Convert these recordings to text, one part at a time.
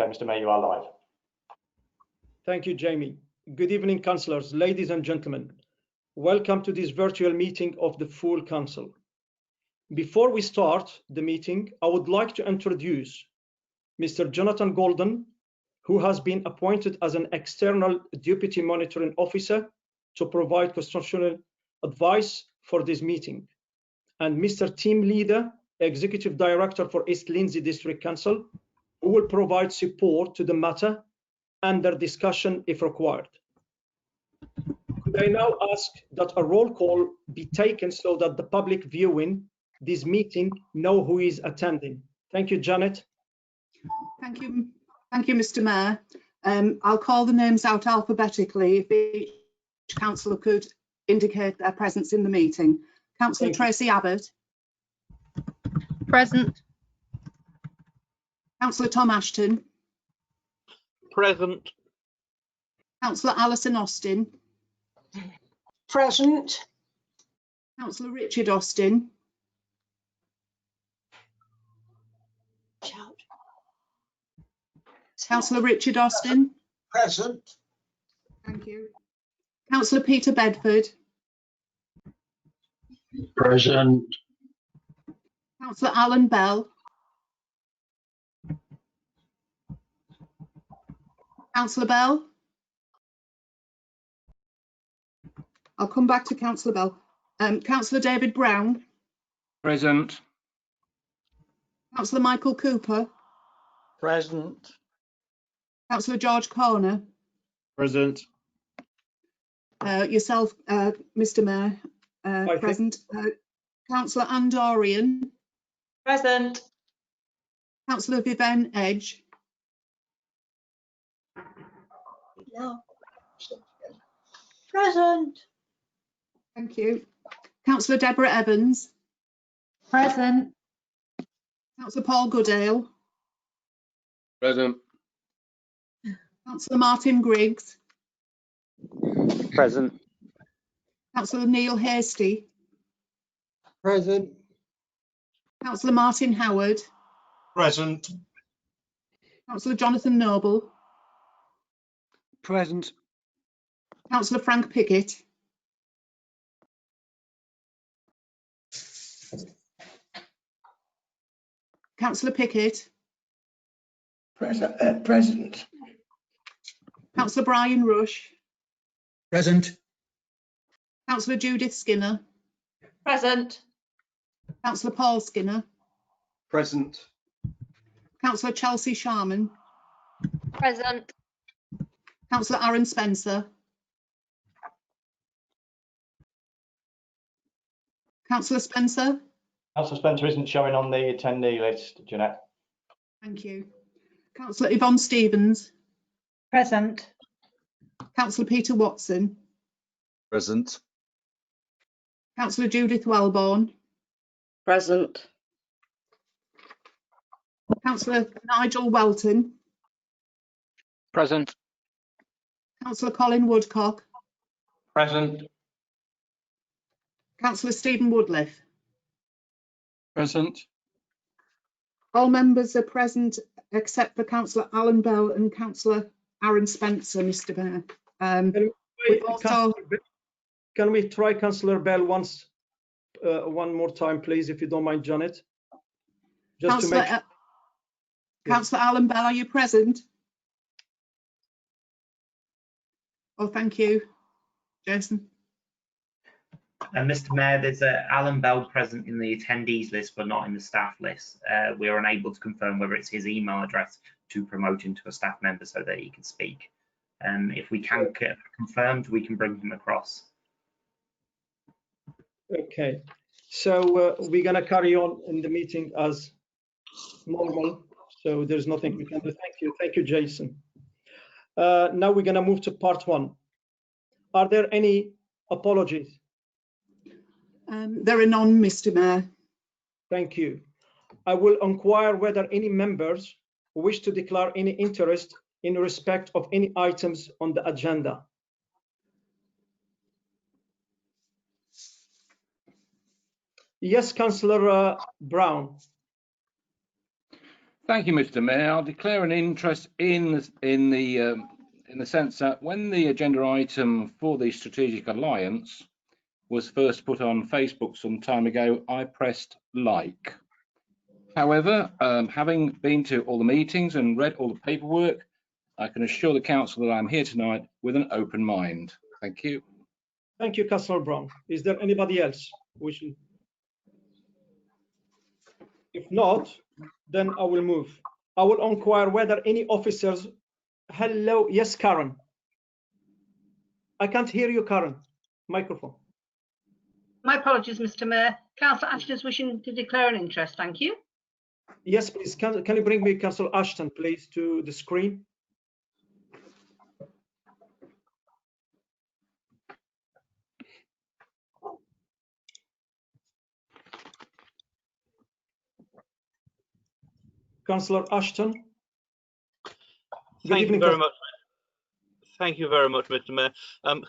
Okay, Mr. Mayor, you are live. Thank you, Jamie. Good evening, councillors, ladies and gentlemen. Welcome to this virtual meeting of the full council. Before we start the meeting, I would like to introduce Mr. Jonathan Golden, who has been appointed as an external deputy monitoring officer to provide constitutional advice for this meeting, and Mr. Team Leader, Executive Director for East Lindsey District Council, who will provide support to the matter under discussion if required. Could I now ask that a roll call be taken so that the public viewing this meeting know who is attending? Thank you, Janet. Thank you, Mr. Mayor. I'll call the names out alphabetically if each councillor could indicate their presence in the meeting. Councillor Tracy Abbott. Present. Councillor Tom Ashton. Present. Councillor Alison Austin. Present. Councillor Richard Austin. Councillor Richard Austin. Present. Thank you. Councillor Peter Bedford. Present. Councillor Alan Bell. Councillor Bell. I'll come back to Councillor Bell. Councillor David Brown. Present. Councillor Michael Cooper. Present. Councillor George Corner. Present. Yourself, Mr. Mayor, present. Councillor Anne Dorian. Present. Councillor Vivienne Edge. No. Present. Thank you. Councillor Deborah Evans. Present. Councillor Paul Goodale. Present. Councillor Martin Griggs. Present. Councillor Neil Hasty. Present. Councillor Martin Howard. Present. Councillor Jonathan Noble. Present. Councillor Frank Pickett. Councillor Pickett. Present. Councillor Brian Rush. Present. Councillor Judith Skinner. Present. Councillor Paul Skinner. Present. Councillor Chelsea Sharman. Present. Councillor Aaron Spencer. Councillor Spencer. Councillor Spencer isn't showing on the attendee list, Jeanette. Thank you. Councillor Yvonne Stevens. Present. Councillor Peter Watson. Present. Councillor Judith Wellborn. Present. Councillor Nigel Welton. Present. Councillor Colin Woodcock. Present. Councillor Stephen Woodliff. Present. All members are present except for Councillor Alan Bell and Councillor Aaron Spencer, Mr. Mayor. Can we try Councillor Bell once, one more time, please, if you don't mind, Janet? Just to make sure. Councillor Alan Bell, are you present? Oh, thank you. Jason. Mr. Mayor, there's Alan Bell present in the attendees list, but not in the staff list. We're unable to confirm whether it's his email address to promote him to a staff member so that he can speak. If we can get confirmed, we can bring him across. Okay, so we're going to carry on in the meeting as normal. So there's nothing we can do. Thank you, Jason. Now we're going to move to part one. Are there any apologies? There are none, Mr. Mayor. Thank you. I will inquire whether any members wish to declare any interest in respect of any items on the agenda. Yes, Councillor Brown. Thank you, Mr. Mayor. I'll declare an interest in the sense that when the agenda item for the strategic alliance was first put on Facebook some time ago, I pressed like. However, having been to all the meetings and read all the paperwork, I can assure the council that I'm here tonight with an open mind. Thank you. Thank you, Councillor Brown. Is there anybody else wishing? If not, then I will move. I will inquire whether any officers. Hello, yes, Karen. I can't hear you, Karen. Microphone. My apologies, Mr. Mayor. Councillor Ashton is wishing to declare an interest. Thank you. Yes, please. Can you bring me Councillor Ashton, please, to the screen? Councillor Ashton. Thank you very much. Thank you very much, Mr. Mayor.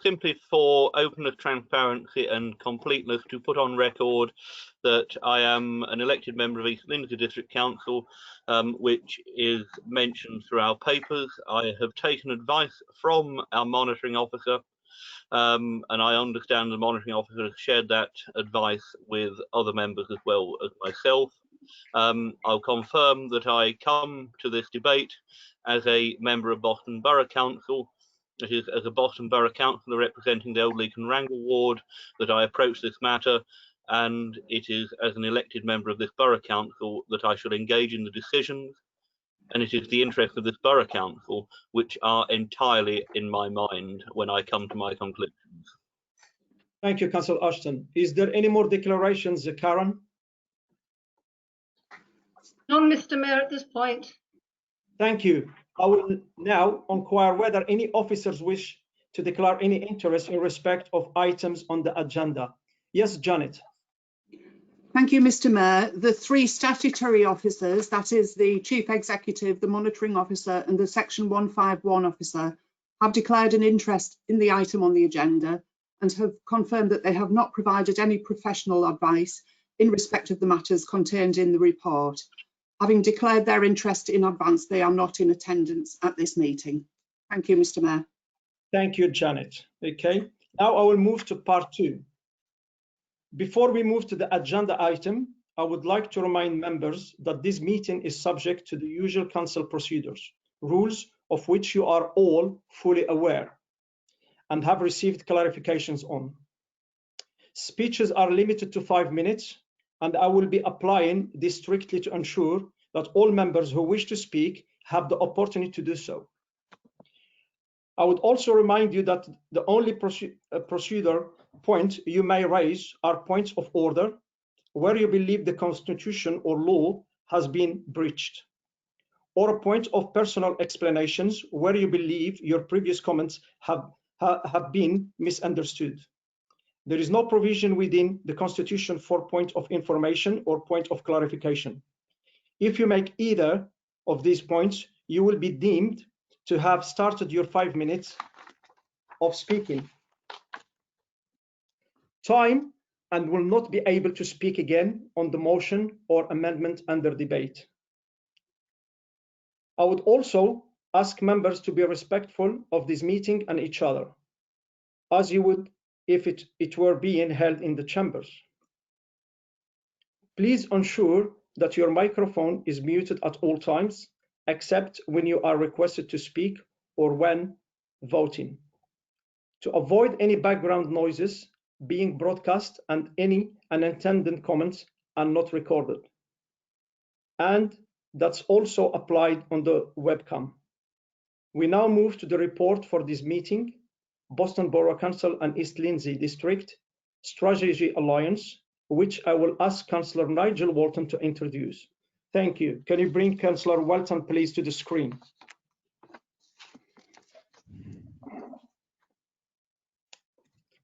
Simply for openness, transparency and completeness, to put on record that I am an elected member of Eastland District Council, which is mentioned through our papers. I have taken advice from our monitoring officer, and I understand the monitoring officer has shared that advice with other members as well as myself. I'll confirm that I come to this debate as a member of Boston Borough Council. It is as a Boston Borough Councillor representing the Old Leek and Wrangle ward that I approach this matter, and it is as an elected member of this Borough Council that I shall engage in the decisions, and it is the interests of this Borough Council which are entirely in my mind when I come to my conclusions. Thank you, Councillor Ashton. Is there any more declarations, Karen? None, Mr. Mayor, at this point. Thank you. I will now inquire whether any officers wish to declare any interest in respect of items on the agenda. Yes, Janet. Thank you, Mr. Mayor. The three statutory officers, that is the Chief Executive, the Monitoring Officer and the Section 151 Officer, have declared an interest in the item on the agenda and have confirmed that they have not provided any professional advice in respect of the matters contained in the report. Having declared their interest in advance, they are not in attendance at this meeting. Thank you, Mr. Mayor. Thank you, Janet. Okay, now I will move to part 2. Before we move to the agenda item, I would like to remind members that this meeting is subject to the usual council procedures, rules of which you are all fully aware and have received clarifications on. Speeches are limited to 5 minutes, and I will be applying this strictly to ensure that all members who wish to speak have the opportunity to do so. I would also remind you that the only procedure point you may raise are points of order where you believe the Constitution or law has been breached, or a point of personal explanations where you believe your previous comments have been misunderstood. There is no provision within the Constitution for point of information or point of clarification. If you make either of these points, you will be deemed to have started your 5 minutes of speaking time and will not be able to speak again on the motion or amendment under debate. I would also ask members to be respectful of this meeting and each other, as you would if it were being held in the chambers. Please ensure that your microphone is muted at all times, except when you are requested to speak or when voting. To avoid any background noises being broadcast and any unintended comments are not recorded. And that's also applied on the webcam. We now move to the report for this meeting, Boston Borough Council and East Lindsey District Strategy Alliance, which I will ask Councillor Nigel Wharton to introduce. Thank you. Can you bring Councillor Wharton, please, to the screen?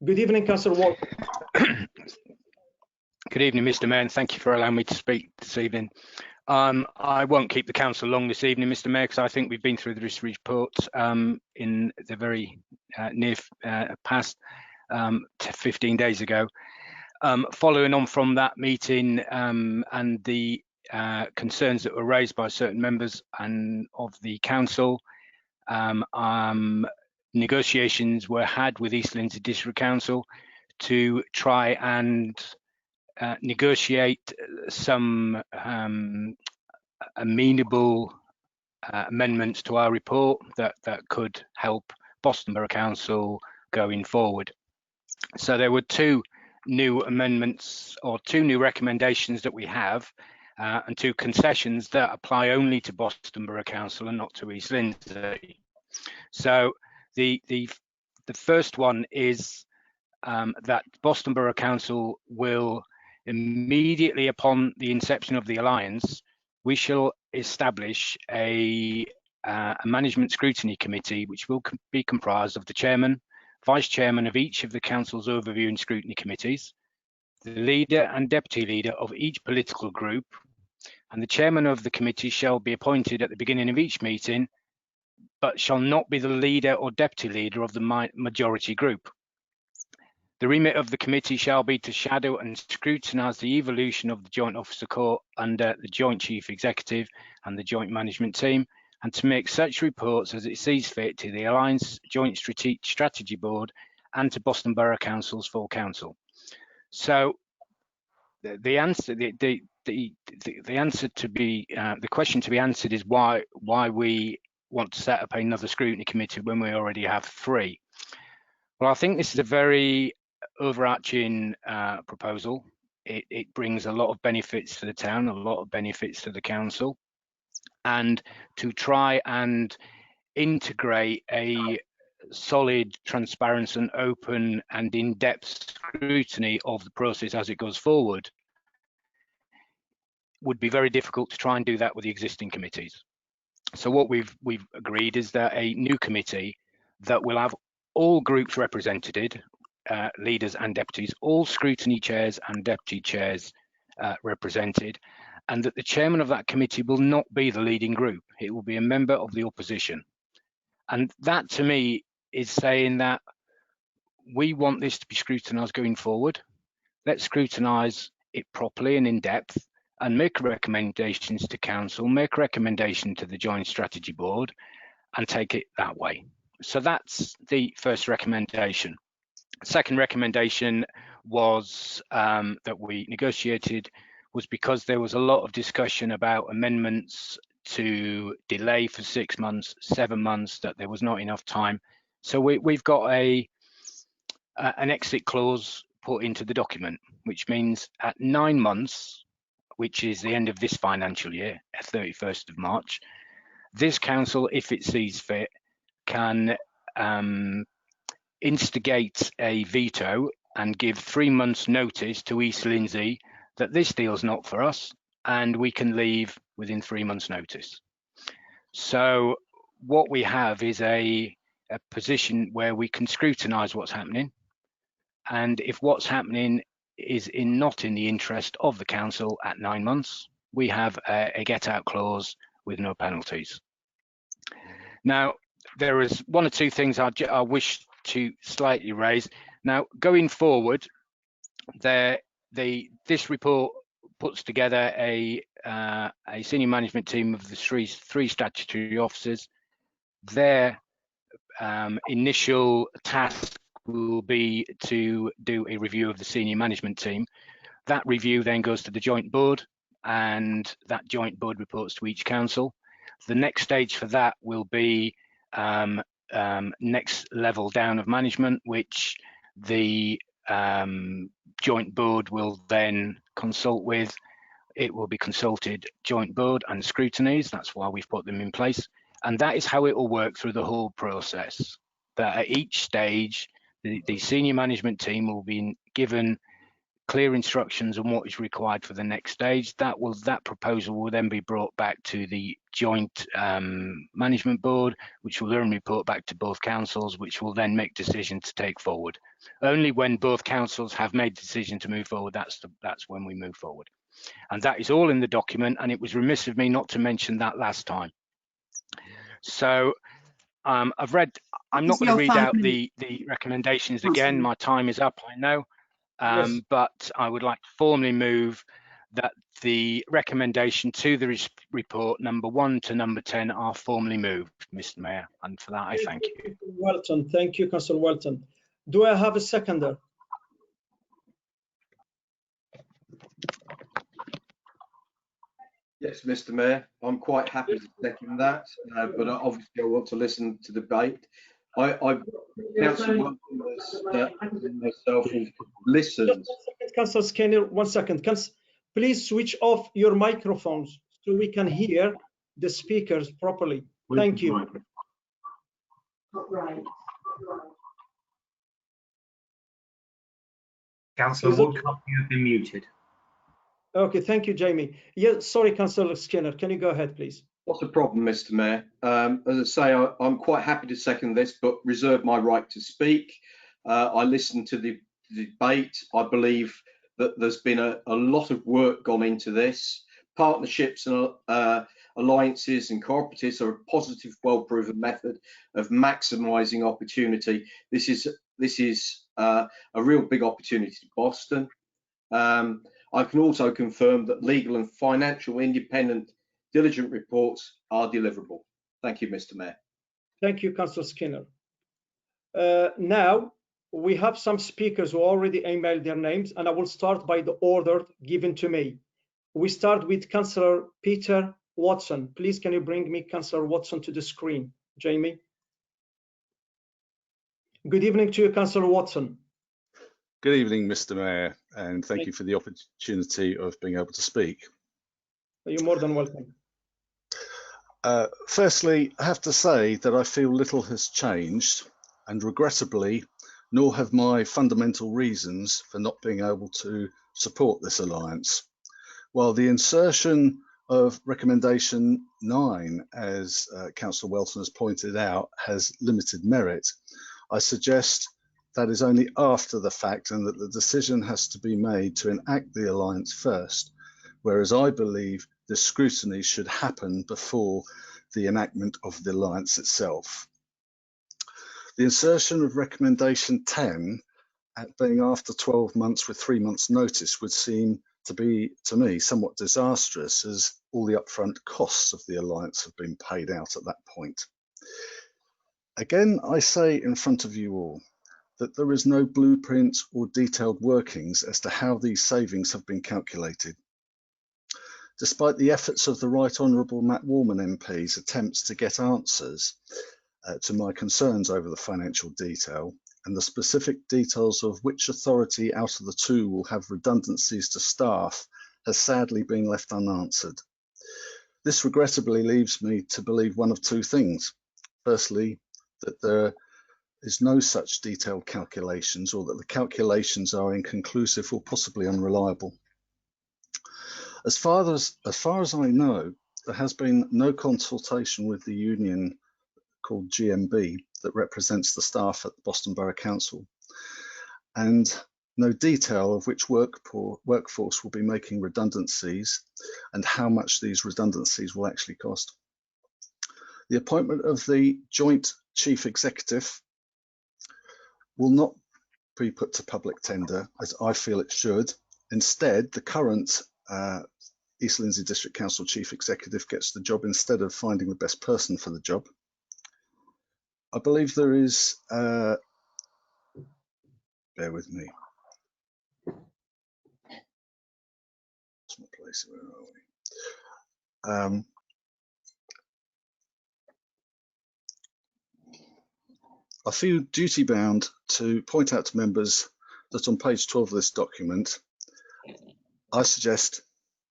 Good evening, Councillor Wharton. Good evening, Mr. Mayor, and thank you for allowing me to speak this evening. I won't keep the council long this evening, Mr. Mayor, because I think we've been through this report in the very near past 15 days ago. Following on from that meeting and the concerns that were raised by certain members and of the council. Negotiations were had with Eastland District Council to try and negotiate some amenable amendments to our report that could help Boston Borough Council going forward. So there were two new amendments or two new recommendations that we have, and two concessions that apply only to Boston Borough Council and not to East Lindsey. So the first one is that Boston Borough Council will immediately upon the inception of the alliance, we shall establish a management scrutiny committee, which will be comprised of the chairman, vice chairman of each of the council's overview and scrutiny committees, the leader and deputy leader of each political group, and the chairman of the committee shall be appointed at the beginning of each meeting, but shall not be the leader or deputy leader of the majority group. The remit of the committee shall be to shadow and scrutinise the evolution of the Joint Officer Corps under the Joint Chief Executive and the Joint Management Team, and to make such reports as it sees fit to the Alliance Joint Strategy Board and to Boston Borough Council's full council. So the answer, the answer to be the question to be answered is why we want to set up another scrutiny committee when we already have three. Well, I think this is a very overarching proposal. It brings a lot of benefits to the town, a lot of benefits to the council, and to try and integrate a solid, transparent and open and in-depth scrutiny of the process as it goes forward would be very difficult to try and do that with the existing committees. So what we've agreed is that a new committee that will have all groups represented, leaders and deputies, all scrutiny chairs and deputy chairs represented, and that the chairman of that committee will not be the leading group. It will be a member of the opposition. And that to me is saying that we want this to be scrutinised going forward. Let's scrutinise it properly and in depth and make recommendations to council, make recommendation to the Joint Strategy Board and take it that way. So that's the first recommendation. Second recommendation was that we negotiated was because there was a lot of discussion about amendments to delay for 6 months, 7 months, that there was not enough time. So we've got an exit clause put into the document, which means at 9 months, which is the end of this financial year, 31st of March, this council, if it sees fit, can instigate a veto and give 3 months notice to East Lindsey that this deal's not for us, and we can leave within 3 months notice. So what we have is a position where we can scrutinise what's happening, and if what's happening is not in the interest of the council at 9 months, we have a get out clause with no penalties. Now, there is one or two things I wish to slightly raise. Now, going forward, this report puts together a senior management team of the three statutory officers. Their initial task will be to do a review of the senior management team. That review then goes to the joint board, and that joint board reports to each council. The next stage for that will be next level down of management, which the joint board will then consult with. It will be consulted joint board and Scrutinize. That's why we've put them in place. And that is how it will work through the whole process. That at each stage, the senior management team will be given clear instructions on what is required for the next stage. That proposal will then be brought back to the joint management board, which will then report back to both councils, which will then make decisions to take forward. Only when both councils have made the decision to move forward, that's when we move forward. And that is all in the document, and it was remiss of me not to mention that last time. So I'm not going to read out the recommendations again. My time is up, I know. Yes. But I would like to formally move that the recommendation to the report number 1 to number 10 are formally moved, Mr. Mayor, and for that I thank you. Wharton, thank you, Councillor Wharton. Do I have a seconder? Yes, Mr. Mayor, I'm quite happy to second that, but obviously I want to listen to the debate. Councillor Wharton and myself have listened. Just 1 second, Councillor Skinner, 1 second. Please switch off your microphones so we can hear the speakers properly. Thank you. Councillor Woodcock, you have been muted. Okay, thank you, Jamie. Yeah, sorry, Councillor Skinner, can you go ahead, please? What's the problem, Mr. Mayor? As I say, I'm quite happy to second this, but reserve my right to speak. I listened to the debate. I believe that there's been a lot of work gone into this. Partnerships and alliances and cooperatives are a positive, well-proven method of maximising opportunity. This is a real big opportunity to Boston. I can also confirm that legal and financial independent diligent reports are deliverable. Thank you, Mr. Mayor. Thank you, Councillor Skinner. Now, we have some speakers who already emailed their names, and I will start by the order given to me. We start with Councillor Peter Watson. Please, can you bring me Councillor Watson to the screen, Jamie? Good evening to you, Councillor Watson. Good evening, Mr. Mayor, and thank you for the opportunity of being able to speak. You're more than welcome. Firstly, I have to say that I feel little has changed, and regrettably, nor have my fundamental reasons for not being able to support this alliance. While the insertion of recommendation 9, as Councillor Welton has pointed out, has limited merit, I suggest that is only after the fact and that the decision has to be made to enact the alliance first, whereas I believe the scrutiny should happen before the enactment of the alliance itself. The insertion of recommendation 10 at being after 12 months with 3 months notice would seem to be, to me, somewhat disastrous, as all the upfront costs of the alliance have been paid out at that point. Again, I say in front of you all that there is no blueprint or detailed workings as to how these savings have been calculated. Despite the efforts of the Right Honourable Matt Warman MP's attempts to get answers to my concerns over the financial detail and the specific details of which authority out of the two will have redundancies to staff has sadly been left unanswered. This regrettably leaves me to believe one of two things. Firstly, that there is no such detailed calculations, or that the calculations are inconclusive or possibly unreliable. As far as I know, there has been no consultation with the union called GMB that represents the staff at the Boston Borough Council, and no detail of which workforce will be making redundancies and how much these redundancies will actually cost. The appointment of the joint chief executive will not be put to public tender, as I feel it should. Instead, the current East Lindsey District Council Chief Executive gets the job instead of finding the best person for the job. I believe there is, bear with me. What's my place? Where are we? I feel duty bound to point out to members that on page 12 of this document, I suggest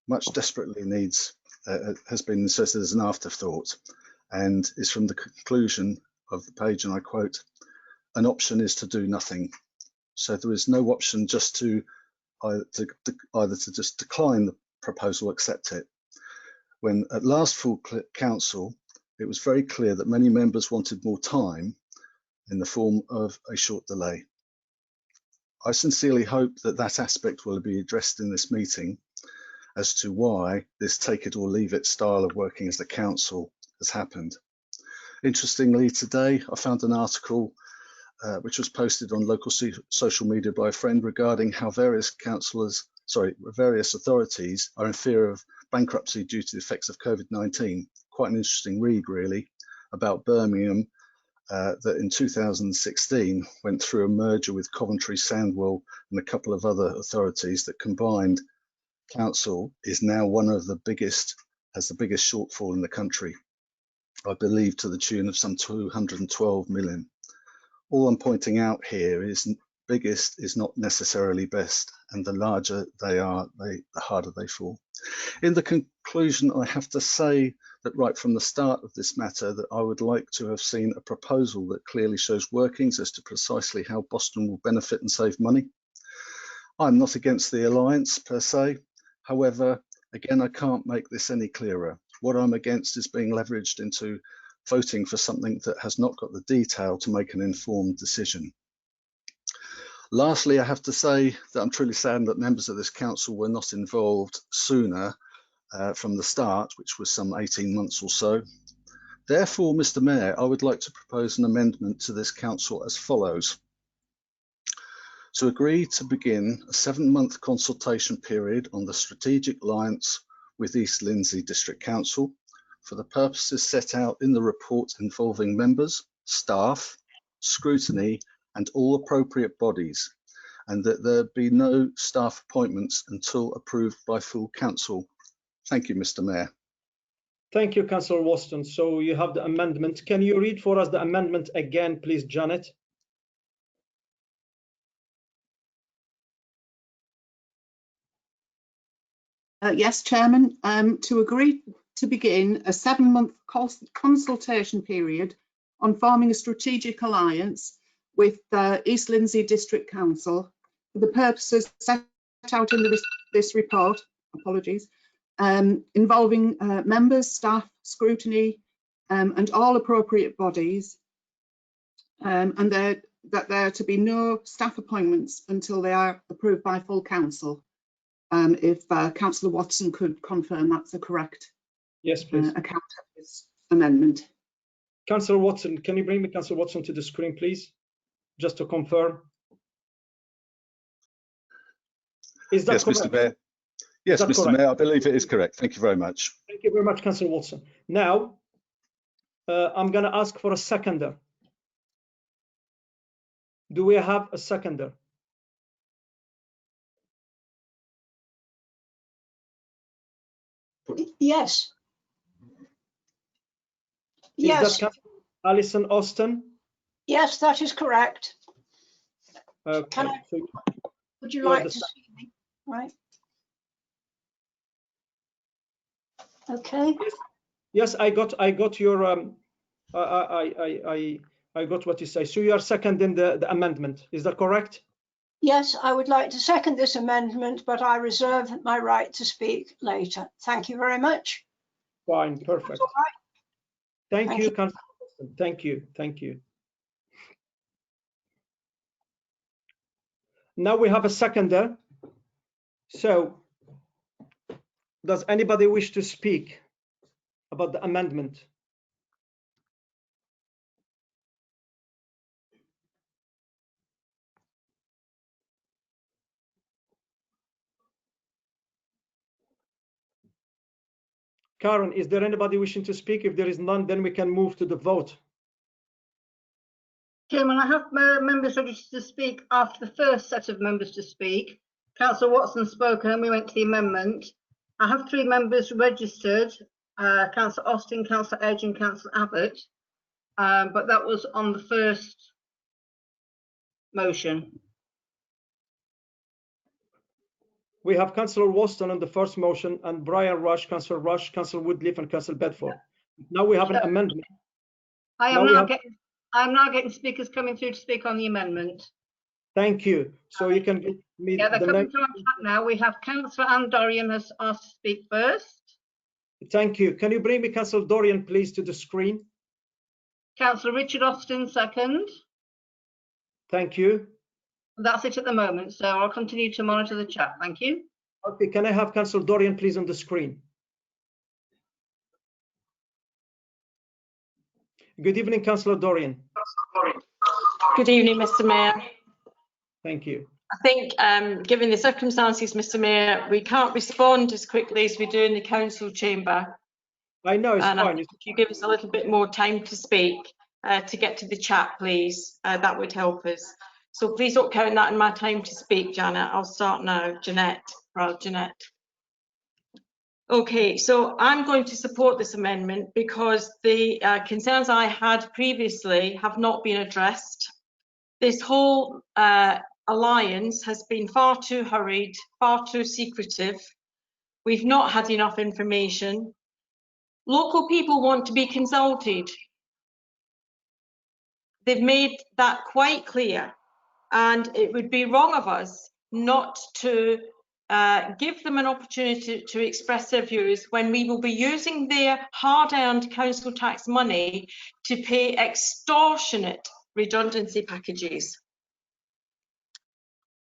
much desperately needs, has been inserted as an afterthought, and is from the conclusion of the page, and I quote, "An option is to do nothing." So there is no option just to either to just decline the proposal or accept it. When at last full council, it was very clear that many members wanted more time in the form of a short delay. I sincerely hope that that aspect will be addressed in this meeting as to why this take it or leave it style of working as the council has happened. Interestingly, today I found an article which was posted on local social media by a friend regarding how various councillors various authorities are in fear of bankruptcy due to the effects of COVID-19. Quite an interesting read, really, about Birmingham, that in 2016 went through a merger with Coventry, Sandwell and a couple of other authorities that combined Council is now one of the biggest, has the biggest shortfall in the country, I believe to the tune of some 212 million. All I'm pointing out here is biggest is not necessarily best, and the larger they are, the harder they fall. In the conclusion, I have to say that right from the start of this matter that I would like to have seen a proposal that clearly shows workings as to precisely how Boston will benefit and save money. I'm not against the alliance per se. However, again, I can't make this any clearer. What I'm against is being leveraged into voting for something that has not got the detail to make an informed decision. Lastly, I have to say that I'm truly saddened that members of this council were not involved sooner from the start, which was some 18 months or so. Therefore, Mr. Mayor, I would like to propose an amendment to this council as follows. To agree to begin a 7-month consultation period on the strategic alliance with East Lindsey District Council for the purposes set out in the report involving members, staff, scrutiny and all appropriate bodies, and that there be no staff appointments until approved by full council. Thank you, Mr. Mayor. Thank you, Councillor Wharton. So you have the amendment. Can you read for us the amendment again, please, Janet? Yes, Chairman. To agree to begin a 7-month consultation period on forming a strategic alliance with East Lindsey District Council for the purposes set out in this report, apologies, involving members, staff, scrutiny and all appropriate bodies, and that there are to be no staff appointments until they are approved by full council. If Councillor Watson could confirm that's a correct account of this amendment. Councillor Watson, can you bring me Councillor Watson to the screen, please, just to confirm? Is that correct? Mr. Mayor. Yes, Mr. Correct? Mayor, I believe it is correct. Thank you very much. Thank you very much, Councillor Watson. Now, I'm going to ask for a seconder. Do we have a seconder? Yes. Is yes. that Alison Austin? Yes, that is correct. Okay. Would you like to see me? Right. Okay. Yes, I got your I got what you say. So you are seconding the amendment. Is that correct? Yes, I would like to second this amendment, but I reserve my right to speak later. Thank you very much. Fine, perfect. All right. Thank you, Councillor. Thank you. Thank you. Now we have a seconder. So, does anybody wish to speak about the amendment? Karen, is there anybody wishing to speak? If there is none, then we can move to the vote. Chairman, I have members registered to speak after the first set of members to speak. Councillor Watson spoken and we went to the amendment. I have 3 members registered, Councillor Austin, Councillor Edge and Councillor Abbott, but that was on the first motion. We have Councillor Wharton on the first motion and Brian Rush, Councillor Woodliff and Councillor Bedford. Now we have an amendment. I'm now getting speakers coming through to speak on the amendment. Thank you. So you can give me they're coming through on chat now. We have Councillor Anne Dorian has asked to speak first. Thank you. Can you bring me Councillor Dorian, please, to the screen? Councillor Richard Austin, second. Thank you. That's it at the moment, so I'll continue to monitor the chat. Thank you. Okay, can I have Councillor Dorian, please, on the screen? Good evening, Councillor Dorian. Good evening, Mr. Mayor. Thank you. I think, given the circumstances, Mr. Mayor, we can't respond as quickly as we do in the council chamber. I know, it's and fine. If you give us a little bit more time to speak, to get to the chat, please, that would help us. So please don't count that in my time to speak, Janet. I'll start now. Jeanette. Okay, so I'm going to support this amendment because the concerns I had previously have not been addressed. This whole alliance has been far too hurried, far too secretive. We've not had enough information. Local people want to be consulted. They've made that quite clear, and it would be wrong of us not to give them an opportunity to express their views when we will be using their hard-earned council tax money to pay extortionate redundancy packages.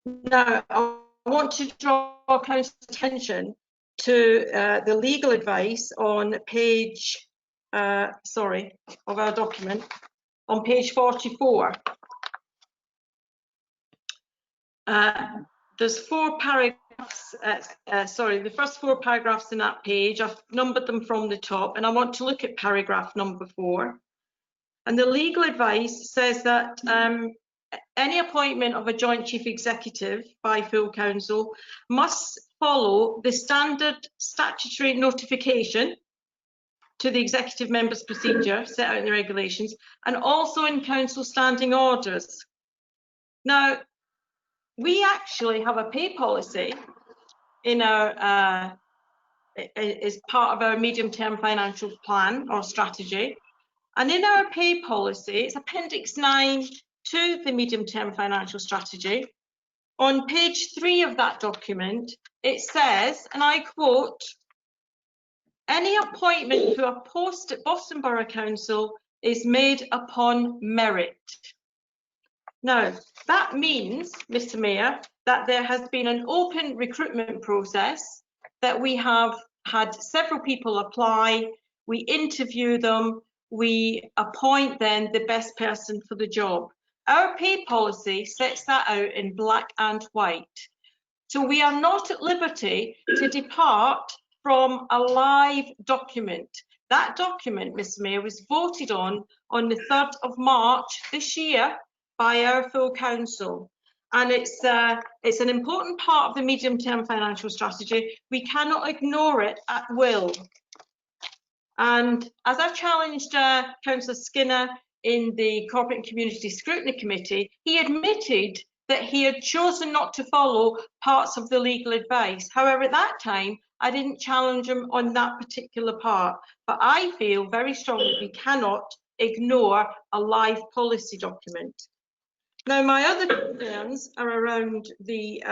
Now, I want to draw council's attention to the legal advice on page, of our document, on page 44. There's 4 paragraphs, the first 4 paragraphs in that page, I've numbered them from the top, and I want to look at paragraph number 4. And the legal advice says that any appointment of a joint chief executive by full council must follow the standard statutory notification to the executive member's procedure set out in the regulations, and also in council standing orders. Now, we actually have a pay policy in our as part of our medium-term financial plan or strategy, and in our pay policy, it's Appendix 9 to the medium-term financial strategy. On page 3 of that document, it says, and I quote, "Any appointment to a post at Boston Borough Council is made upon merit." Now, that means, Mr. Mayor, that there has been an open recruitment process, that we have had several people apply, we interview them, we appoint then the best person for the job. Our pay policy sets that out in black and white. So we are not at liberty to depart from a live document. That document, Mr. Mayor, was voted on the 3rd of March this year by our full council. And it's an important part of the medium-term financial strategy. We cannot ignore it at will. And as I challenged Councillor Skinner in the Corporate and Community Scrutiny Committee, he admitted that he had chosen not to follow parts of the legal advice. However, at that time, I didn't challenge him on that particular part. But I feel very strongly we cannot ignore a live policy document. Now, my other concerns are around the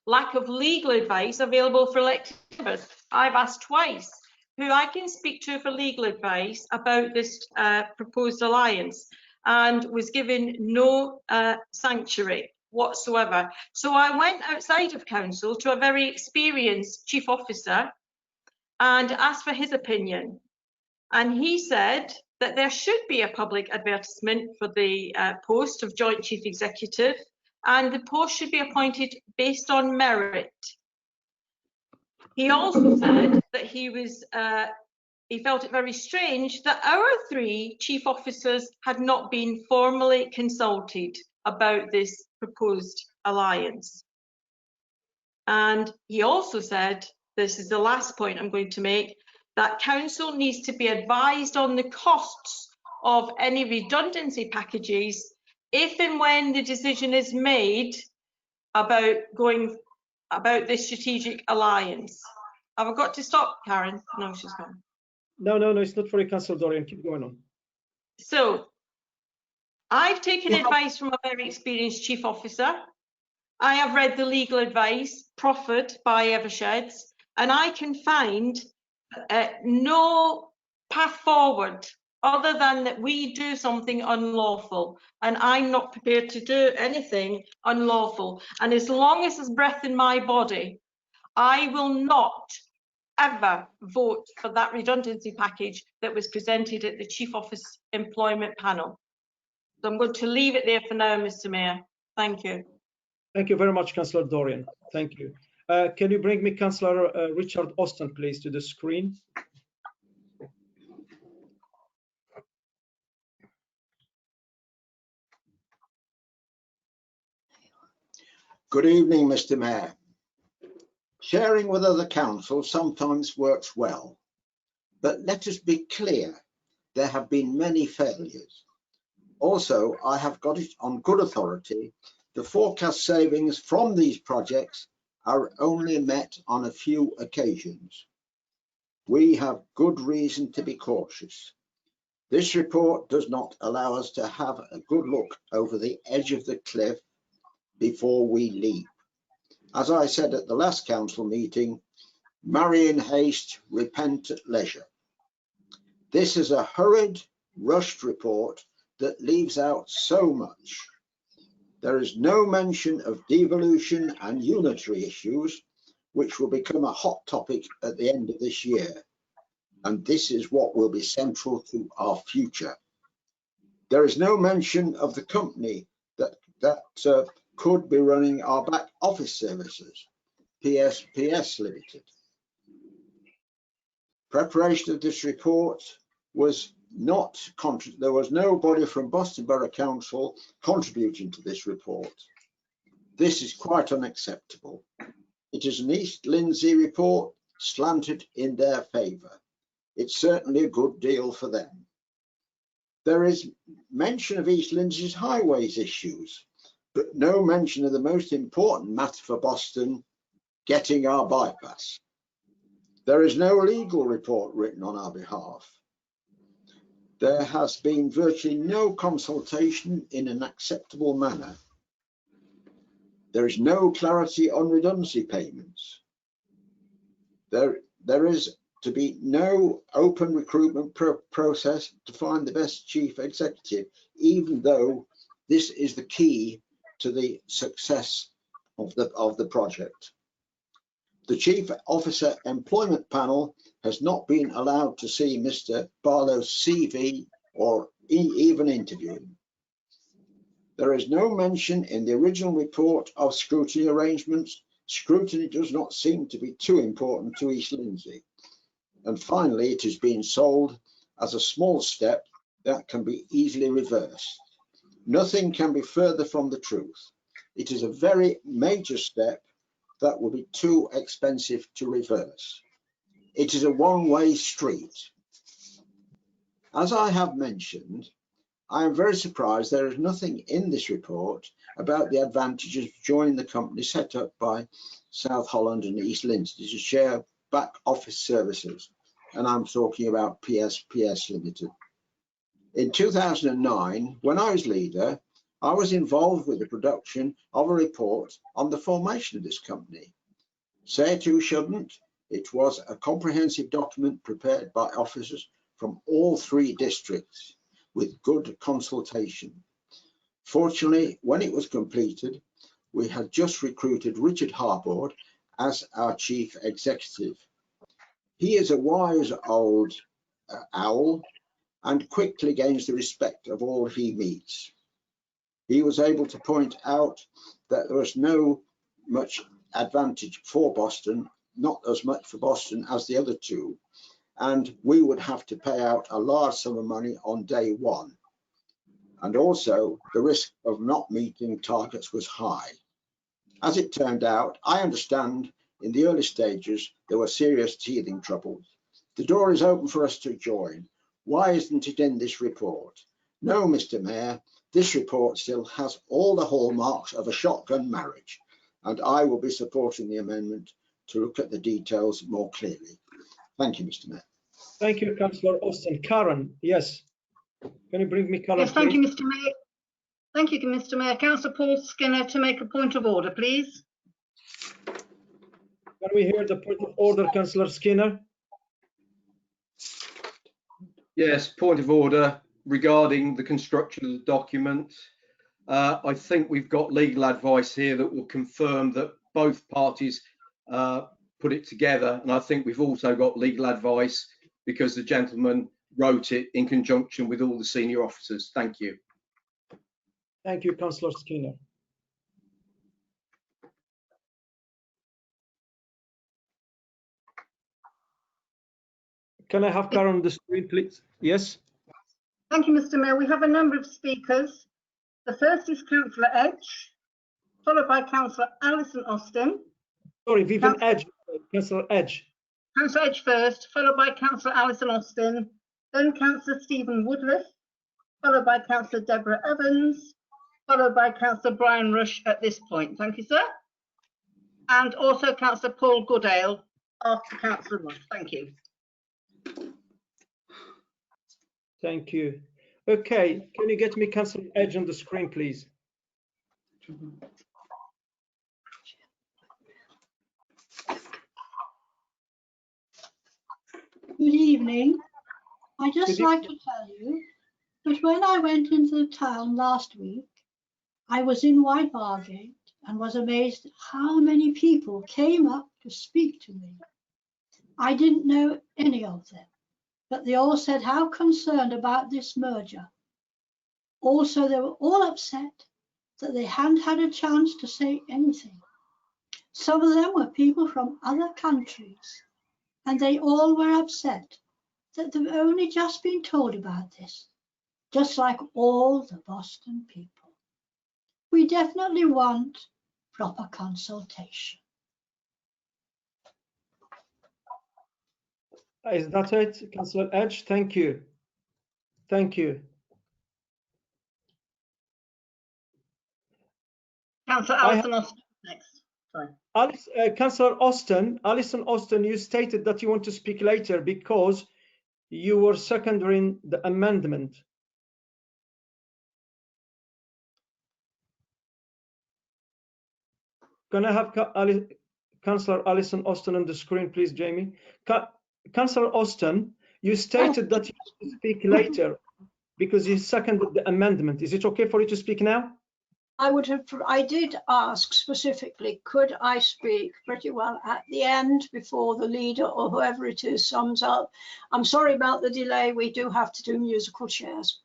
lack of legal advice available for elected members. I've asked twice who I can speak to for legal advice about this proposed alliance, and was given no sanctuary whatsoever. So I went outside of council to a very experienced chief officer and asked for his opinion. And he said that there should be a public advertisement for the post of Joint Chief Executive, and the post should be appointed based on merit. He also said that he felt it very strange that our 3 chief officers had not been formally consulted about this proposed alliance. And he also said, this is the last point I'm going to make, that council needs to be advised on the costs of any redundancy packages if and when the decision is made about going about this strategic alliance. Have I got to stop, Karen? No, she's gone. No, it's not for you, Councillor Dorian. Keep going on. So, I've taken advice from a very experienced chief officer. I have read the legal advice proffered by Eversheds, and I can find no path forward other than that we do something unlawful, and I'm not prepared to do anything unlawful. And as long as there's breath in my body, I will not ever vote for that redundancy package that was presented at the Chief Office Employment Panel. So I'm going to leave it there for now, Mr. Mayor. Thank you. Thank you very much, Councillor Dorian. Thank you. Can you bring me Councillor Richard Austin, please, to the screen? Good evening, Mr. Mayor. Sharing with other councils sometimes works well, but let us be clear, there have been many failures. Also, I have got it on good authority, the forecast savings from these projects are only met on a few occasions. We have good reason to be cautious. This report does not allow us to have a good look over the edge of the cliff before we leap. As I said at the last council meeting, marry in haste, repent at leisure. This is a hurried, rushed report that leaves out so much. There is no mention of devolution and unitary issues, which will become a hot topic at the end of this year. And this is what will be central to our future. There is no mention of the company that could be running our back office services, PSPS Limited. Preparation of this report was not, there was nobody from Boston Borough Council contributing to this report. This is quite unacceptable. It is an East Lindsey report slanted in their favour. It's certainly a good deal for them. There is mention of East Lindsey's highways issues, but no mention of the most important matter for Boston, getting our bypass. There is no legal report written on our behalf. There has been virtually no consultation in an acceptable manner. There is no clarity on redundancy payments. There is to be no open recruitment process to find the best chief executive, even though this is the key to the success of the project. The Chief Officer Employment Panel has not been allowed to see Mr. Barlow's CV or even interview him. There is no mention in the original report of scrutiny arrangements. Scrutiny does not seem to be too important to East Lindsey. And finally, it is being sold as a small step that can be easily reversed. Nothing can be further from the truth. It is a very major step that will be too expensive to reverse. It is a one-way street. As I have mentioned, I am very surprised there is nothing in this report about the advantages of joining the company set up by South Holland and East Lindsey to share back office services, and I'm talking about PSPS Limited. In 2009, when I was leader, I was involved with the production of a report on the formation of this company. Say it who shouldn't, it was a comprehensive document prepared by officers from all three districts with good consultation. Fortunately, when it was completed, we had just recruited Richard Harbord as our chief executive. He is a wise old owl and quickly gains the respect of all he meets. He was able to point out that there was no much advantage for Boston, not as much for Boston as the other two, and we would have to pay out a large sum of money on day one. And also the risk of not meeting targets was high. As it turned out, I understand in the early stages there were serious teething troubles. The door is open for us to join. Why isn't it in this report? No, Mr. Mayor, this report still has all the hallmarks of a shotgun marriage, and I will be supporting the amendment to look at the details more clearly. Thank you, Mr. Mayor. Thank you, Councillor Austin. Karen, yes. Can you bring me Karen? Yes, thank you, Mr. Mayor. Thank you, Mr. Mayor. Councillor Paul Skinner to make a point of order, please. Can we hear the point of order, Councillor Skinner? Yes, point of order regarding the construction of the document. I think we've got legal advice here that will confirm that both parties put it together, and I think we've also got legal advice because the gentleman wrote it in conjunction with all the senior officers. Thank you. Thank you, Councillor Skinner. Can I have Karen on the screen, please? Yes. Thank you, Mr. Mayor. We have a number of speakers. The first is Councillor Edge, followed by Councillor Alison Austin. Sorry, Vivian Edge. Councillor Edge. Councillor Edge first, followed by Councillor Alison Austin, then Councillor Stephen Woodliff, followed by Councillor Deborah Evans, followed by Councillor Brian Rush at this point. Thank you, sir. And also Councillor Paul Goodale after Councillor Rush. Thank you. Thank you. Okay, can you get me Councillor Edge on the screen, please? Good evening. I'd just like to tell you that when I went into the town last week, I was in White Bargate and was amazed at how many people came up to speak to me. I didn't know any of them, but they all said how concerned about this merger. Also, they were all upset that they hadn't had a chance to say anything. Some of them were people from other countries, and they all were upset that they've only just been told about this, just like all the Boston people. We definitely want proper consultation. Is that it, Councillor Edge? Thank you. Thank you. Councillor Alison Austin next. Sorry. Councillor Austin, Alison Austin, you stated that you want to speak later because you were seconding the amendment. Can I have Councillor Alison Austin on the screen, please, Jamie? Councillor Austin, you stated that you want to speak later because you seconded the amendment. Is it okay for you to speak now? I did ask specifically, could I speak pretty well at the end before the leader or whoever it is sums up? I'm sorry about the delay. We do have to do musical chairs.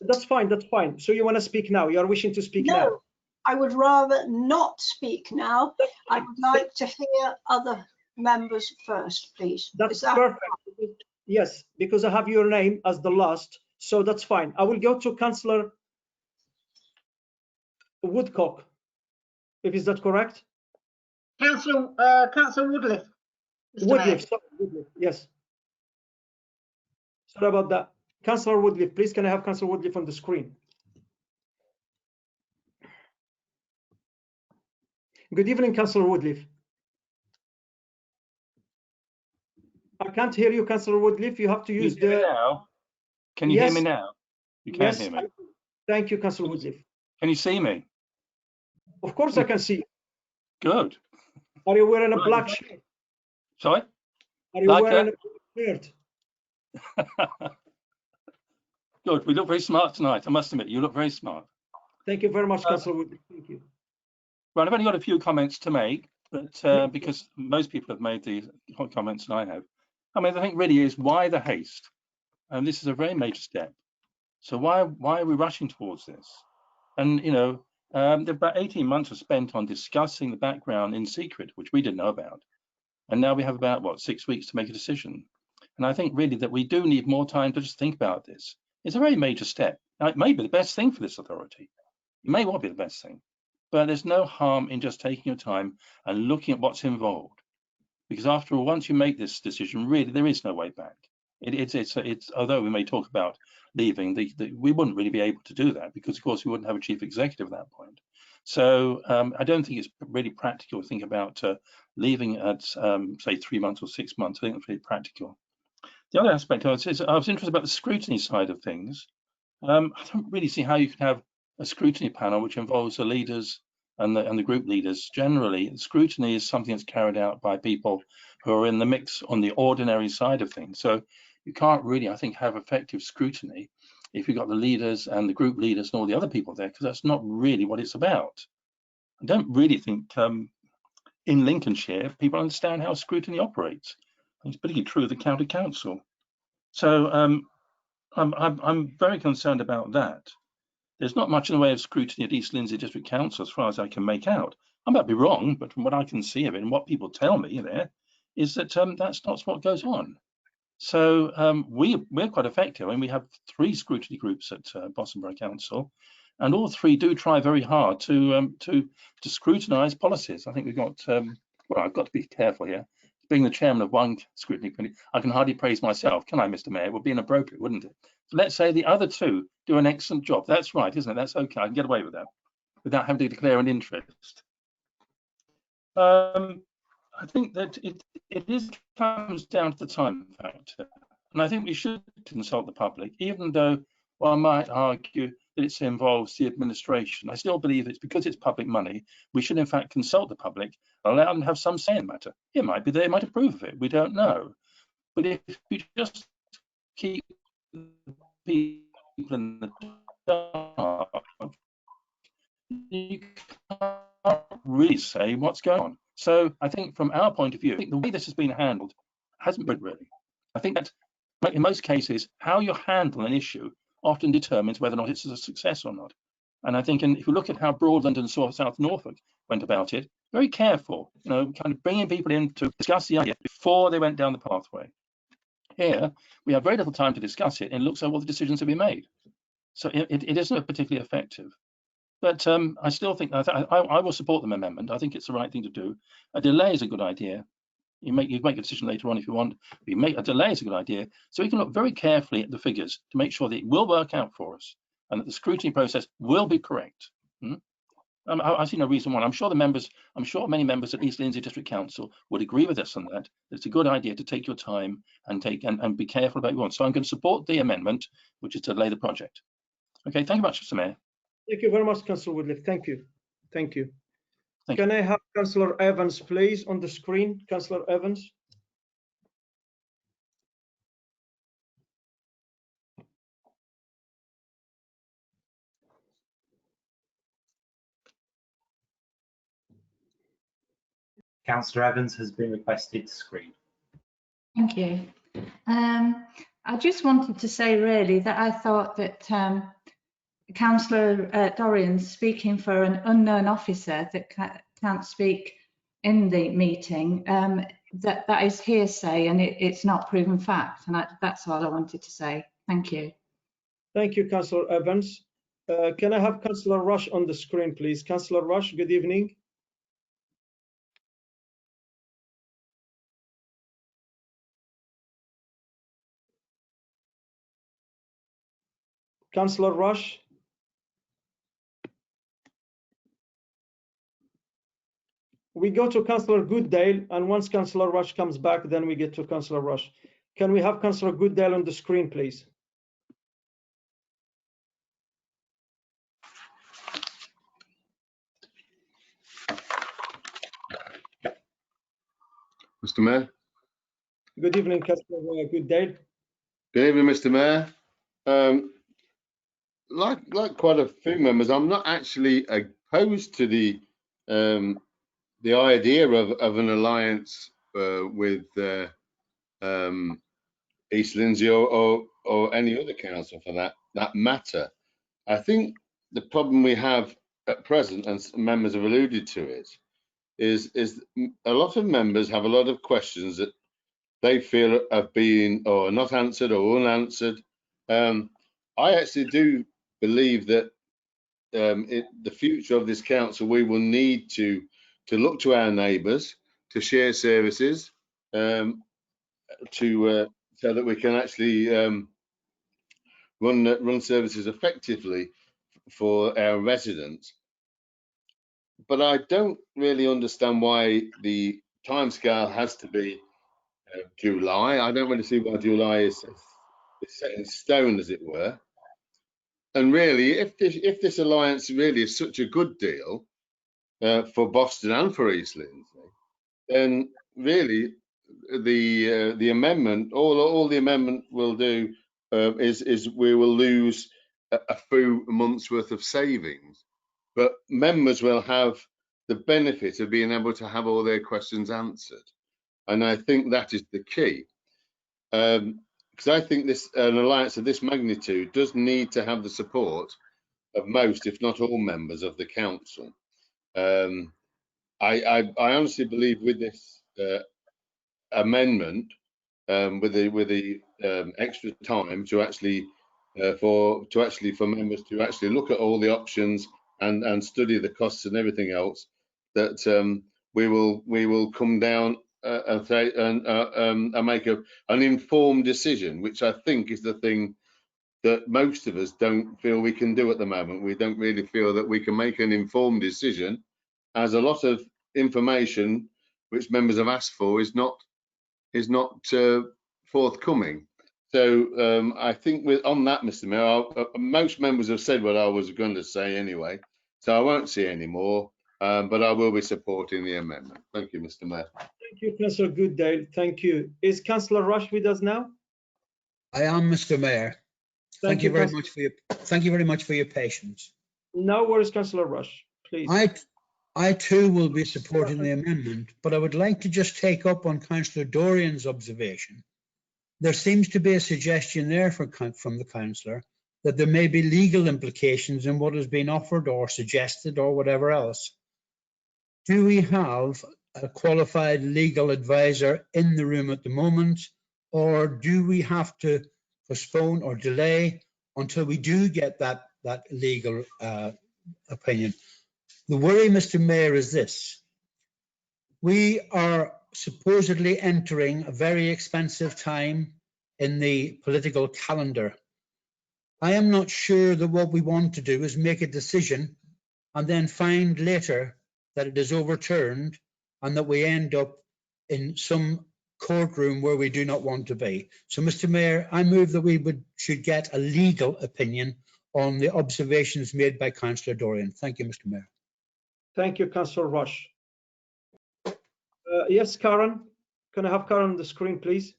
That's fine. That's fine. So you want to speak now? You are wishing to speak now? No, I would rather not speak now. I would like to hear other members first, please. That's perfect. Yes, because I have your name as the last, so that's fine. I will go to Councillor Woodcock, if is that correct? Councillor Woodliff. Woodliff, sorry, Woodliff, yes. Sorry about that. Councillor Woodliff, please, can I have Councillor Woodliff on the screen? Good evening, Councillor Woodliff. I can't hear you, Councillor Woodliff. You have to use the... Now? Can you hear me now? You can hear me. Thank you, Councillor Woodliff. Can you see me? Of course I can see you. Good. Are you wearing a black shirt? Sorry? Are you wearing a black shirt? Good. We look very smart tonight. I must admit, you look very smart. Thank you very much, Councillor Woodliff. Thank you. Right, I've only got a few comments to make, but because most people have made the comments that I have. I mean, the thing really is, why the haste? And this is a very major step. So why are we rushing towards this? And, you know, about 18 months were spent on discussing the background in secret, which we didn't know about. And now we have about, what, 6 weeks to make a decision. And I think really that we do need more time to just think about this. It's a very major step. Now, it may be the best thing for this authority. It may well be the best thing. But there's no harm in just taking your time and looking at what's involved. Because after all, once you make this decision, really, there is no way back. It's although we may talk about leaving, we wouldn't really be able to do that because, of course, we wouldn't have a chief executive at that point. So I don't think it's really practical to think about leaving at, say, 3 months or 6 months. I think that's really practical. The other aspect I was interested about the scrutiny side of things. I don't really see how you can have a scrutiny panel which involves the leaders and the group leaders. Generally, scrutiny is something that's carried out by people who are in the mix on the ordinary side of things. So you can't really, I think, have effective scrutiny if you've got the leaders and the group leaders and all the other people there, because that's not really what it's about. I don't really think in Lincolnshire people understand how scrutiny operates. It's particularly true of the county council. So I'm very concerned about that. There's not much in the way of scrutiny at East Lindsey District Council as far as I can make out. I might be wrong, but from what I can see of it and what people tell me there is that that's not what goes on. So we're quite effective. I mean, we have 3 scrutiny groups at Boston Borough Council, and all 3 do try very hard to scrutinise policies. I think we've got, well, I've got to be careful here. Being the chairman of one scrutiny committee, I can hardly praise myself, can I, Mr. Mayor? It would be inappropriate, wouldn't it? So let's say the other 2 do an excellent job. That's right, isn't it? That's okay. I can get away with that without having to declare an interest. I think that it comes down to the time factor, and I think we should consult the public, even though I might argue that it involves the administration. I still believe it's because it's public money, we should in fact consult the public, allow them to have some say in the matter. It might be they might approve of it, we don't know. But if you just keep people in the dark, you can't really say what's going on. So I think from our point of view, I think the way this has been handled hasn't been really. I think that in most cases, how you handle an issue often determines whether or not it's a success or not. And I think if you look at how Broadland and South Norfolk went about it, very careful, you know, kind of bringing people in to discuss the idea before they went down the pathway. Here, we have very little time to discuss it, and it looks like all the decisions have been made. So it isn't particularly effective. But I still think I will support the amendment. I think it's the right thing to do. A delay is a good idea. You make a decision later on if you want. A delay is a good idea. So we can look very carefully at the figures to make sure that it will work out for us and that the scrutiny process will be correct. I see no reason why. I'm sure many members at East Lindsey District Council would agree with us on that. It's a good idea to take your time and be careful about what you want. So I'm going to support the amendment, which is to delay the project. Okay, thank you much, Mr. Mayor. Thank you very much, Councillor Woodliffe. Thank you. Thank you. Thank you. Can I have Councillor Evans, please, on the screen? Councillor Evans. Councillor Evans has been requested to screen. Thank you. I just wanted to say really that I thought that Councillor Dorian speaking for an unknown officer that can't speak in the meeting, that is hearsay and it's not proven fact, and that's all I wanted to say. Thank you. Thank you, Councillor Evans. Can I have Councillor Rush on the screen, please? Councillor Rush, good evening. Councillor Rush. We go to Councillor Goodale, and once Councillor Rush comes back, then we get to Councillor Rush. Can we have Councillor Goodale on the screen, please? Mr. Mayor. Good evening, Councillor Goodale. Good evening, Mr. Mayor. Like quite a few members, I'm not actually opposed to the idea of an alliance with East Lindsey or any other council for that matter. I think the problem we have at present, and members have alluded to it, is a lot of members have a lot of questions that they feel have been or not answered or unanswered. I actually do believe that the future of this council, we will need to look to our neighbours, to share services, so that we can actually run services effectively for our residents. But I don't really understand why the timescale has to be July. I don't really see why July is set in stone, as it were. And really, if this alliance really is such a good deal for Boston and for East Lindsey, then really the amendment, all the amendment will do is we will lose a few months worth of savings, but members will have the benefit of being able to have all their questions answered, and I think that is the key. Because I think an alliance of this magnitude does need to have the support of most, if not all, members of the council. I honestly believe with this amendment, with the extra time to actually for members to actually look at all the options and study the costs and everything else, that we will come down and say and make an informed decision, which I think is the thing that most of us don't feel we can do at the moment. We don't really feel that we can make an informed decision, as a lot of information which members have asked for is not forthcoming. So I think on that, Mr. Mayor, most members have said what I was going to say anyway, so I won't say any more, but I will be supporting the amendment. Thank you, Mr. Mayor. Thank you, Councillor Goodale. Thank you. Is Councillor Rush with us now? I am, Mr. Mayor. Thank you very much for your patience. No worries, Councillor Rush, please. I too will be supporting the amendment, but I would like to just take up on Councillor Dorian's observation. There seems to be a suggestion there from the councillor that there may be legal implications in what has been offered or suggested or whatever else. Do we have a qualified legal advisor in the room at the moment, or do we have to postpone or delay until we do get that legal opinion? The worry, Mr. Mayor, is this. We are supposedly entering a very expensive time in the political calendar. I am not sure that what we want to do is make a decision and then find later that it is overturned and that we end up in some courtroom where we do not want to be. So, Mr. Mayor, I move that we should get a legal opinion on the observations made by Councillor Dorian. Thank you, Mr. Mayor. Thank you, Councillor Rush. Yes, Karen. Can I have Karen on the screen, please?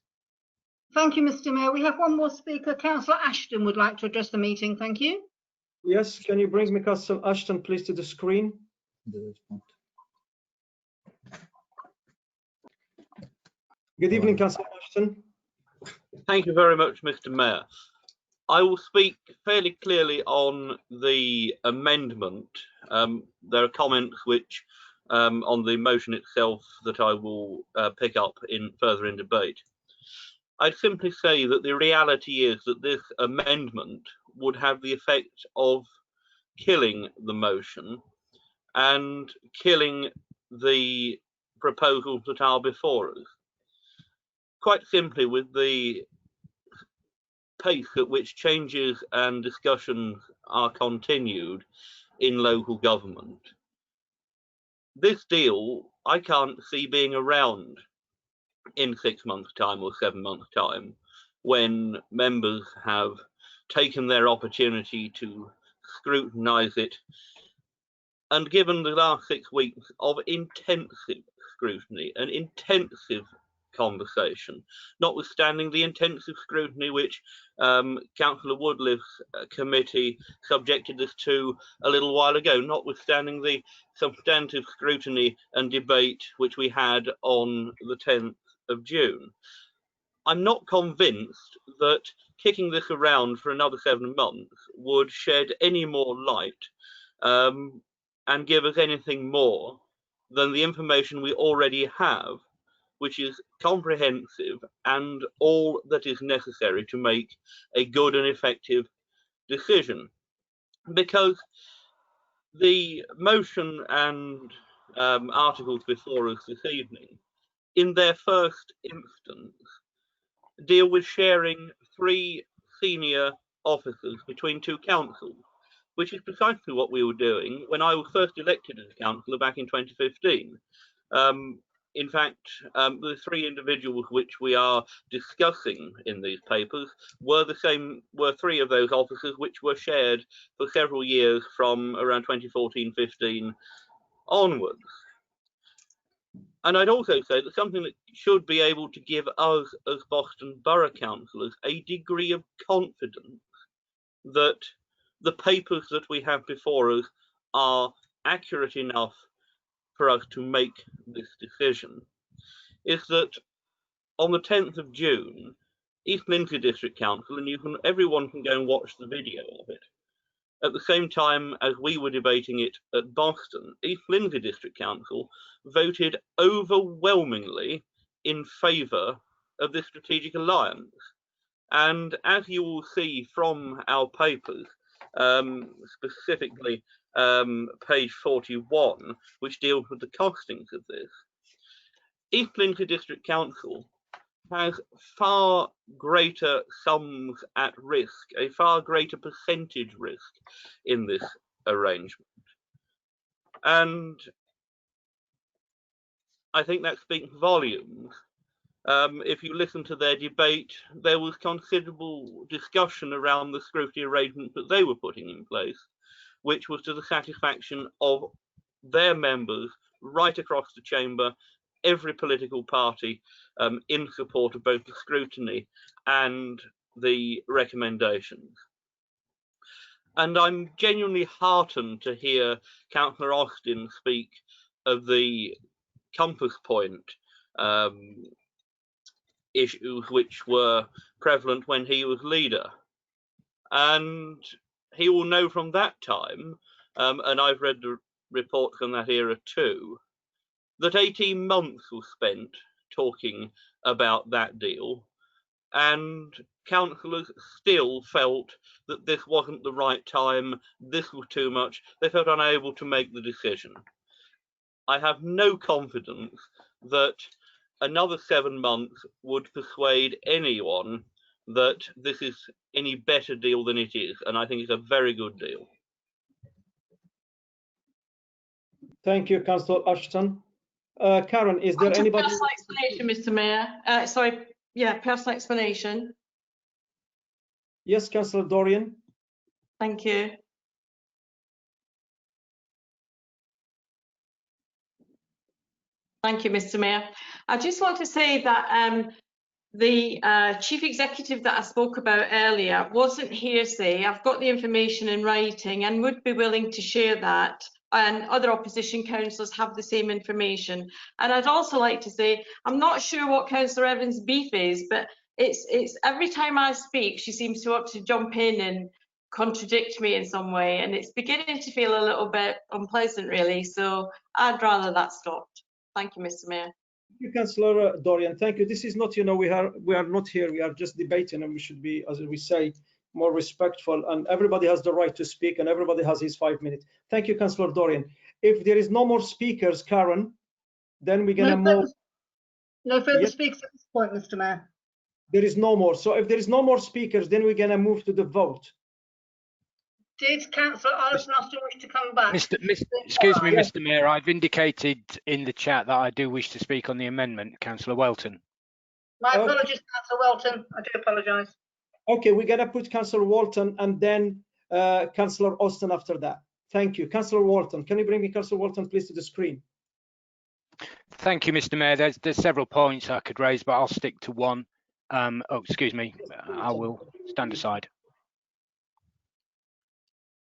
Thank you, Mr. Mayor. We have one more speaker. Councillor Ashton would like to address the meeting. Thank you. Yes, can you bring me Councillor Ashton, please, to the screen? Good evening, Councillor Ashton. Thank you very much, Mr. Mayor. I will speak fairly clearly on the amendment. There are comments which on the motion itself that I will pick up further in debate. I'd simply say that the reality is that this amendment would have the effect of killing the motion and killing the proposals that are before us. Quite simply, with the pace at which changes and discussions are continued in local government, this deal I can't see being around in 6 months' time or 7 months' time, when members have taken their opportunity to scrutinise it. And given the last 6 weeks of intensive scrutiny and intensive conversation, notwithstanding the intensive scrutiny which Councillor Woodliffe's committee subjected us to a little while ago, notwithstanding the substantive scrutiny and debate which we had on the 10th of June. I'm not convinced that kicking this around for another 7 months would shed any more light and give us anything more than the information we already have, which is comprehensive and all that is necessary to make a good and effective decision. Because the motion and articles before us this evening, in their first instance, deal with sharing 3 senior officers between 2 councils, which is precisely what we were doing when I was first elected as a councillor back in 2015. In fact, the 3 individuals which we are discussing in these papers were 3 of those officers which were shared for several years from around 2014-15 onwards. And I'd also say that something that should be able to give us as Boston Borough councillors a degree of confidence that the papers that we have before us are accurate enough for us to make this decision is that on the 10th of June, East Lindsey District Council, and everyone can go and watch the video of it, at the same time as we were debating it at Boston, East Lindsey District Council voted overwhelmingly in favour of this strategic alliance. And as you will see from our papers, specifically page 41, which deals with the costings of this, Eastland District Council has far greater sums at risk, a far greater percentage risk in this arrangement. And I think that speaks volumes. If you listen to their debate, there was considerable discussion around the scrutiny arrangement that they were putting in place, which was to the satisfaction of their members right across the chamber, every political party in support of both the scrutiny and the recommendations. And I'm genuinely heartened to hear Councillor Austin speak of the compass point issues which were prevalent when he was leader. And he will know from that time, and I've read the reports from that era too, that 18 months was spent talking about that deal, and councillors still felt that this wasn't the right time, this was too much, they felt unable to make the decision. I have no confidence that another 7 months would persuade anyone that this is any better deal than it is, and I think it's a very good deal. Thank you, Councillor Ashton. Karen, is there anybody? Personal explanation, Mr. Mayor. Sorry, yeah, personal explanation. Yes, Councillor Dorian. Thank you. Thank you, Mr. Mayor. I just want to say that the chief executive that I spoke about earlier wasn't hearsay. I've got the information in writing and would be willing to share that, and other opposition councillors have the same information. And I'd also like to say, I'm not sure what Councillor Evans' beef is, but it's every time I speak, she seems to want to jump in and contradict me in some way, and it's beginning to feel a little bit unpleasant, really. So I'd rather that stopped. Thank you, Mr. Mayor. Thank you, Councillor Dorian. Thank you. This is not, you know, we are not here. We are just debating, and we should be, as we say, more respectful. And everybody has the right to speak, and everybody has his 5 minutes. Thank you, Councillor Dorian. If there is no more speakers, Karen, then we're gonna move. No further speakers at this point, Mr. Mayor. There is no more. So if there is no more speakers, then we're gonna move to the vote. Did Councillor Alison wish to come back? Excuse me, Mr. Mayor, I've indicated in the chat that I do wish to speak on the amendment, Councillor Welton. My apologies, Councillor Welton. I do apologise. Okay, we're gonna put Councillor Wharton and then Councillor Austin after that. Thank you. Councillor Wharton, can you bring me Councillor Wharton, please, to the screen? Thank you, Mr. Mayor. There's several points I could raise, but I'll stick to one. Oh, excuse me. I will stand aside.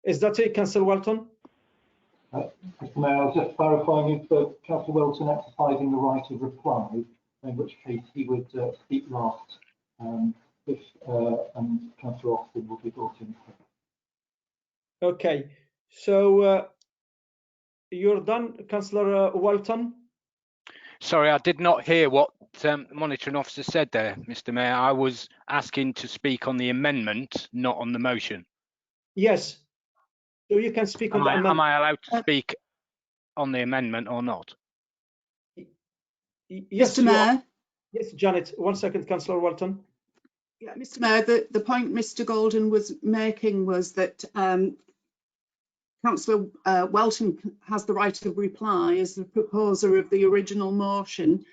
Is that it, Councillor Welton? Mr. Mayor, I was just clarifying if Councillor Welton exercising the right of reply, in which case he would speak last, if Councillor Austin will be brought in. Okay, so you're done, Councillor Welton? Sorry, I did not hear what the monitoring officer said there, Mr. Mayor. I was asking to speak on the amendment, not on the motion. Yes. So you can speak on the amendment. Am I allowed to speak on the amendment or not? Yes, Mr. Mayor. Yes, Janet. 1 second, Councillor Welton. Yeah, Mr. Mayor, the point Mr. Golden was making was that Councillor Welton has the right of reply as the proposer of the original motion,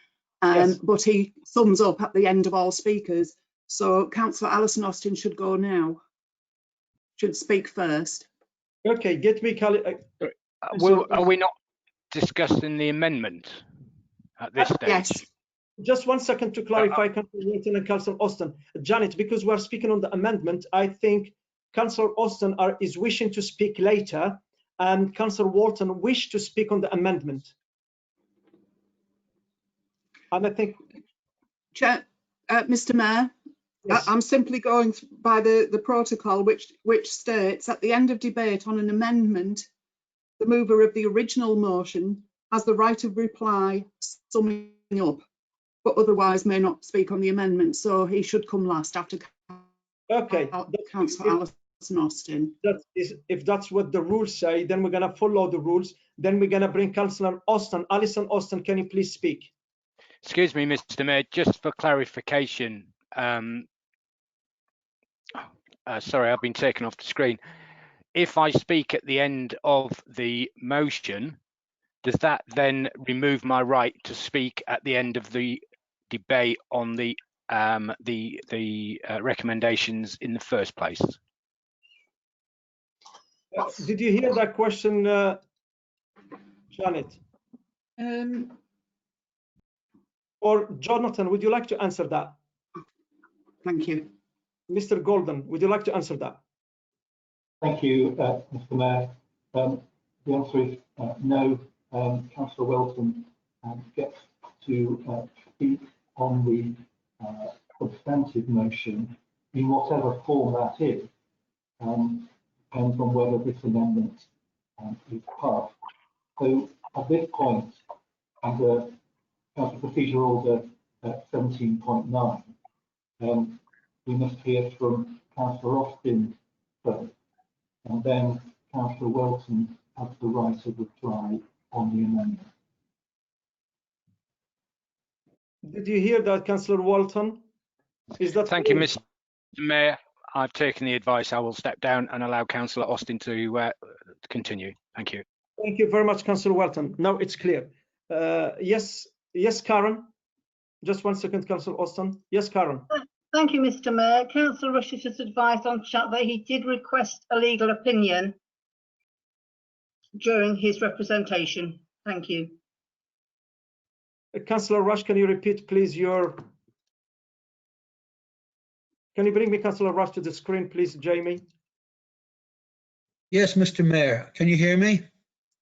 Yes. but he sums up at the end of all speakers. So Councillor Alison Austin should go now, should speak first. Okay, get me. Are we not discussing the amendment at this stage? Yes. Just 1 second to clarify, Councillor Wharton and Councillor Austin. Janet, because we're speaking on the amendment, I think Councillor Austin is wishing to speak later, and Councillor Wharton wished to speak on the amendment. And I think, Mr. Mayor, yes. I'm simply going by the protocol, which states at the end of debate on an amendment, the mover of the original motion has the right of reply, summing up. but otherwise may not speak on the amendment. So he should come last after Okay. Councillor Alison Austin. If that's what the rules say, then we're going to follow the rules. Then we're going to bring Councillor Austin. Alison Austin, can you please speak? Excuse me, Mr. Mayor, just for clarification. Sorry, I've been taken off the screen. If I speak at the end of the motion, does that then remove my right to speak at the end of the debate on the recommendations in the first place? Did you hear that question, Janet? Or Jonathan, would you like to answer that? Thank you. Mr. Golden, would you like to answer that? Thank you, Mr. Mayor. The answer is no. Councillor Welton gets to speak on the substantive motion in whatever form that is. Depends on whether this amendment is passed. So at this point, under Council Procedure Order 17.9, we must hear from Councillor Austin first, and then Councillor Welton has the right of reply on the amendment. Did you hear that, Councillor Walton? Is that Thank you, Mr. Mayor. I've taken the advice. I will step down and allow Councillor Austin to continue. Thank you. Thank you very much, Councillor Walton. Now it's clear. Yes, Karen. Just 1 second, Councillor Austin. Yes, Karen. Thank you, Mr. Mayor. Councillor Rush has advised on chat that he did request a legal opinion during his representation. Thank you. Councillor Rush, can you repeat, please, Can you bring me Councillor Rush to the screen, please, Jamie? Yes, Mr. Mayor, can you hear me?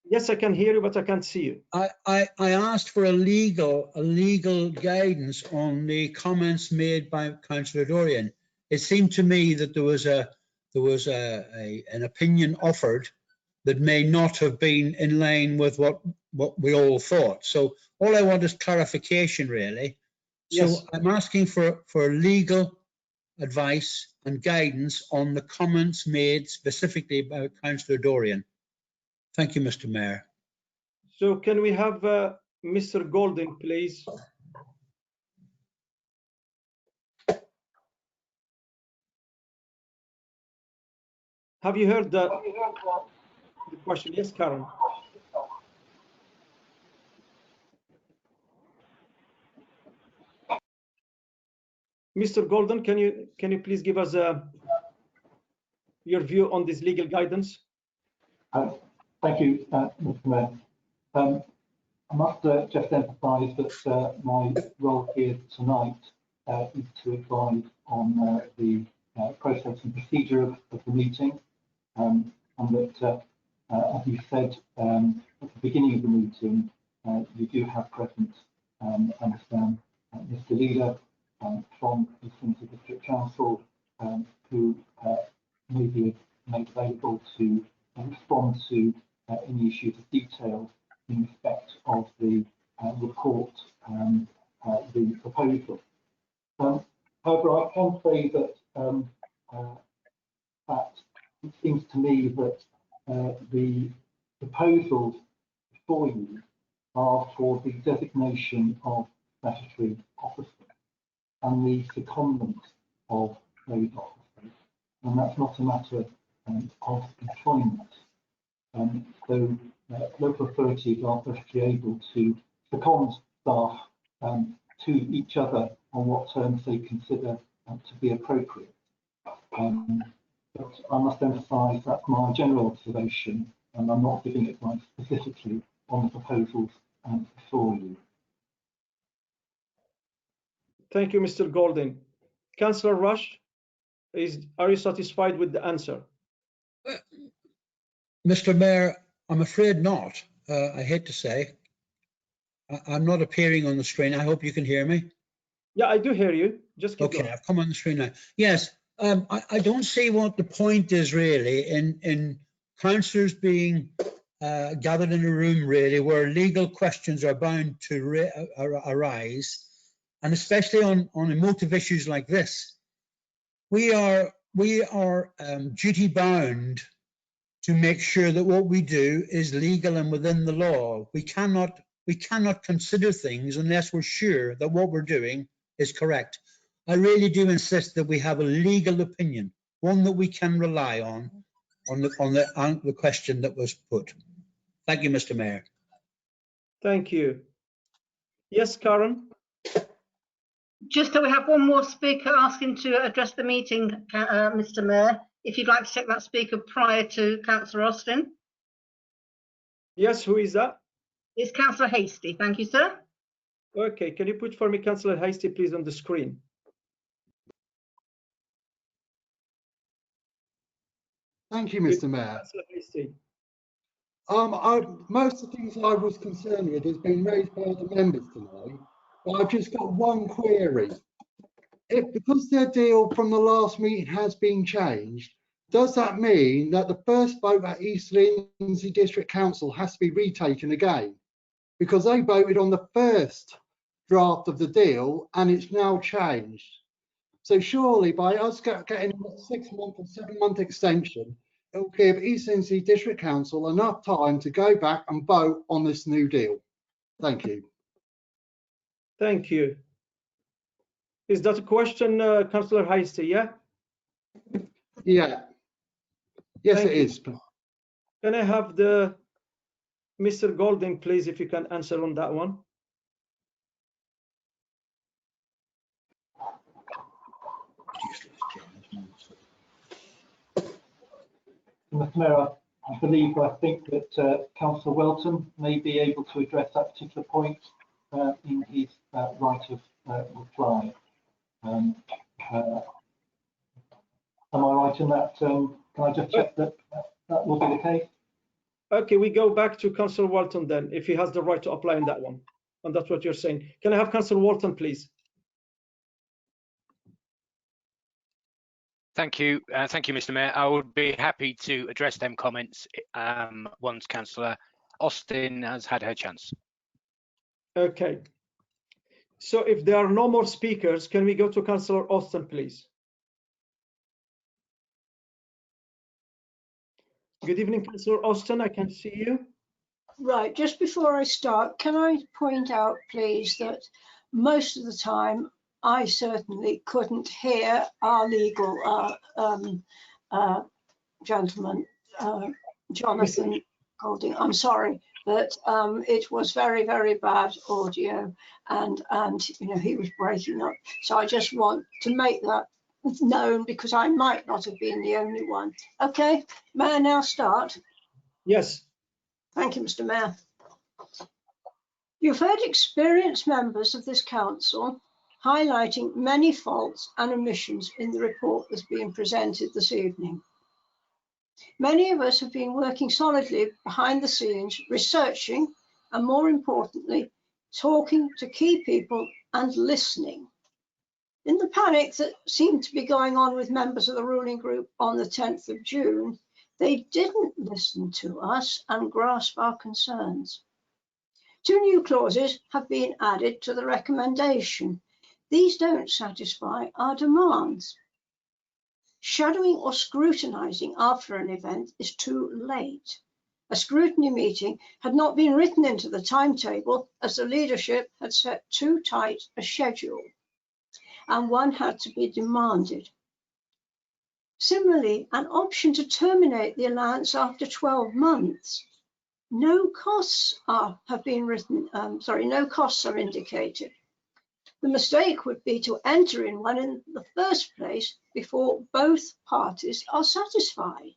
Yes, I can hear you, but I can't see you. I asked for a legal guidance on the comments made by Councillor Dorian. It seemed to me that there was an opinion offered that may not have been in line with what we all thought. So all I want is clarification, really. So yes. I'm asking for legal advice and guidance on the comments made specifically by Councillor Dorian. Thank you, Mr. Mayor. So can we have Mr. Golding, please? Have you heard the question? Yes, Karen. Mr. Golden, can you please give us your view on this legal guidance? Thank you, Mr. Mayor. I must just emphasise that my role here tonight is to advise on the process and procedure of the meeting, and that, as you said at the beginning of the meeting, you do have present, understand, Mr. Leader from the Lindsey District Council, who may be made available to respond to any issues of detail in respect of the report and the proposal. However, I can say that that it seems to me that the proposals before you are for the designation of statutory officers and the secondment of those officers, and that's not a matter of employment. So local authorities are perfectly able to second staff to each other on what terms they consider to be appropriate. But I must emphasise that's my general observation, and I'm not giving advice specifically on the proposals before you. Thank you, Mr. Golding. Councillor Rush, are you satisfied with the answer? Mr. Mayor, I'm afraid not. I hate to say. I'm not appearing on the screen. I hope you can hear me. Yeah, I do hear you. Just keep going. I've come on the screen now. Yes, I don't see what the point is really in councillors being gathered in a room really where legal questions are bound to arise, and especially on emotive issues like this, we are duty bound to make sure that what we do is legal and within the law. We cannot consider things unless we're sure that what we're doing is correct. I really do insist that we have a legal opinion, one that we can rely on the question that was put. Thank you, Mr. Mayor. Thank you. Yes, Karen. Just so we have one more speaker asking to address the meeting, Mr. Mayor, if you'd like to take that speaker prior to Councillor Austin. Yes, who is that? It's Councillor Hasty. Thank you, sir. Okay, can you put for me Councillor Hasty, please, on the screen? Thank you, Mr. Mayor. Councillor Hasty. Most of the things I was concerned with has been raised by the members tonight, but I've just got one query. Because their deal from the last meeting has been changed, does that mean that the first vote at Eastland District Council has to be retaken again? Because they voted on the first draft of the deal and it's now changed. So surely by us getting a 6-month or 7-month extension, it will give Eastland District Council enough time to go back and vote on this new deal. Thank you. Thank you. Is that a question, Councillor Hasty, yeah? Yeah. Yes, Thank it you. is. Can I have Mr. Golding, please, if you can answer on that one? Mr. Mayor, I think that Councillor Welton may be able to address that particular point in his right of reply. Am I right in that? Can I just check that that will be the case? Okay, we go back to Councillor Walton then, if he has the right to apply on that one. And that's what you're saying. Can I have Councillor Walton, please? Thank you, Mr. Mayor. I would be happy to address them comments once Councillor Austin has had her chance. Okay. So if there are no more speakers, can we go to Councillor Austin, please? Good evening, Councillor Austin. I can see you. Right, just before I start, can I point out, please, that most of the time I certainly couldn't hear our legal gentleman, Jonathan Golding. I'm sorry, but it was very, very bad audio, and you know, he was breaking up. So I just want to make that known because I might not have been the only one. Okay, may I now start? Yes. Thank you, Mr. Mayor. You've heard experienced members of this council highlighting many faults and omissions in the report that's being presented this evening. Many of us have been working solidly behind the scenes, researching, and more importantly, talking to key people and listening. In the panic that seemed to be going on with members of the ruling group on the 10th of June, they didn't listen to us and grasp our concerns. 2 new clauses have been added to the recommendation. These don't satisfy our demands. Shadowing or scrutinising after an event is too late. A scrutiny meeting had not been written into the timetable as the leadership had set too tight a schedule, and one had to be demanded. Similarly, an option to terminate the allowance after 12 months. No costs are indicated. The mistake would be to enter in one in the first place before both parties are satisfied.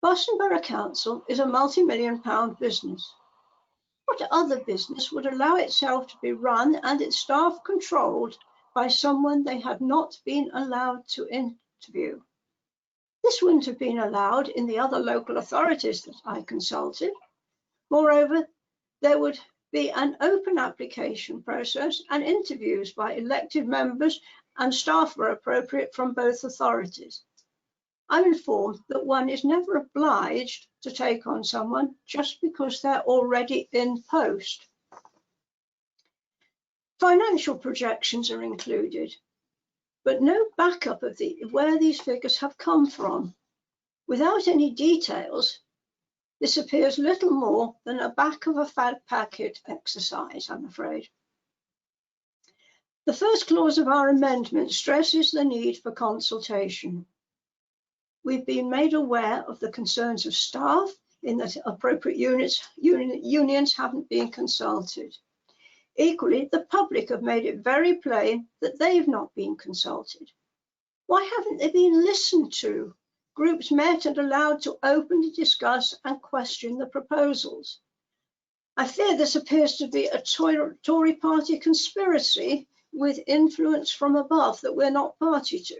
Boston Borough Council is a multi-million-pound business. What other business would allow itself to be run and its staff controlled by someone they had not been allowed to interview? This wouldn't have been allowed in the other local authorities that I consulted. Moreover, there would be an open application process and interviews by elected members and staff were appropriate from both authorities. I'm informed that one is never obliged to take on someone just because they're already in post. Financial projections are included, but no backup of where these figures have come from. Without any details, this appears little more than a back of a fag packet exercise, I'm afraid. The first clause of our amendment stresses the need for consultation. We've been made aware of the concerns of staff in that appropriate unions haven't been consulted. Equally, the public have made it very plain that they've not been consulted. Why haven't they been listened to? Groups met and allowed to openly discuss and question the proposals. I fear this appears to be a Tory party conspiracy with influence from above that we're not party to.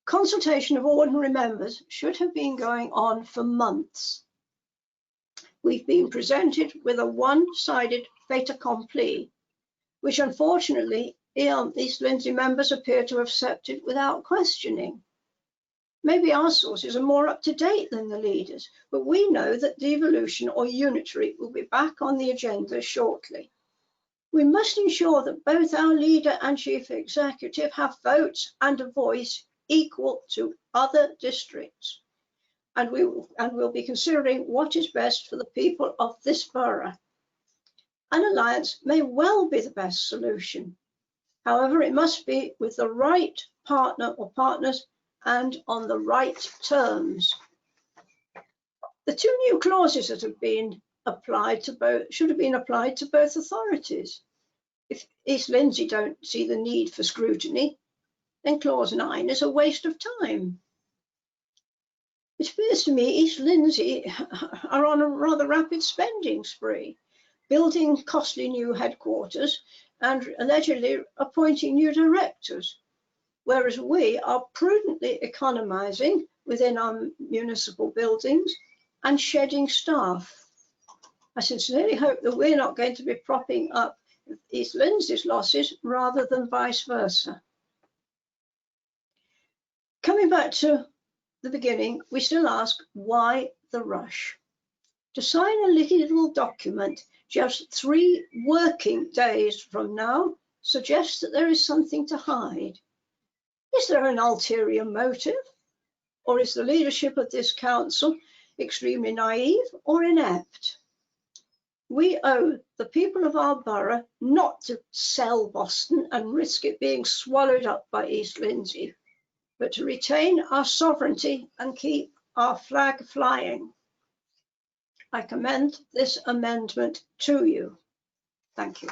Consultation of ordinary members should have been going on for months. We've been presented with a one-sided fait accompli, which unfortunately Eastland members appear to have accepted without questioning. Maybe our sources are more up to date than the leaders, but we know that devolution or unitary will be back on the agenda shortly. We must ensure that both our leader and chief executive have votes and a voice equal to other districts. And we'll be considering what is best for the people of this borough. An alliance may well be the best solution. However, it must be with the right partner or partners and on the right terms. The two new clauses that have been applied to both should have been applied to both authorities. If East Lindsey don't see the need for scrutiny, then clause 9 is a waste of time. It appears to me East Lindsey are on a rather rapid spending spree, building costly new headquarters and allegedly appointing new directors, whereas we are prudently economising within our municipal buildings and shedding staff. I sincerely hope that we're not going to be propping up East Lindsey's losses rather than vice versa. Coming back to the beginning, we still ask, why the rush? To sign a little document just 3 working days from now suggests that there is something to hide. Is there an ulterior motive? Or is the leadership of this council extremely naive or inept? We owe the people of our borough not to sell Boston and risk it being swallowed up by East Lindsey, but to retain our sovereignty and keep our flag flying. I commend this amendment to you. Thank you.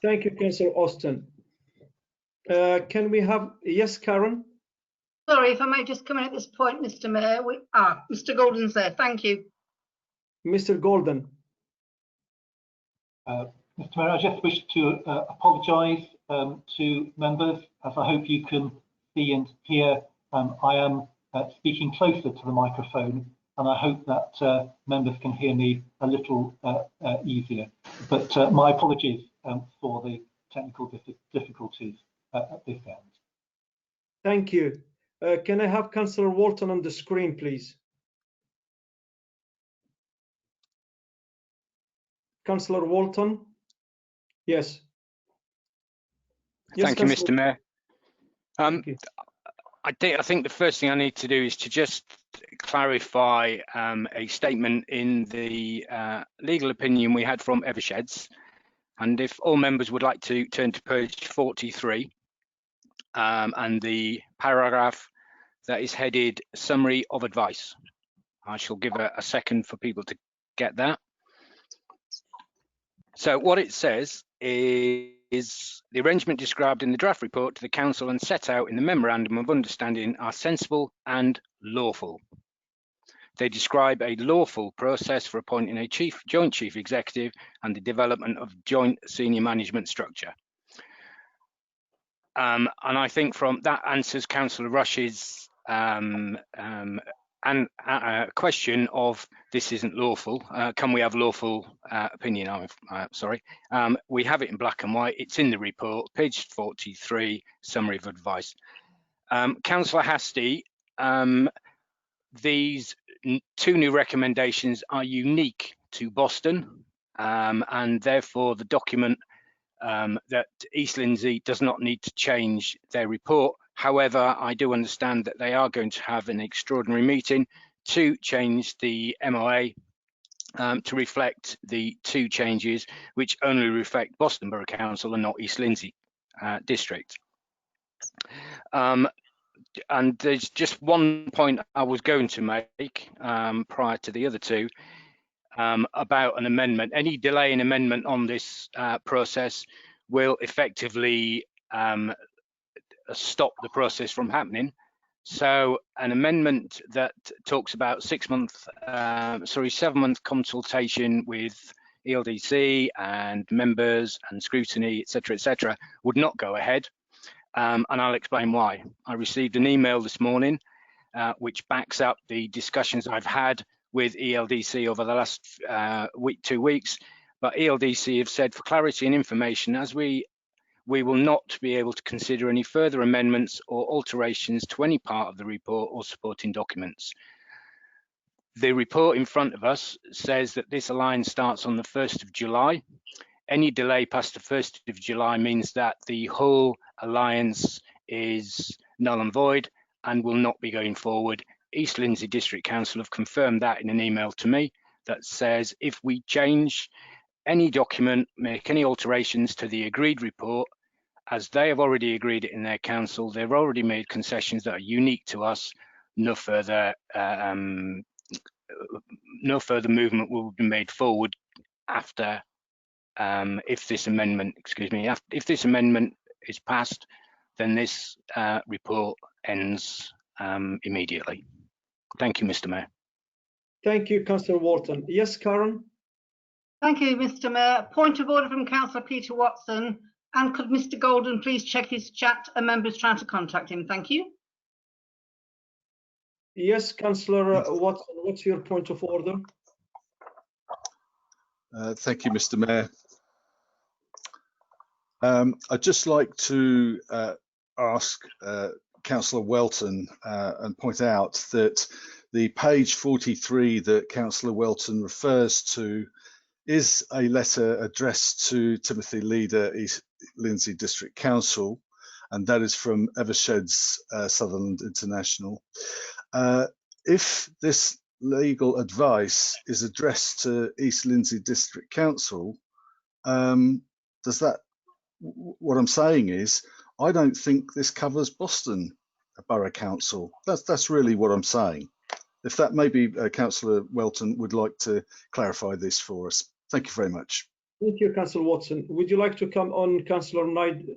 Thank you, Councillor Austin. Can we have, yes, Karen? Sorry, if I might just come in at this point, Mr. Mayor. Mr. Golden's there. Thank you. Mr. Golden. Mr. Mayor, I just wish to apologise to members, as I hope you can see and hear. I am speaking closer to the microphone, and I hope that members can hear me a little easier. But my apologies for the technical difficulties at this end. Thank you. Can I have Councillor Wharton on the screen, please? Councillor Wharton? Yes. Thank you, Mr. Mayor. I think the first thing I need to do is to just clarify a statement in the legal opinion we had from Eversheds. And if all members would like to turn to page 43 and the paragraph that is headed Summary of Advice. I shall give a second for people to get that. So what it says is the arrangement described in the draft report to the council and set out in the memorandum of understanding are sensible and lawful. They describe a lawful process for appointing a joint chief executive and the development of joint senior management structure. And I think from that answers Councillor Rush's question of this isn't lawful. Can we have lawful opinion? Sorry. We have it in black and white. It's in the report, page 43, summary of advice. Councillor Hastie, these 2 new recommendations are unique to Boston, and therefore the document that East Lindsey does not need to change their report. However, I do understand that they are going to have an extraordinary meeting to change the MOA to reflect the 2 changes, which only reflect Boston Borough Council and not East Lindsey District. And there's just one point I was going to make prior to the other 2 about an amendment. Any delay in amendment on this process will effectively stop the process from happening. So an amendment that talks about 7-month consultation with ELDC and members and scrutiny, etc., would not go ahead. And I'll explain why. I received an email this morning which backs up the discussions I've had with ELDC over the last 2 weeks. But ELDC have said, for clarity and information, as we will not be able to consider any further amendments or alterations to any part of the report or supporting documents. The report in front of us says that this alliance starts on the 1st of July. Any delay past the 1st of July means that the whole alliance is null and void and will not be going forward. East Lindsey District Council have confirmed that in an email to me that says if we change any document, make any alterations to the agreed report, as they have already agreed it in their council, they've already made concessions that are unique to us. No further movement will be made forward after if this amendment, if this amendment is passed, then this report ends immediately. Thank you, Mr. Mayor. Thank you, Councillor Wharton. Yes, Karen? Thank you, Mr. Mayor. Point of order from Councillor Peter Watson. And could Mr. Golden please check his chat? A member is trying to contact him. Thank you. Yes, Councillor Watson, what's your point of order? Thank you, Mr. Mayor. I'd just like to ask Councillor Welton and point out that the page 43 that Councillor Welton refers to is a letter addressed to Timothy Leader, East Lindsey District Council, and that is from Eversheds Sutherland International. If this legal advice is addressed to East Lindsey District Council, does that, what I'm saying is, I don't think this covers Boston Borough Council. That's really what I'm saying. If that maybe Councillor Welton would like to clarify this for us. Thank you very much. Thank you, Councillor Watson. Would you like to come on, Councillor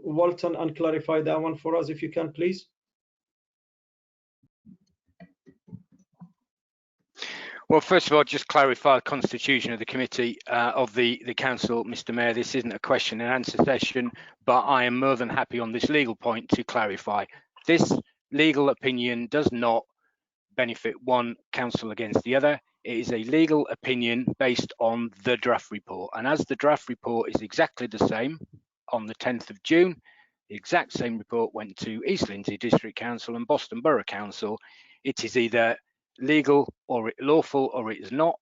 Walton, and clarify that one for us, if you can, please? Well, first of all, just clarify the constitution of the committee of the council, Mr. Mayor. This isn't a question and answer session, but I am more than happy on this legal point to clarify. This legal opinion does not benefit one council against the other. It is a legal opinion based on the draft report. And as the draft report is exactly the same, on the 10th of June, the exact same report went to East Lindsey District Council and Boston Borough Council. It is either legal or lawful or it is not.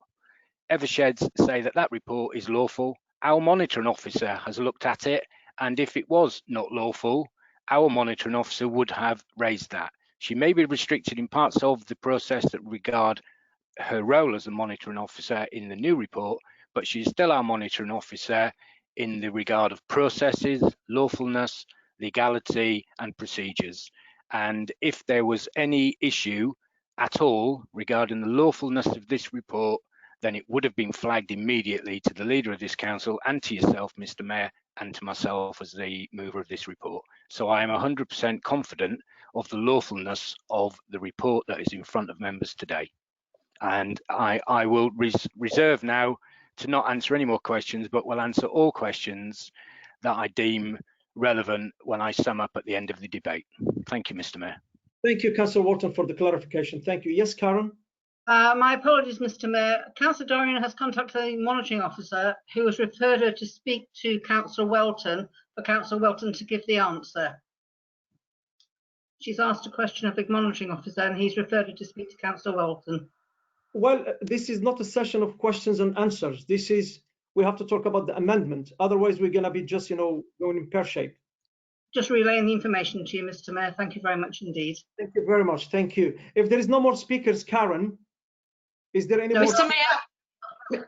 Eversheds say that that report is lawful. Our monitoring officer has looked at it, and if it was not lawful, our monitoring officer would have raised that. She may be restricted in parts of the process that regard her role as a monitoring officer in the new report, but she's still our monitoring officer in the regard of processes, lawfulness, legality and procedures. And if there was any issue at all regarding the lawfulness of this report, then it would have been flagged immediately to the leader of this council and to yourself, Mr. Mayor, and to myself as the mover of this report. So I am 100% confident of the lawfulness of the report that is in front of members today. And I will reserve now to not answer any more questions, but will answer all questions that I deem relevant when I sum up at the end of the debate. Thank you, Mr. Mayor. Thank you, Councillor Wharton, for the clarification. Thank you. Yes, Karen? My apologies, Mr. Mayor. Councillor Dorian has contacted the monitoring officer who has referred her to speak to Councillor Welton for Councillor Welton to give the answer. She's asked a question of the monitoring officer and he's referred her to speak to Councillor Welton. Well, this is not a session of questions and answers. This is we have to talk about the amendment. Otherwise, we're going to be just, going in pear shape. Just relaying the information to you, Mr. Mayor. Thank you very much indeed. Thank you very much. Thank you. If there is no more speakers, Karen, is there any more?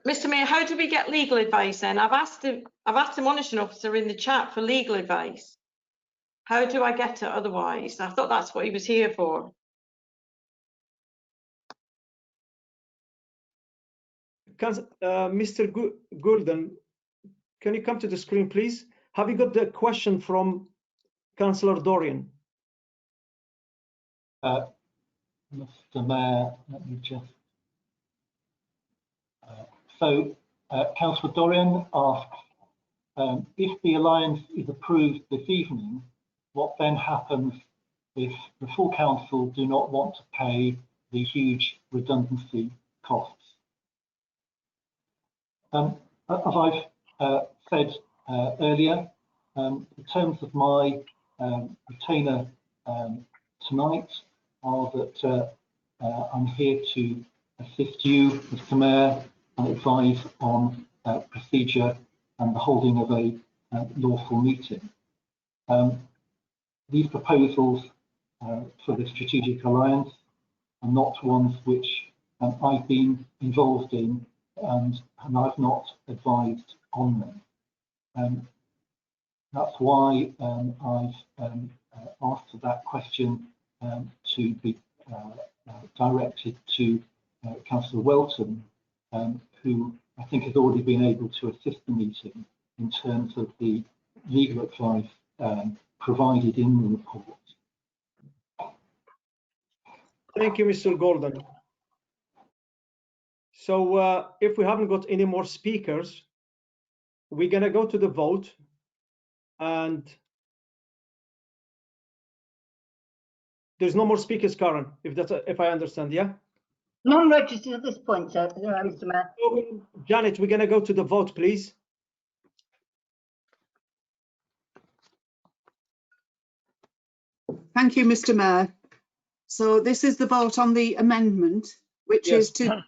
Mr. Mayor, how do we get legal advice then? I've asked the monitoring officer in the chat for legal advice. How do I get it otherwise? I thought that's what he was here for. Mr. Goulden, can you come to the screen, please? Have you got the question from Councillor Dorian? Mr. Mayor, let me just. Councillor Dorian asks, if the alliance is approved this evening, what then happens if the full council do not want to pay the huge redundancy costs? As I've said earlier, in terms of my retainer tonight are that I'm here to assist you, Mr. Mayor, and advise on procedure and the holding of a lawful meeting. These proposals for the Strategic Alliance are not ones which I've been involved in and I've not advised on them. That's why I've asked for that question to be directed to Councillor Welton, who I think has already been able to assist the meeting in terms of the legal advice provided in the report. Thank you, Mr. Golden. So if we haven't got any more speakers, we're going to go to the vote. And there's no more speakers, Karen, if I understand, yeah? Non-registered at this point, sir, Mr. Mayor. Janet, we're going to go to the vote, please. Thank you, Mr. Mayor. So this is the vote on the amendment, which is to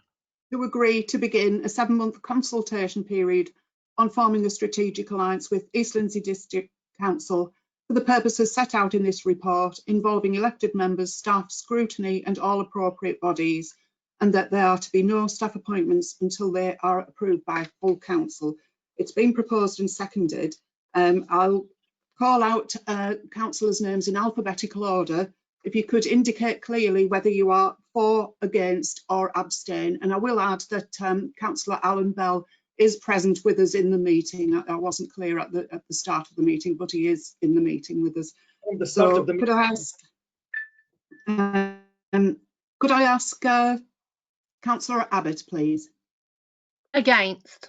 agree to begin a 7-month consultation period on forming a strategic alliance with Eastland District Council for the purposes set out in this report, involving elected members, staff, scrutiny and all appropriate bodies, and that there are to be no staff appointments until they are approved by full council. It's been proposed and seconded. I'll call out councillors' names in alphabetical order. If you could indicate clearly whether you are for, against or abstain. And I will add that Councillor Alan Bell is present with us in the meeting. I wasn't clear at the start of the meeting, but he is in the meeting with us. So could I ask Councillor Abbott, please? Against.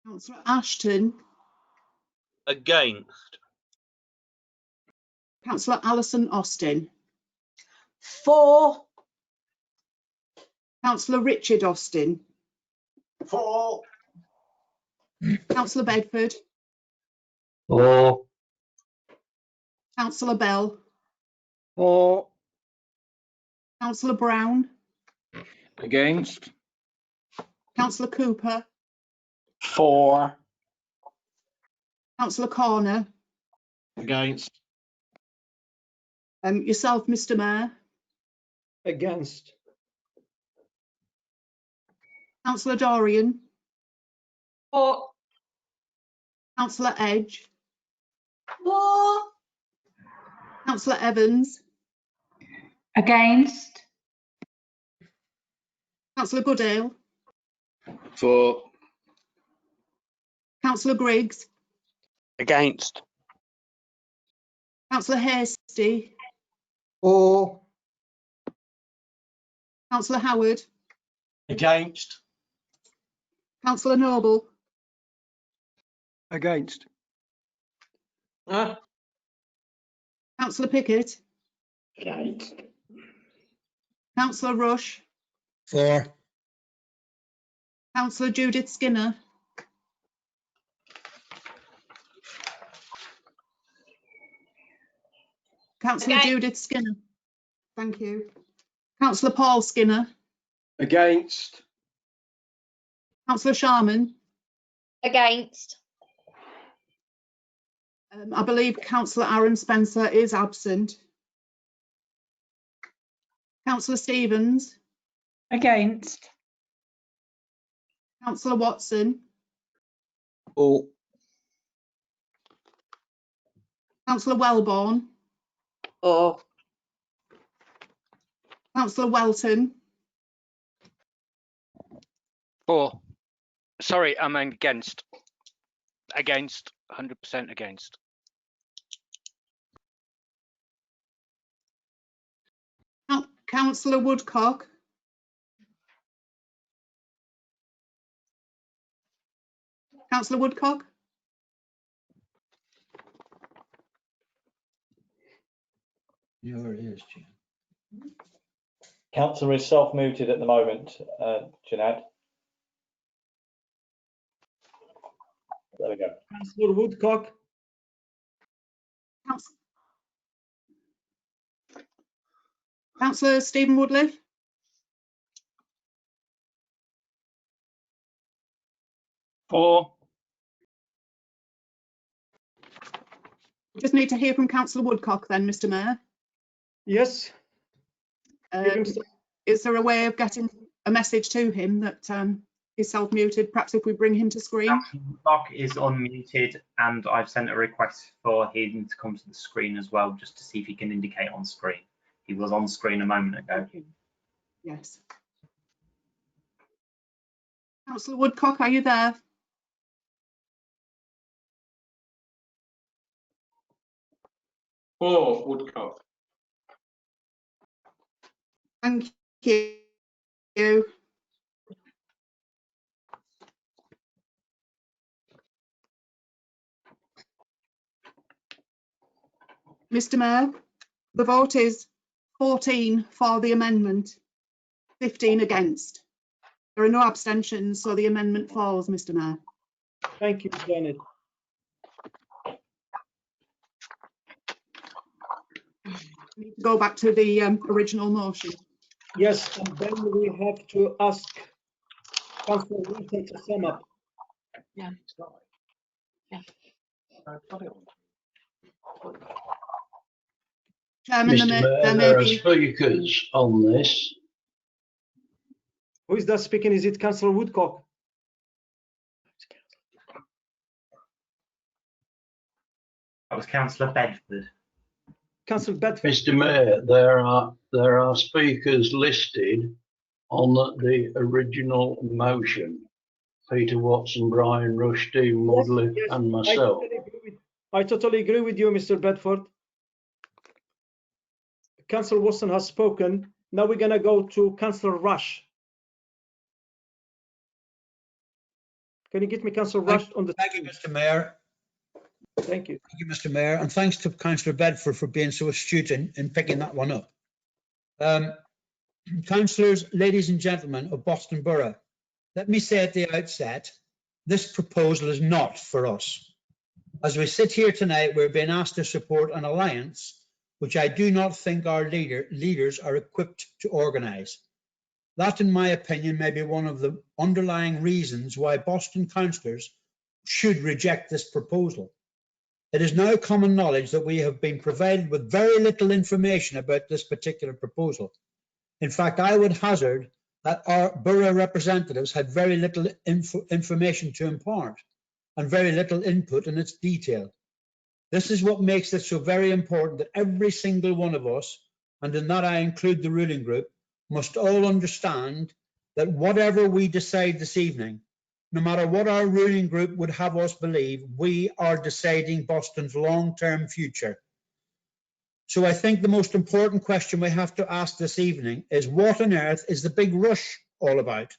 Councillor Ashton. Against. Councillor Alison Austin. For. Councillor Richard Austin. For. Councillor Bedford. For. Councillor Bell. For. Councillor Brown. Against. Councillor Cooper. For. Councillor Corner. Against. Yourself, Mr. Mayor. Against. Councillor Dorian. For. Councillor Edge. For. Councillor Evans. Against. Councillor Goodale. For. Councillor Griggs. Against. Councillor Hasty. For. Councillor Howard. Against. Councillor Noble. Against. Councillor Pickett. Against. Councillor Rush. For. Councillor Judith Skinner. Councillor Judith Skinner. Thank you. Councillor Paul Skinner. Against. Councillor Sharman. Against. I believe Councillor Aaron Spencer is absent. Councillor Stevens. Against. Councillor Watson. For. Councillor Wellborn. For. Councillor Welton. For. Sorry, I'm against. Against. 100% against. Councillor Woodcock. Councillor Woodcock. There it is, Jim. Councillor is self-muted at the moment, Jeanette. There we go. Councillor Woodcock. Councillor Stephen Woodliffe. For. Just need to hear from Councillor Woodcock then, Mr. Mayor. Yes. Is there a way of getting a message to him that he's self-muted? Perhaps if we bring him to screen. Woodcock is unmuted, and I've sent a request for him to come to the screen as well, just to see if he can indicate on screen. He was on screen a moment ago. Yes. Councillor Woodcock, are you there? For Woodcock. Thank you. Mr. Mayor, the vote is 14 for the amendment, 15 against. There are no abstentions, so the amendment falls, Mr. Mayor. Thank you, Janet. We need to go back to the original motion. Yes, and then we have to ask Councillor Wilson to sum up. Yeah. Chairman, Mr. Mayor, there are speakers on this. Who is that speaking? Is it Councillor Woodcock? That was Councillor Bedford. Councillor Bedford. Mr. Mayor, there are speakers listed on the original motion. Peter Watson, Brian Rush, Stephen Woodliffe, yes, and myself. I totally agree with you, Mr. Bedford. Councillor Watson has spoken. Now we're going to go to Councillor Rush. Can you get me Councillor Rush on the? Thank you, Mr. Mayor. Thank you. Thank you, Mr. Mayor, and thanks to Councillor Bedford for being so astute in picking that one up. Councillors, ladies and gentlemen of Boston Borough, let me say at the outset, this proposal is not for us. As we sit here tonight, we're being asked to support an alliance which I do not think our leaders are equipped to organise. That, in my opinion, may be one of the underlying reasons why Boston councillors should reject this proposal. It is now common knowledge that we have been provided with very little information about this particular proposal. In fact, I would hazard that our borough representatives had very little information to impart and very little input in its detail. This is what makes it so very important that every single one of us, and in that I include the ruling group, must all understand that whatever we decide this evening, no matter what our ruling group would have us believe, we are deciding Boston's long-term future. So I think the most important question we have to ask this evening is, what on earth is the big rush all about?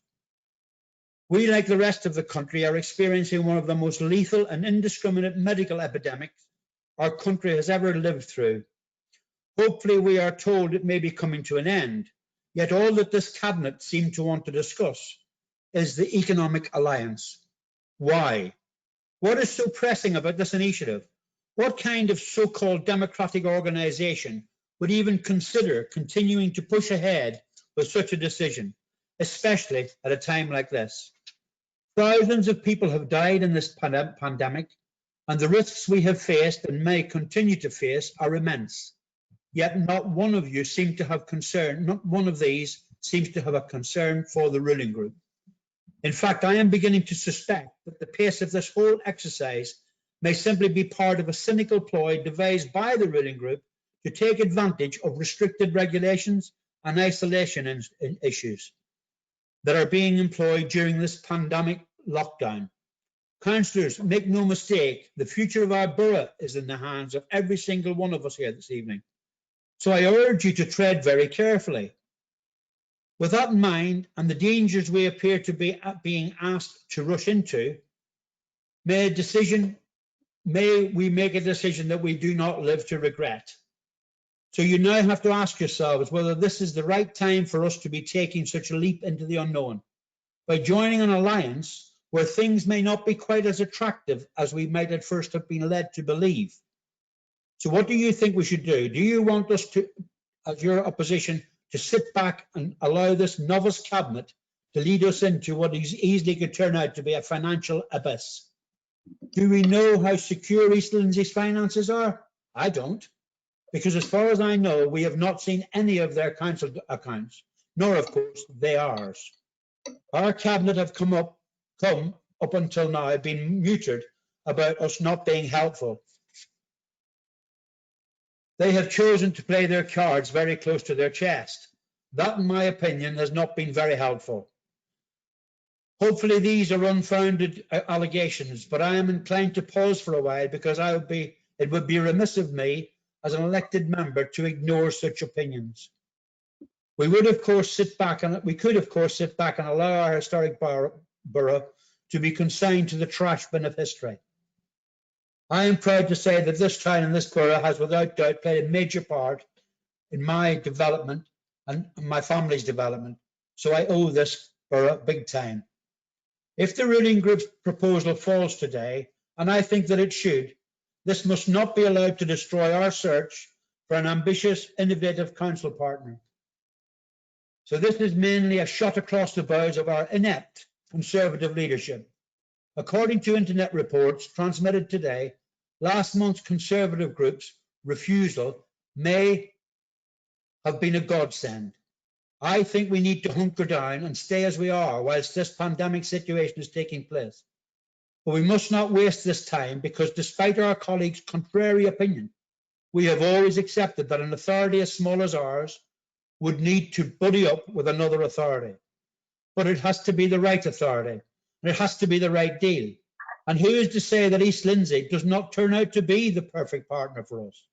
We, like the rest of the country, are experiencing one of the most lethal and indiscriminate medical epidemics our country has ever lived through. Hopefully we are told it may be coming to an end, yet all that this cabinet seemed to want to discuss is the economic alliance. Why? What is so pressing about this initiative? What kind of so-called democratic organisation would even consider continuing to push ahead with such a decision, especially at a time like this? Thousands of people have died in this pandemic, and the risks we have faced and may continue to face are immense. Yet not one of you seem to have concern, not one of these seems to have a concern for the ruling group. In fact, I am beginning to suspect that the pace of this whole exercise may simply be part of a cynical ploy devised by the ruling group to take advantage of restricted regulations and isolation issues that are being employed during this pandemic lockdown. Councillors, make no mistake, the future of our borough is in the hands of every single one of us here this evening. So I urge you to tread very carefully. With that in mind, and the dangers we appear to be being asked to rush into, may we make a decision that we do not live to regret. So you now have to ask yourselves whether this is the right time for us to be taking such a leap into the unknown by joining an alliance where things may not be quite as attractive as we might at first have been led to believe. So what do you think we should do? Do you want us to, as your opposition, to sit back and allow this novice cabinet to lead us into what is easily could turn out to be a financial abyss? Do we know how secure East Lindsey's finances are? I don't, because as far as I know, we have not seen any of their council accounts, nor of course they ours. Our cabinet have come up until now been muted about us not being helpful. They have chosen to play their cards very close to their chest. That, in my opinion, has not been very helpful. Hopefully these are unfounded allegations, but I am inclined to pause for a while because it would be remiss of me as an elected member to ignore such opinions. We could of course sit back and allow our historic borough to be consigned to the trash bin of history. I am proud to say that this town and this borough has without doubt played a major part in my development and my family's development, so I owe this borough big time. If the ruling group's proposal falls today, and I think that it should, this must not be allowed to destroy our search for an ambitious, innovative council partner. So this is mainly a shot across the bows of our inept Conservative leadership. According to internet reports transmitted today, last month's Conservative group's refusal may have been a godsend. I think we need to hunker down and stay as we are whilst this pandemic situation is taking place. But we must not waste this time because despite our colleagues' contrary opinion, we have always accepted that an authority as small as ours would need to buddy up with another authority. But it has to be the right authority, and it has to be the right deal. And who is to say that East Lindsey does not turn out to be the perfect partner for us?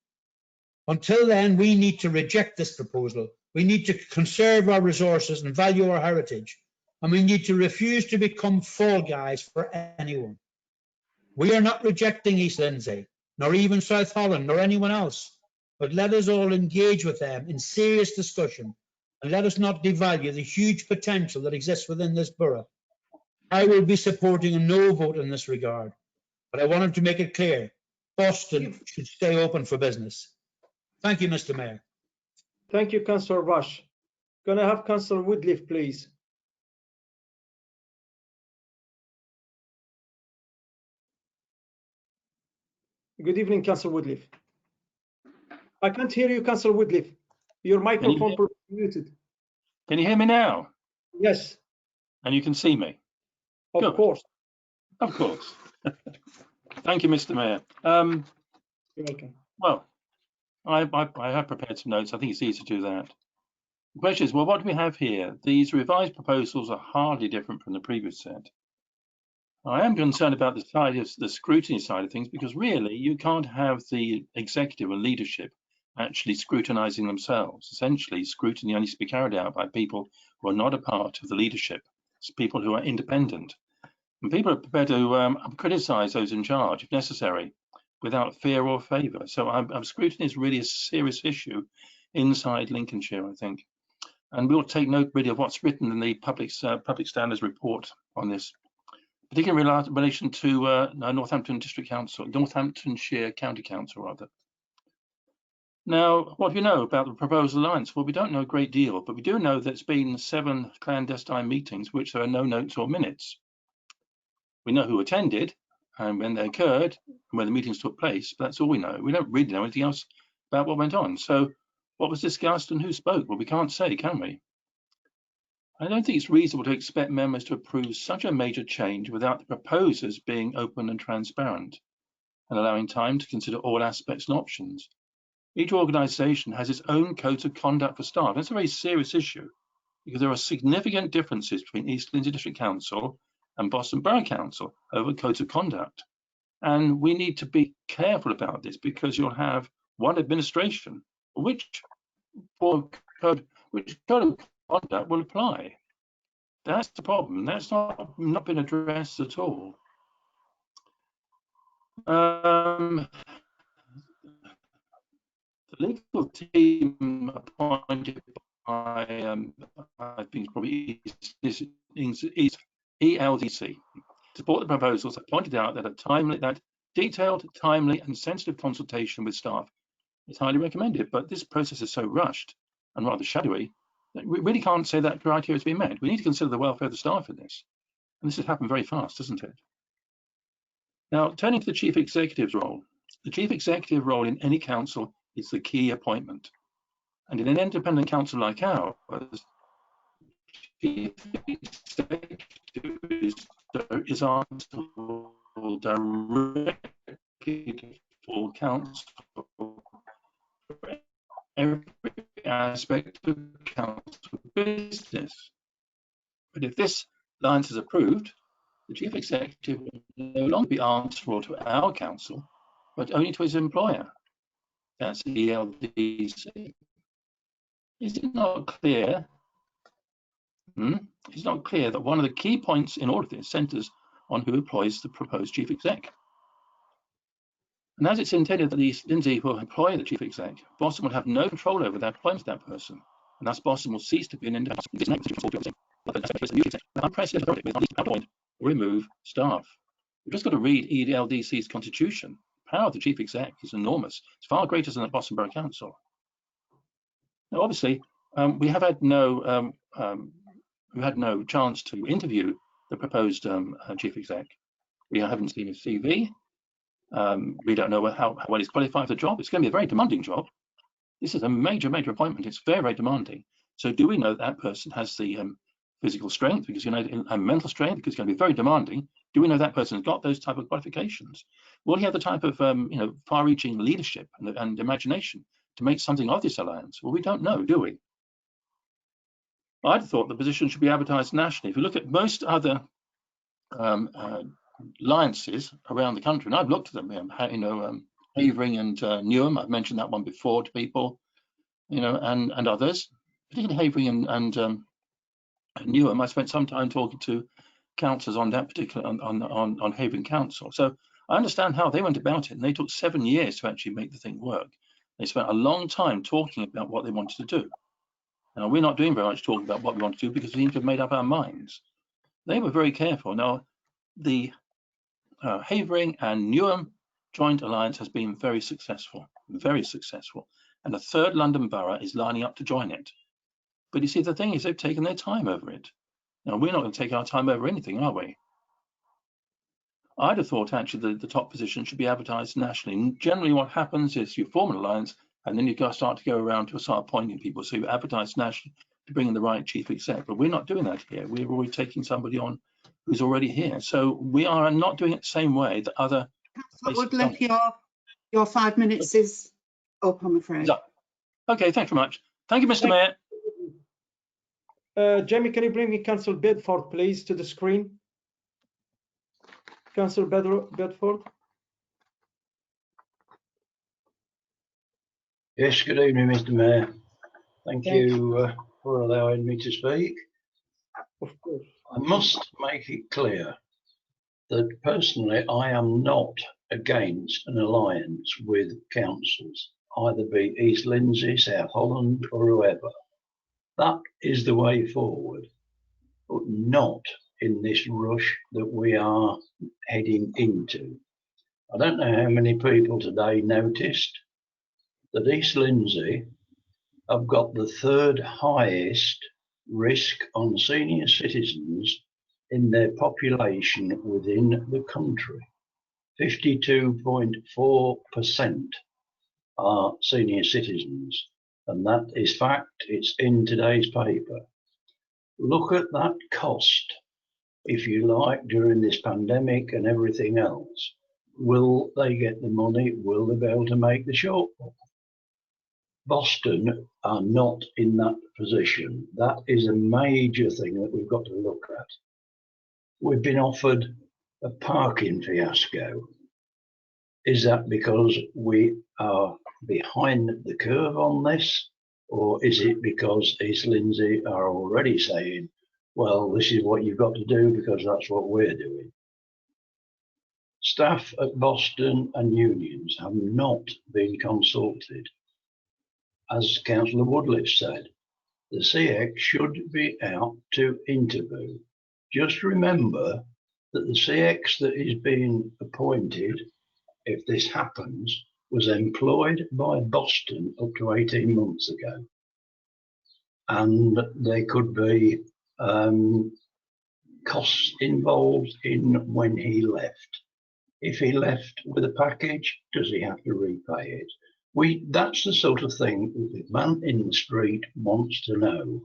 Until then, we need to reject this proposal. We need to conserve our resources and value our heritage. And we need to refuse to become fall guys for anyone. We are not rejecting East Lindsey, nor even South Holland, nor anyone else. But let us all engage with them in serious discussion. And let us not devalue the huge potential that exists within this borough. I will be supporting a no vote in this regard. But I wanted to make it clear, Boston should stay open for business. Thank you, Mr. Mayor. Thank you, Councillor Rush. Can I have Councillor Woodliff, please? Good evening, Councillor Woodliff. I can't hear you, Councillor Woodliff. Your microphone is muted. Can you hear me now? Yes. And you can see me? Of course. Of course. Thank you, Mr. Mayor. You're welcome. Well, I have prepared some notes. I think it's easy to do that. The question is, well, what do we have here? These revised proposals are hardly different from the previous set. I am concerned about the side of the scrutiny side of things because really you can't have the executive and leadership actually scrutinizing themselves. Essentially, scrutiny only to be carried out by people who are not a part of the leadership. It's people who are independent. And people are prepared to criticize those in charge if necessary without fear or favour. So scrutiny is really a serious issue inside Lincolnshire, I think. And we'll take note really of what's written in the public standards report on this, particularly in relation to Northampton District Council, Northamptonshire County Council rather. Now, what do we know about the proposed alliance? Well, we don't know a great deal, but we do know that it's been 7 clandestine meetings, which there are no notes or minutes. We know who attended and when they occurred and when the meetings took place, but that's all we know. We don't really know anything else about what went on. So what was discussed and who spoke? Well, we can't say, can we? I don't think it's reasonable to expect members to approve such a major change without the proposers being open and transparent and allowing time to consider all aspects and options. Each organisation has its own codes of conduct for staff. That's a very serious issue because there are significant differences between East Lindsey District Council and Boston Borough Council over codes of conduct. And we need to be careful about this because you'll have one administration which code of conduct will apply. That's the problem. That's not been addressed at all. The legal team appointed by, I think probably is ELDC, to support the proposals, have pointed out that detailed, timely, and sensitive consultation with staff is highly recommended. But this process is so rushed and rather shadowy that we really can't say that criteria has been met. We need to consider the welfare of the staff in this, and this has happened very fast, doesn't it? Now, turning to the chief executive's role, the chief executive role in any council is the key appointment. And in an independent council like ours, chief executive is answerable directly for council for every aspect of council business. But if this alliance is approved, the chief executive will no longer be answerable to our council, but only to his employer. That's the ELDC. Is it not clear? It's not clear that one of the key points in all of this centres on who employs the proposed chief exec. And as it's intended that Lindsay will employ the chief exec, Boston will have no control over the employment of that person, and thus Boston will cease to be an independent unprecedented with appoint or remove staff. We've just got to read ELDC's constitution. The power of the chief exec is enormous. It's far greater than the Boston Borough Council. Now, obviously, we have had no chance to interview the proposed chief exec. We haven't seen his CV. We don't know how well he's qualified for the job. It's going to be a very demanding job. This is a major appointment. It's very, very demanding. So do we know that person has the physical strength, because and mental strength, because it's going to be very demanding? Do we know that person has got those type of qualifications? Will he have the type of far-reaching leadership and imagination to make something of this alliance? Well, we don't know, do we? I'd thought the position should be advertised nationally. If you look at most other alliances around the country, and I've looked at them, Havering and Newham, I've mentioned that one before to people, and others, particularly Havering and Newham. I spent some time talking to councillors on that particular on Havering Council. So I understand how they went about it, and they took 7 years to actually make the thing work. They spent a long time talking about what they wanted to do. Now, we're not doing very much talking about what we want to do because we seem to have made up our minds. They were very careful. Now, the Havering and Newham joint alliance has been very successful, and a third London borough is lining up to join it. But you see, the thing is, they've taken their time over it. Now, we're not going to take our time over anything, are we? I'd have thought, actually, the top position should be advertised nationally. And generally, what happens is you form an alliance, and then you start to go around to start appointing people. So you advertise nationally to bring in the right chief exec. But we're not doing that here. We're already taking somebody on who's already here. So we are not doing it the same way that other... Your 5 minutes is up, I'm afraid. Okay, thanks very much. Thank you, Mr. Mayor. Jamie, can you bring me Councillor Bedford, please, to the screen? Councillor Bedford. Yes, good evening, Mr. Mayor. Thank you for allowing me to speak. Of course. I must make it clear that personally I am not against an alliance with councils, either be East Lindsey, South Holland or whoever. That is the way forward, but not in this rush that we are heading into. I don't know how many people today noticed that East Lindsey have got the third highest risk on senior citizens in their population within the country. 52.4% are senior citizens, and that is fact. It's in today's paper. Look at that cost, if you like, during this pandemic and everything else. Will they get the money? Will they be able to make the shortfall? Boston are not in that position. That is a major thing that we've got to look at. We've been offered a parking fiasco. Is that because we are behind the curve on this? Or is it because East Lindsey are already saying, well, this is what you've got to do because that's what we're doing? Staff at Boston and unions have not been consulted. As Councillor Woodliff said, the CX should be out to interview. Just remember that the CX that is being appointed, if this happens, was employed by Boston up to 18 months ago. And there could be costs involved in when he left. If he left with a package, does he have to repay it? That's the sort of thing the man in the street wants to know.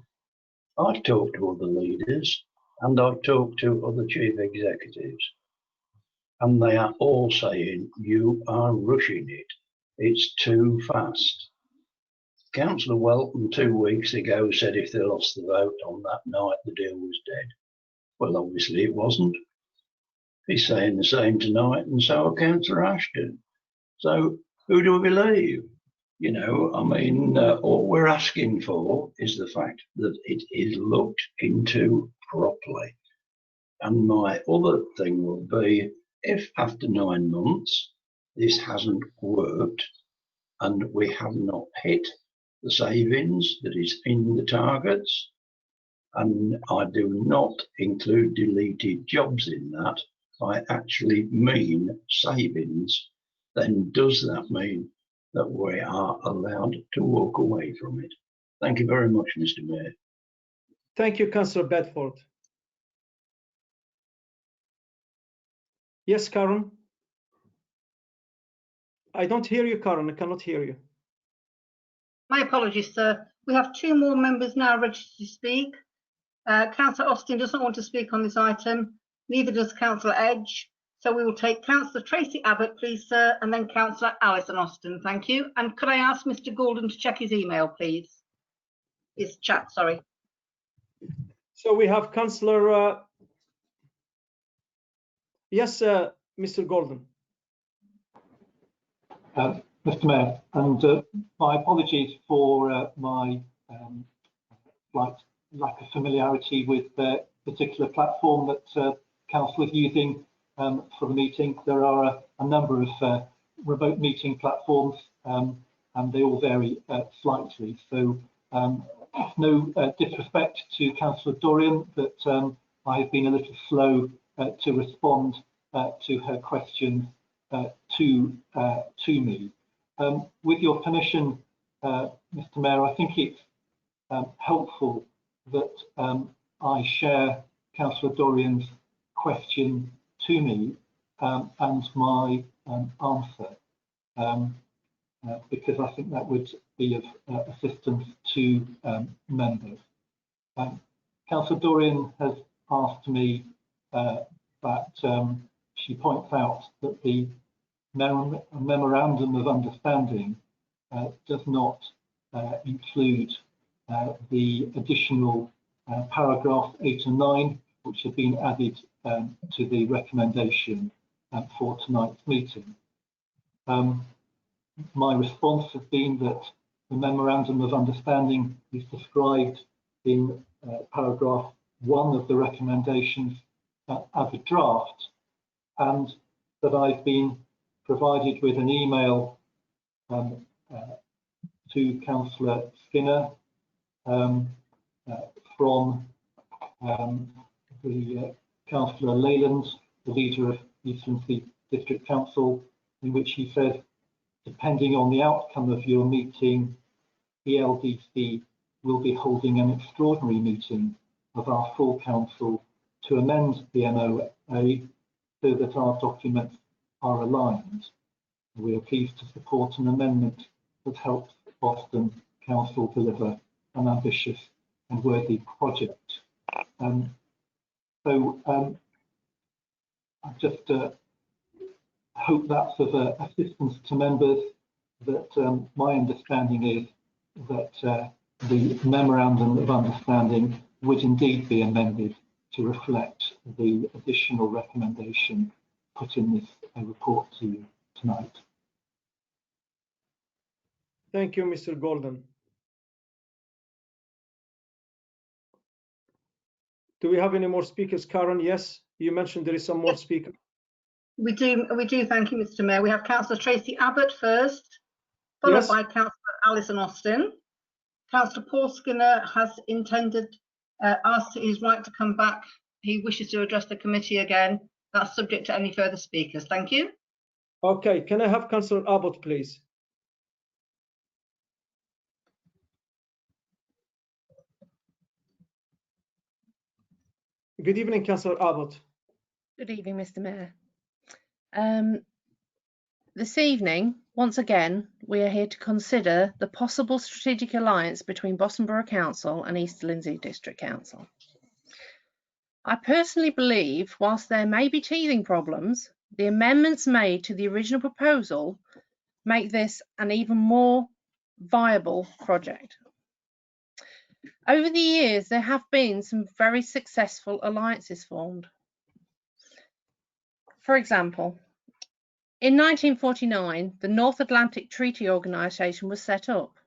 I've talked to other leaders and I've talked to other chief executives, and they are all saying, you are rushing it. It's too fast. Councillor Wharton 2 weeks ago said if they lost the vote on that night, the deal was dead. Well, obviously it wasn't. He's saying the same tonight, and so are Councillor Ashton. So who do we believe? You know, I mean, all we're asking for is the fact that it is looked into properly. And my other thing will be, if after 9 months this hasn't worked and we have not hit the savings that is in the targets, and I do not include deleted jobs in that, I actually mean savings, then does that mean that we are allowed to walk away from it? Thank you very much, Mr. Mayor. Thank you, Councillor Bedford. Yes, Karen. I don't hear you, Karen. I cannot hear you. My apologies, sir. We have 2 more members now registered to speak. Councillor Austin doesn't want to speak on this item, neither does Councillor Edge. So we will take Councillor Tracy Abbott, please, sir, and then Councillor Alison Austin. Thank you. And could I ask Mr. Gordon to check his email, please? His chat, sorry. So we have Councillor. Yes, Mr. Gordon. Mr. Mayor, and my apologies for my lack of familiarity with the particular platform that Council is using for the meeting. There are a number of remote meeting platforms, and they all vary slightly. So no disrespect to Councillor Dorian, but I have been a little slow to respond to her questions to me. With your permission, Mr. Mayor, I think it's helpful that I share Councillor Dorian's question to me and my answer, because I think that would be of assistance to members. Councillor Dorian has asked me that she points out that the Memorandum of Understanding does not include the additional paragraph 8 and 9, which have been added to the recommendation for tonight's meeting. My response has been that the Memorandum of Understanding is described in paragraph 1 of the recommendations as a draft, and that I've been provided with an email to Councillor Skinner from the Councillor Leyland, the leader of Eastland District Council, in which he said, depending on the outcome of your meeting, ELDC will be holding an extraordinary meeting of our full council to amend the MOA so that our documents are aligned. We are pleased to support an amendment that helps Boston Council deliver an ambitious and worthy project. I just hope that's of assistance to members, that my understanding is that the Memorandum of Understanding would indeed be amended to reflect the additional recommendation put in this report to you tonight. Thank you, Mr. Golden. Do we have any more speakers, Karen? Yes, you mentioned there is some more speakers. We do, thank you, Mr. Mayor. We have Councillor Tracy Abbott first, followed by Councillor Alison Austin. Councillor Paul Skinner has asked his right to come back. He wishes to address the committee again. That's subject to any further speakers. Thank you. Okay, can I have Councillor Abbott, please? Good evening, Councillor Abbott. Good evening, Mr. Mayor. This evening, once again, we are here to consider the possible strategic alliance between Boston Borough Council and East Lindsey District Council. I personally believe, whilst there may be teething problems, the amendments made to the original proposal make this an even more viable project. Over the years, there have been some very successful alliances formed. For example, in 1949, the North Atlantic Treaty Organisation was set up.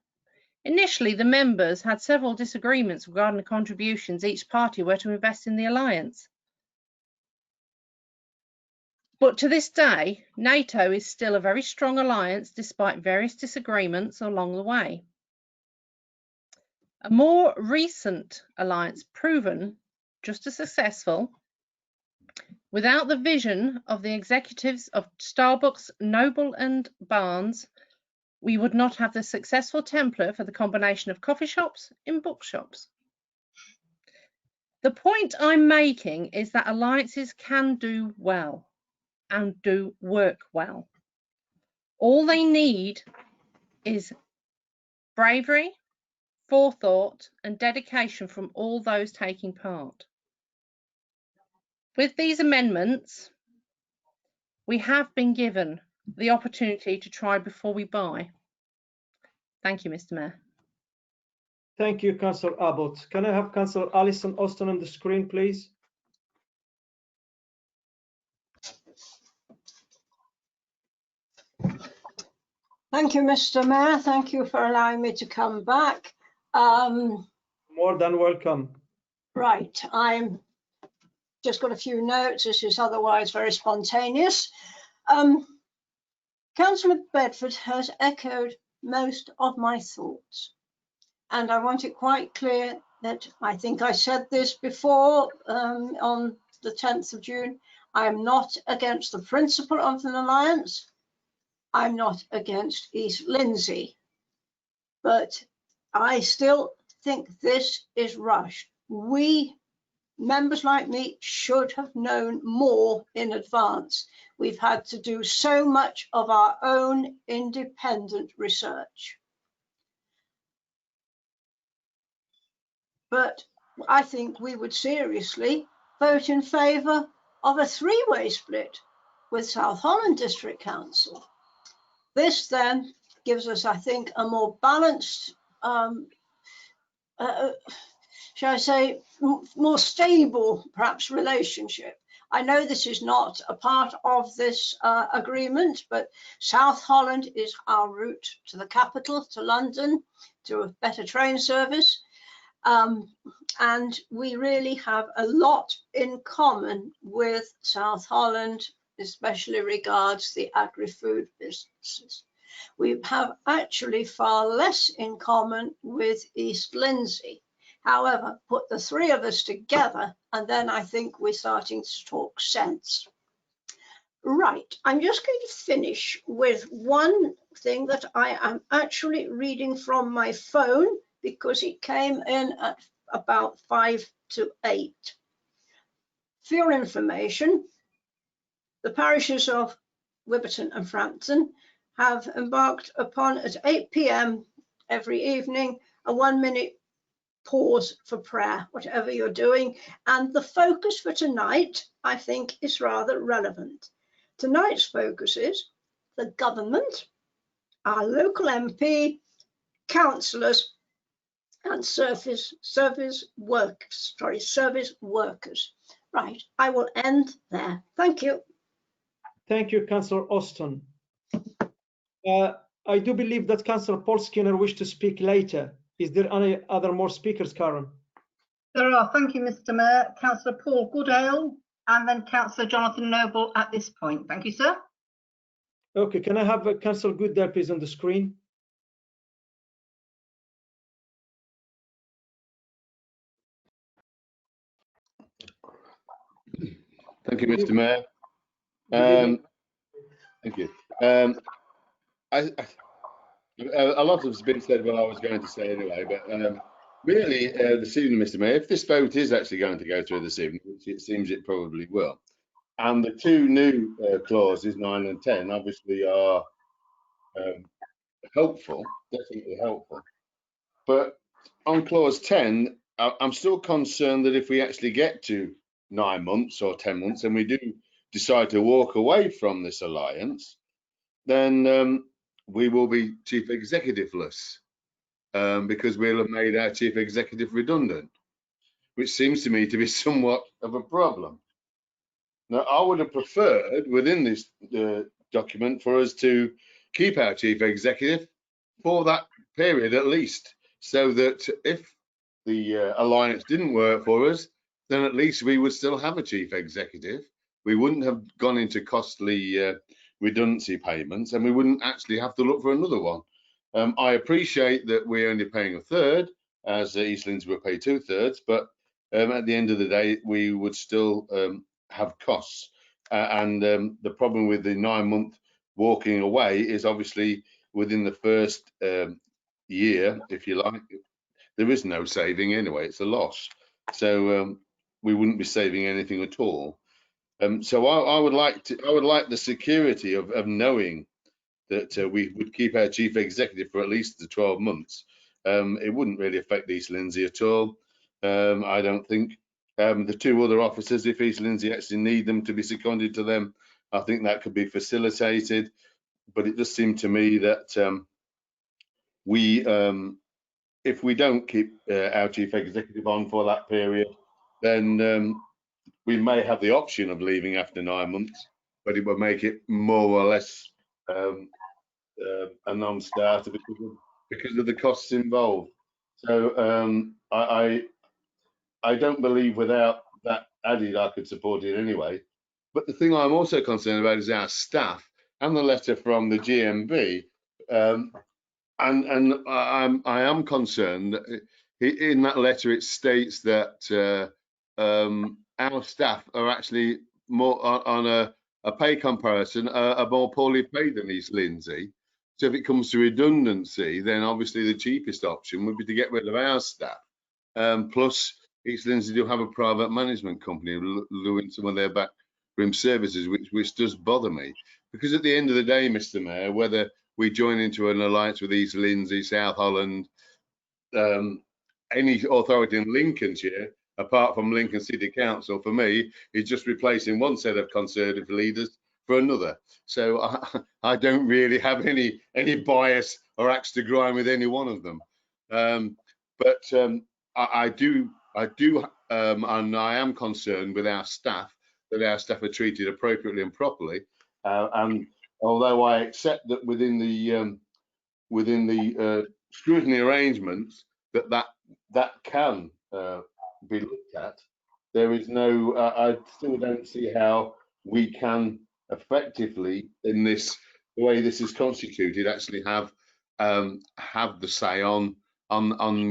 Initially, the members had several disagreements regarding the contributions each party were to invest in the alliance. But to this day, NATO is still a very strong alliance despite various disagreements along the way. A more recent alliance, proven just as successful, without the vision of the executives of Starbucks, Noble and Barnes, we would not have the successful template for the combination of coffee shops in bookshops. The point I'm making is that alliances can do well and do work well. All they need is bravery, forethought and dedication from all those taking part. With these amendments, we have been given the opportunity to try before we buy. Thank you, Mr. Mayor. Thank you, Councillor Abbott. Can I have Councillor Alison Austin on the screen, please? Thank you, Mr. Mayor. Thank you for allowing me to come back. More than welcome. Right, I'm just got a few notes. This is otherwise very spontaneous. Councillor Bedford has echoed most of my thoughts, and I want it quite clear that I think I said this before on the 10th of June. I am not against the principle of an alliance. I'm not against East Lindsey, but I still think this is rushed. We, members like me, should have known more in advance. We've had to do so much of our own independent research. But I think we would seriously vote in favour of a three-way split with South Holland District Council. This then gives us, I think, a more balanced, shall I say, more stable, perhaps, relationship. I know this is not a part of this agreement, but South Holland is our route to the capital, to London, to a better train service. And we really have a lot in common with South Holland, especially regards the agri-food businesses. We have actually far less in common with East Lindsey. However, put the three of us together, and then I think we're starting to talk sense. Right, I'm just going to finish with one thing that I am actually reading from my phone because it came in at about 5 to 8. For your information, the parishes of Wibberton and Frampton have embarked upon at 8 p.m. every evening a 1-minute pause for prayer, whatever you're doing. And the focus for tonight, I think, is rather relevant. Tonight's focus is the government, our local MP, councillors, and service workers. Right, I will end there. Thank you. Thank you, Councillor Austin. I do believe that Councillor Paul Skinner wished to speak later. Is there any other more speakers, Karen? There are. Thank you, Mr. Mayor. Councillor Paul Goodale and then Councillor Jonathan Noble at this point. Thank you, sir. Okay, can I have Councillor Goodale, please, on the screen? Thank you, Mr. Mayor. Thank you. A lot has been said what I was going to say anyway, but really this evening, Mr. Mayor, if this vote is actually going to go through this evening, which it seems it probably will, and the two new clauses, 9 and 10, obviously are helpful, definitely helpful. But on clause 10, I'm still concerned that if we actually get to 9 months or 10 months and we do decide to walk away from this alliance, then we will be chief executive-less because we'll have made our chief executive redundant, which seems to me to be somewhat of a problem. Now, I would have preferred within this document for us to keep our chief executive for that period at least, so that if the alliance didn't work for us, then at least we would still have a chief executive. We wouldn't have gone into costly redundancy payments, and we wouldn't actually have to look for another one. I appreciate that we're only paying a third, as Eastland will pay 2/3, but at the end of the day, we would still have costs. And the problem with the 9-month walking away is obviously within the first year, if you like, there is no saving anyway, it's a loss. So we wouldn't be saving anything at all. So I would like the security of knowing that we would keep our chief executive for at least the 12 months. It wouldn't really affect East Lindsey at all. I don't think. The two other officers, if East Lindsey actually need them to be seconded to them, I think that could be facilitated. But it does seem to me that if we don't keep our chief executive on for that period, then we may have the option of leaving after 9 months, but it will make it more or less a non-starter because of the costs involved. So I don't believe without that added I could support it anyway. But the thing I'm also concerned about is our staff and the letter from the GMB. And I am concerned that in that letter it states that our staff are actually more on a pay comparison are more poorly paid than East Lindsey. So if it comes to redundancy, then obviously the cheapest option would be to get rid of our staff. Plus, East Lindsey do have a private management company doing some of their backroom services, which does bother me. Because at the end of the day, Mr. Mayor, whether we join into an alliance with East Lindsey, South Holland, any authority in Lincolnshire, apart from Lincoln City Council, for me, is just replacing one set of Conservative leaders for another. So I don't really have any bias or axe to grind with any one of them. But I do, and I am concerned with our staff, that our staff are treated appropriately and properly. And although I accept that within the scrutiny arrangements that can be looked at, there is no. I still don't see how we can effectively, in this the way this is constituted, actually have the say on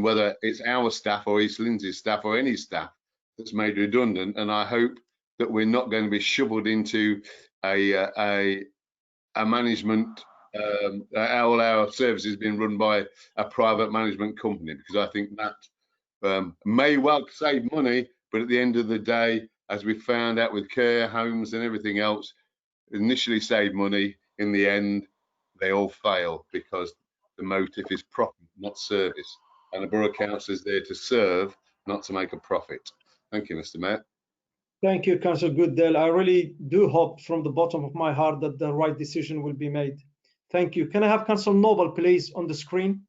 whether it's our staff or East Lindsey's staff or any staff that's made redundant. And I hope that we're not going to be shoveled into a management, all our services being run by a private management company, because I think that may well save money, but at the end of the day, as we found out with care homes and everything else, initially save money. In the end, they all fail because the motive is profit, not service. And the Borough Council is there to serve, not to make a profit. Thank you, Mr. Mayor. Thank you, Councillor Goodale. I really do hope from the bottom of my heart that the right decision will be made. Thank you. Can I have Councillor Noble, please, on the screen?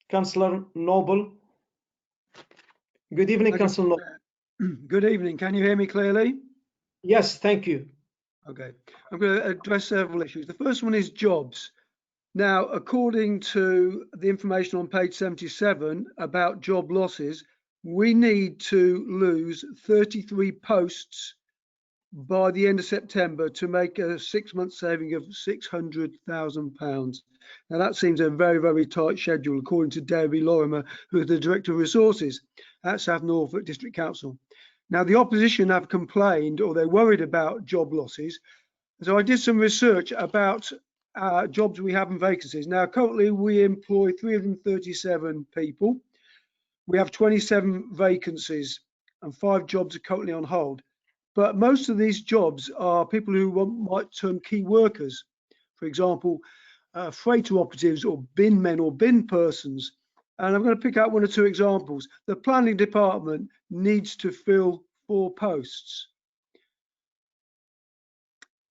Councillor Noble. Good evening, Councillor Noble. Good evening. Can you hear me clearly? Yes, thank you. Okay. I'm going to address several issues. The first one is jobs. Now, according to the information on page 77 about job losses, we need to lose 33 posts by the end of September to make a 6-month saving of £600,000. Now, that seems a very, very tight schedule, according to Debbie Lorimer, who is the Director of Resources at South Norfolk District Council. Now, the opposition have complained, or they're worried about job losses. So I did some research about jobs we have and vacancies. Now, currently we employ 337 people. We have 27 vacancies and 5 jobs are currently on hold. But most of these jobs are people who might term key workers. For example, freighter operatives or bin men or bin persons. And I'm going to pick out 1 or 2 examples. The planning department needs to fill 4 posts.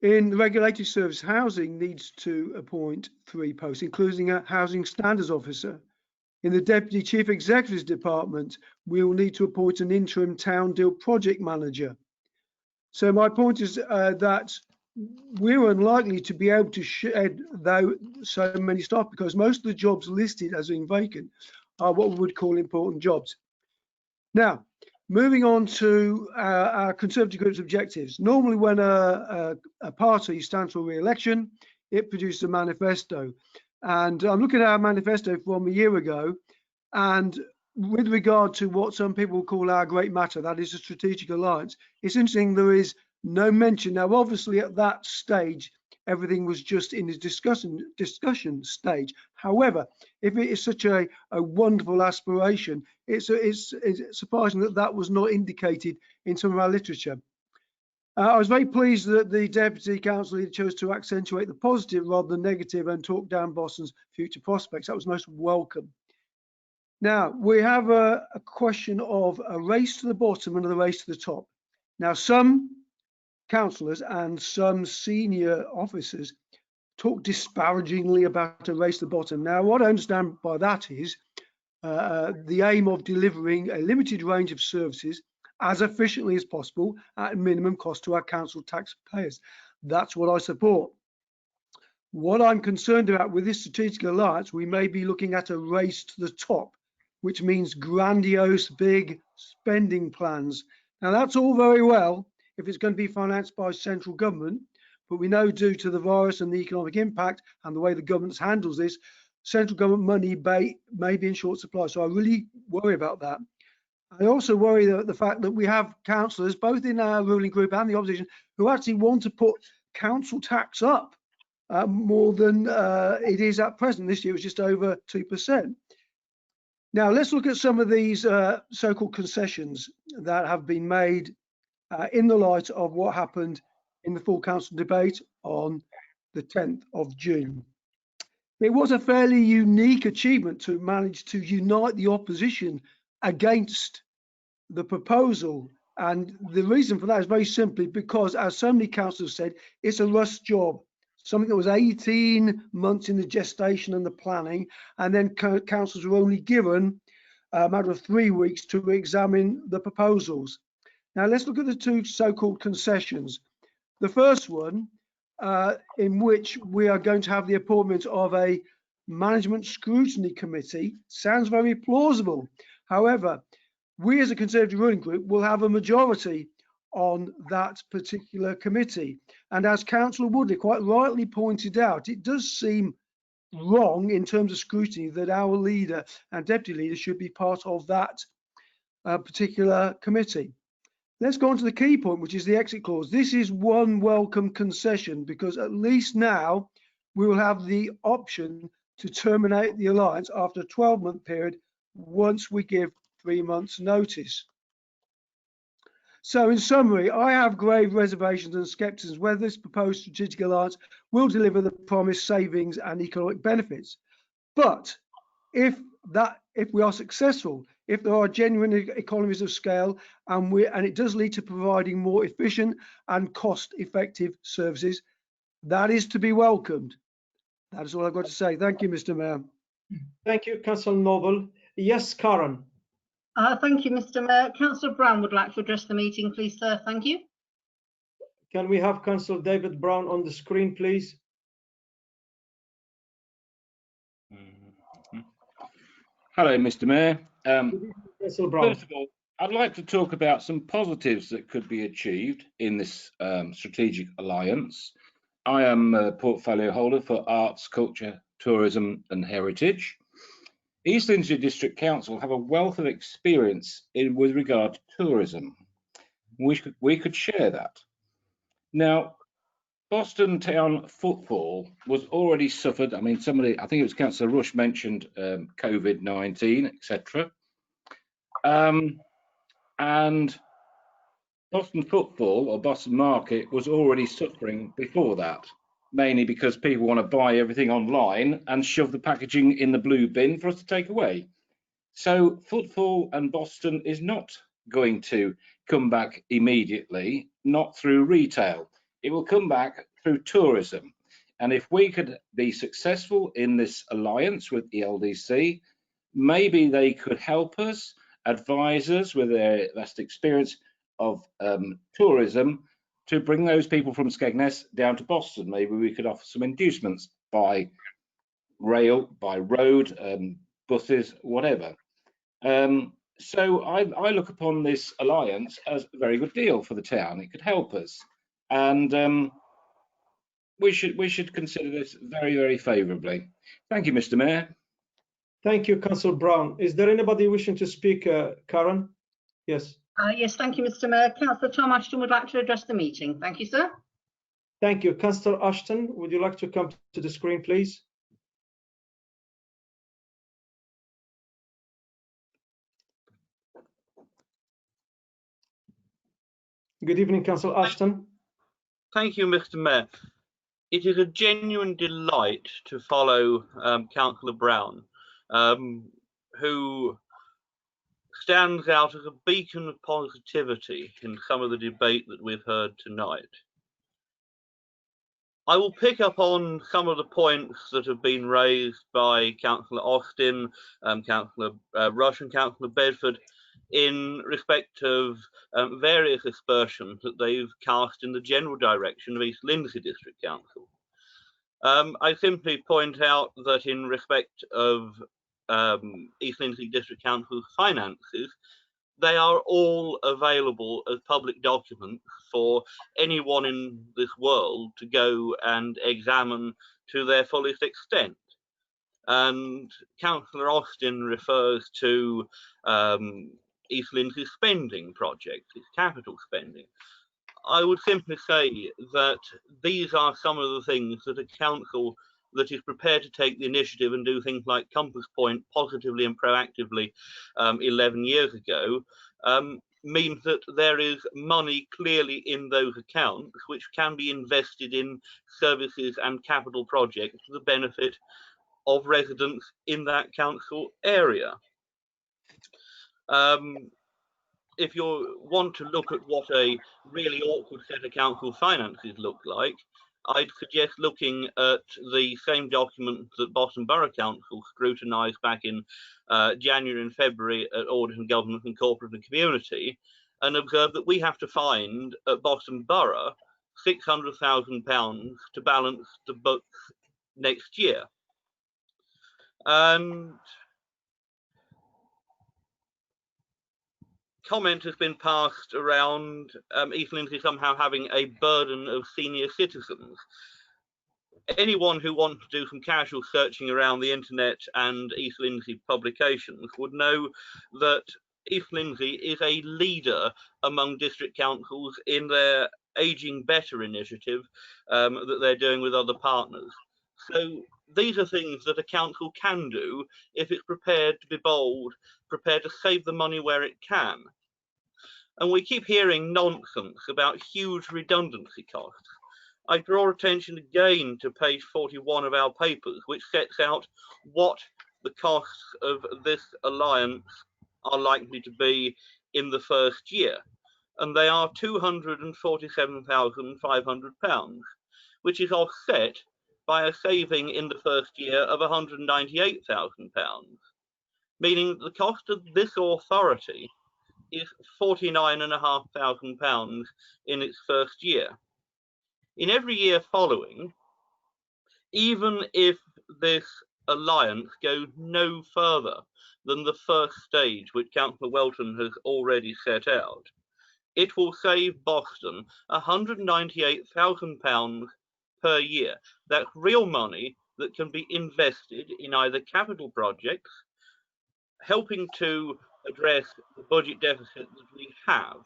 In the regulated service, housing needs to appoint 3 posts, including a housing standards officer. In the Deputy Chief Executive's Department, we will need to appoint an interim town deal project manager. So my point is that we're unlikely to be able to shed so many staff because most of the jobs listed as being vacant are what we would call important jobs. Now, moving on to our Conservative Group's objectives. Normally when a party stands for re-election, it produces a manifesto. And I'm looking at our manifesto from a year ago, and with regard to what some people call our great matter, that is a strategic alliance, it's interesting there is no mention. Now, obviously at that stage, everything was just in the discussion stage. However, if it is such a wonderful aspiration, it's surprising that that was not indicated in some of our literature. I was very pleased that the Deputy Councillor chose to accentuate the positive rather than negative and talk down Boston's future prospects. That was most welcome. Now, we have a question of a race to the bottom and a race to the top. Now, some councillors and some senior officers talk disparagingly about a race to the bottom. Now, what I understand by that is the aim of delivering a limited range of services as efficiently as possible at minimum cost to our council taxpayers. That's what I support. What I'm concerned about with this strategic alliance, we may be looking at a race to the top, which means grandiose, big spending plans. Now, that's all very well if it's going to be financed by central government, but we know due to the virus and the economic impact and the way the government handles this, central government money may be in short supply. So I really worry about that. I also worry that the fact that we have councillors, both in our ruling group and the opposition, who actually want to put council tax up more than it is at present. This year it was just over 2%. Now, let's look at some of these so-called concessions that have been made in the light of what happened in the full council debate on the 10th of June. It was a fairly unique achievement to manage to unite the opposition against the proposal. And the reason for that is very simply because, as so many councillors said, it's a rush job. Something that was 18 months in the gestation and the planning, and then councillors were only given a matter of 3 weeks to examine the proposals. Now let's look at the 2 so-called concessions. The first one, in which we are going to have the appointment of a management scrutiny committee, sounds very plausible. However, we as a Conservative ruling group will have a majority on that particular committee. And as Councillor Woodley quite rightly pointed out, it does seem wrong in terms of scrutiny that our leader and deputy leader should be part of that particular committee. Let's go on to the key point, which is the exit clause. This is one welcome concession because at least now we will have the option to terminate the alliance after a 12-month period once we give 3 months notice. So in summary, I have grave reservations and scepticism whether this proposed strategic alliance will deliver the promised savings and economic benefits. But if we are successful, if there are genuine economies of scale and it does lead to providing more efficient and cost-effective services, that is to be welcomed. That is all I've got to say. Thank you, Mr. Mayor. Thank you, Councillor Noble. Yes, Karen. Thank you, Mr. Mayor. Councillor Brown would like to address the meeting, please, sir. Thank you. Can we have Councillor David Brown on the screen, please? Hello, Mr. Mayor. Councillor Brown. First of all, I'd like to talk about some positives that could be achieved in this strategic alliance. I am a portfolio holder for arts, culture, tourism and heritage. East Lindsey District Council have a wealth of experience with regard to tourism. We could share that. Now, Boston Town footfall was already suffered. I mean, I think it was Councillor Rush mentioned COVID-19, etc. And Boston footfall or Boston Market was already suffering before that, mainly because people want to buy everything online and shove the packaging in the blue bin for us to take away. So footfall and Boston is not going to come back immediately, not through retail. It will come back through tourism. And if we could be successful in this alliance with the LDC, maybe they could help us, advise us with their vast experience of tourism, to bring those people from Skegness down to Boston. Maybe we could offer some inducements by rail, by road, buses, whatever. So I look upon this alliance as a very good deal for the town. It could help us, and we should consider this very, very favourably. Thank you, Mr. Mayor. Thank you, Councillor Brown. Is there anybody wishing to speak, Karen? Yes. Yes, thank you, Mr. Mayor. Councillor Tom Ashton would like to address the meeting. Thank you, sir. Thank you. Councillor Ashton, would you like to come to the screen, please? Good evening, Councillor Ashton. Thank you, Mr. Mayor. It is a genuine delight to follow Councillor Brown, who stands out as a beacon of positivity in some of the debate that we've heard tonight. I will pick up on some of the points that have been raised by Councillor Austin, Councillor Rush and Councillor Bedford in respect of various aspersions that they've cast in the general direction of East Lindsey District Council. I simply point out that in respect of East Lindsey District Council's finances, they are all available as public documents for anyone in this world to go and examine to their fullest extent. And Councillor Austin refers to East Lindsey's spending projects, its capital spending. I would simply say that these are some of the things that a council that is prepared to take the initiative and do things like Compass Point positively and proactively 11 years ago, means that there is money clearly in those accounts which can be invested in services and capital projects to the benefit of residents in that council area. If you want to look at what a really awkward set of council finances look like, I'd suggest looking at the same document that Boston Borough Council scrutinised back in January and February at Audit and Government and Corporate and Community, and observe that we have to find at Boston Borough £600,000 to balance the books next year. And comment has been passed around East Lindsey somehow having a burden of senior citizens. Anyone who wants to do some casual searching around the internet and East Lindsey publications would know that East Lindsey is a leader among district councils in their Ageing Better initiative that they're doing with other partners. So these are things that a council can do if it's prepared to be bold, prepared to save the money where it can. And we keep hearing nonsense about huge redundancy costs. I draw attention again to page 41 of our papers, which sets out what the costs of this alliance are likely to be in the first year. And they are £247,500, which is offset by a saving in the first year of £198,000, meaning that the cost of this authority is £49,500 in its first year. In every year following, even if this alliance goes no further than the first stage, which Councillor Welton has already set out, it will save Boston £198,000 per year. That's real money that can be invested in either capital projects, helping to address the budget deficit that we have.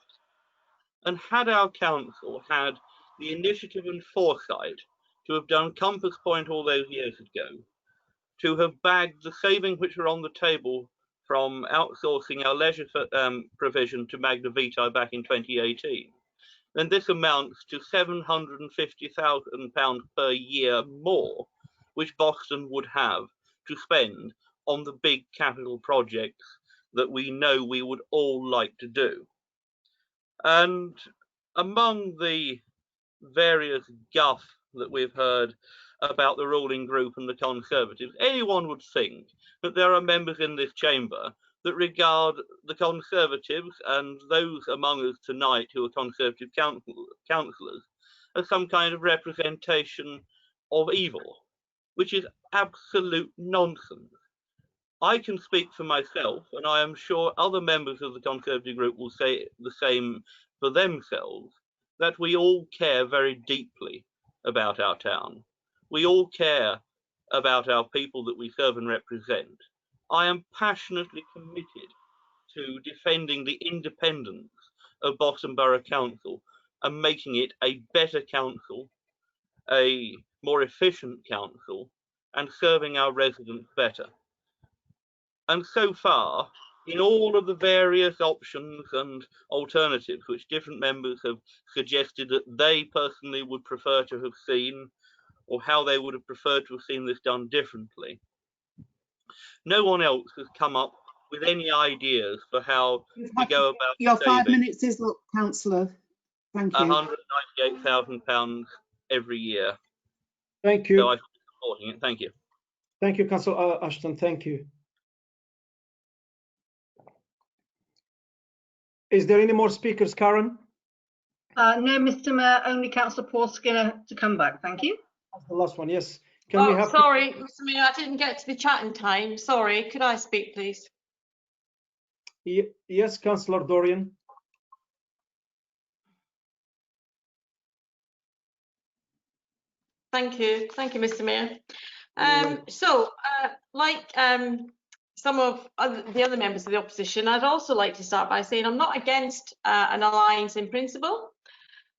And had our council had the initiative and foresight to have done Compass Point all those years ago, to have bagged the savings which are on the table from outsourcing our leisure provision to Magna Veto back in 2018, then this amounts to £750,000 per year more, which Boston would have to spend on the big capital projects that we know we would all like to do. And among the various guff that we've heard about the ruling group and the Conservatives, anyone would think that there are members in this chamber that regard the Conservatives and those among us tonight who are Conservative councillors as some kind of representation of evil, which is absolute nonsense. I can speak for myself, and I am sure other members of the Conservative group will say the same for themselves, that we all care very deeply about our town. We all care about our people that we serve and represent. I am passionately committed to defending the independence of Boston Borough Council and making it a better council, a more efficient council, and serving our residents better. And so far, in all of the various options and alternatives which different members have suggested that they personally would prefer to have seen, or how they would have preferred to have seen this done differently, no one else has come up with any ideas for how to go about Your saving 5 minutes is up, Councillor. Thank you. £198,000 every year. Thank you. So I'm supporting it. Thank you. Thank you, Councillor Ashton. Thank you. Is there any more speakers, Karen? No, Mr. Mayor, only Councillor Paul Skinner to come back. Thank you. That's the last one, yes. Can we have... Sorry, Mr. Mayor, I didn't get to the chat in time. Sorry, could I speak, please? Yes, Councillor Dorian. Thank you, Mr. Mayor. Like some of the other members of the opposition, I'd also like to start by saying I'm not against an alliance in principle,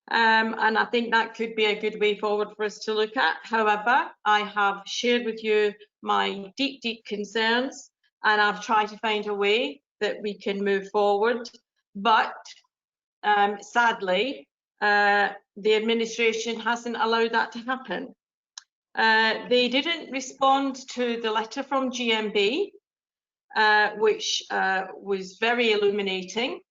and I think that could be a good way forward for us to look at. However, I have shared with you my deep concerns, and I've tried to find a way that we can move forward. But sadly, the administration hasn't allowed that to happen. They didn't respond to the letter from GMB, which was very illuminating.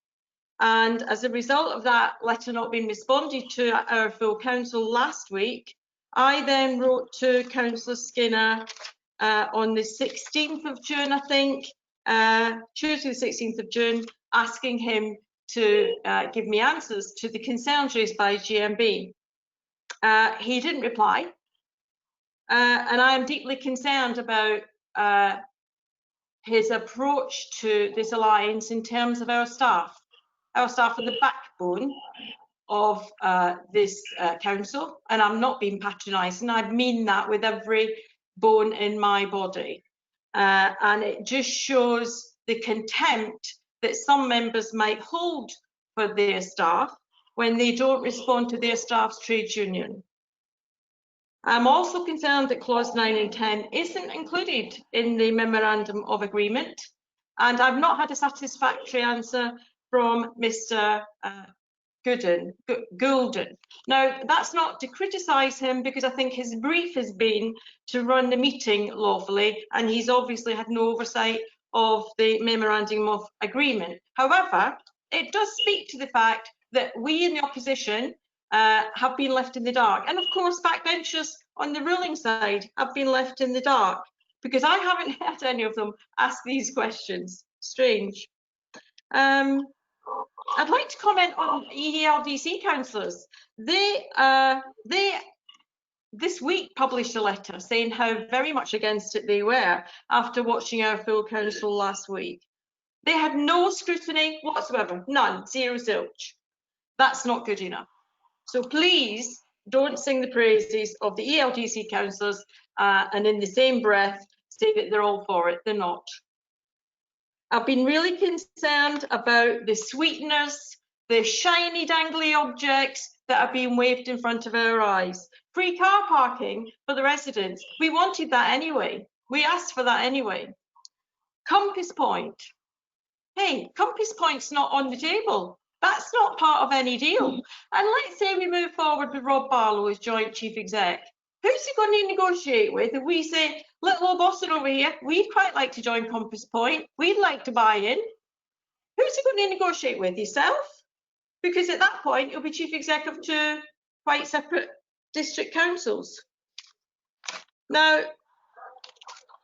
And as a result of that letter not being responded to at our full council last week, I then wrote to Councillor Skinner on the 16th of June, I think, Tuesday the 16th of June, asking him to give me answers to the concerns raised by GMB. He didn't reply, and I am deeply concerned about his approach to this alliance in terms of our staff. Our staff are the backbone of this council, and I'm not being patronising. I mean that with every bone in my body, and it just shows the contempt that some members might hold for their staff when they don't respond to their staff's trade union. I'm also concerned that clause 9 and 10 isn't included in the memorandum of agreement, and I've not had a satisfactory answer from Mr. Goulden. Now, that's not to criticise him, because I think his brief has been to run the meeting lawfully, and he's obviously had no oversight of the memorandum of agreement. However, it does speak to the fact that we in the opposition have been left in the dark. And of course, backbenchers on the ruling side have been left in the dark, because I haven't heard any of them ask these questions. Strange. I'd like to comment on ELDC councillors. They this week published a letter saying how very much against it they were after watching our full council last week. They had no scrutiny whatsoever, none, zero zilch. That's not good enough. So please don't sing the praises of the ELDC councillors and in the same breath say that they're all for it. They're not. I've been really concerned about the sweeteners, the shiny dangly objects that are being waved in front of our eyes. Free car parking for the residents. We wanted that anyway. We asked for that anyway. Compass point. Hey, Compass Point's not on the table. That's not part of any deal. And let's say we move forward with Rob Barlow as joint chief exec. Who's he going to negotiate with? If we say, little old Boston over here, we'd quite like to join Compass Point. We'd like to buy in. Who's he going to negotiate with? Yourself? Because at that point, you'll be chief exec of two quite separate district councils. Now,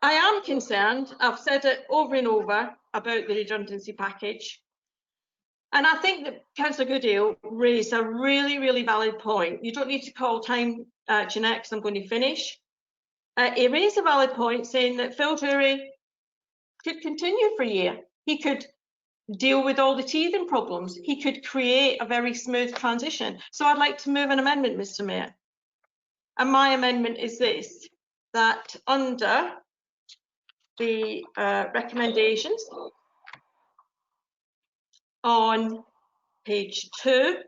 I am concerned, I've said it over and over, about the redundancy package. And I think that Councillor Goodale raised a really, really valid point. You don't need to call time, Jeanette, because I'm going to finish. He raised a valid point saying that Phil Drury could continue for a year. He could deal with all the teething problems. He could create a very smooth transition. So I'd like to move an amendment, Mr. Mayor. And my amendment is this, that under the recommendations on page 2,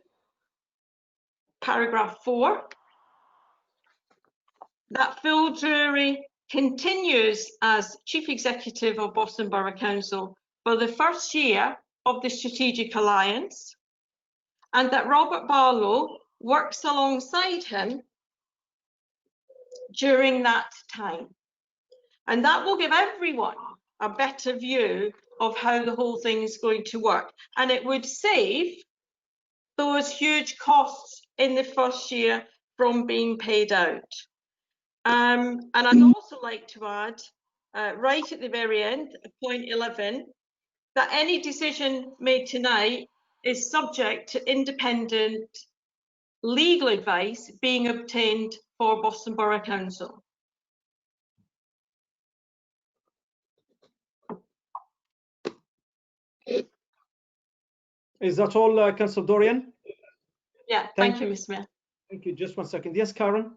paragraph 4, that Phil Drury continues as Chief Executive of Boston Borough Council for the first year of the Strategic Alliance, and that Robert Barlow works alongside him during that time. And that will give everyone a better view of how the whole thing is going to work. And it would save those huge costs in the first year from being paid out. And I'd also like to add, right at the very end, point 11, that any decision made tonight is subject to independent legal advice being obtained for Boston Borough Council. Is that all, Councillor Dorian? Yeah, thank you, Mr. Mayor. Thank you. Just 1 second. Yes, Karen?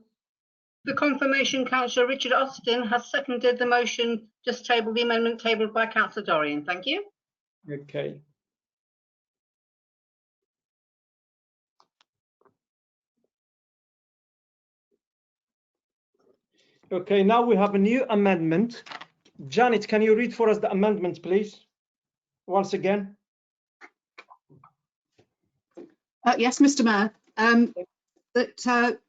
For confirmation, Councillor Richard Austin has seconded the motion, just table the amendment tabled by Councillor Dorian. Thank you. Okay. Okay, now we have a new amendment. Janet, can you read for us the amendment, please? Once again. Yes, Mr. Mayor. That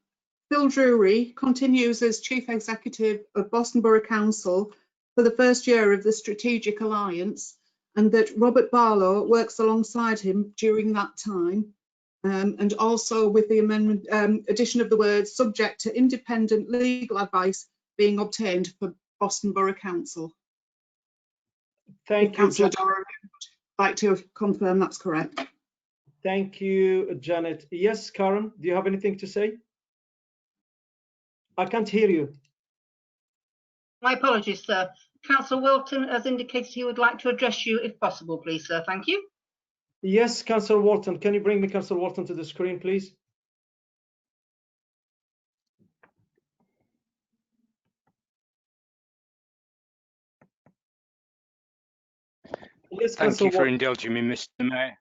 Phil Drury continues as Chief Executive of Boston Borough Council for the first year of the Strategic Alliance, and that Robert Barlow works alongside him during that time, and also with the amendment addition of the words subject to independent legal advice being obtained for Boston Borough Council. Thank you, Councillor Dorian would like to confirm that's correct. Thank you, Janet. Yes, Karen, do you have anything to say? I can't hear you. My apologies, sir. Councillor Wilton has indicated he would like to address you if possible, please, sir. Thank you. Yes, Councillor Wharton. Can you bring me Councillor Wharton to the screen, please? Yes, Thank you for Wharton. indulging me, Mr. Mayor.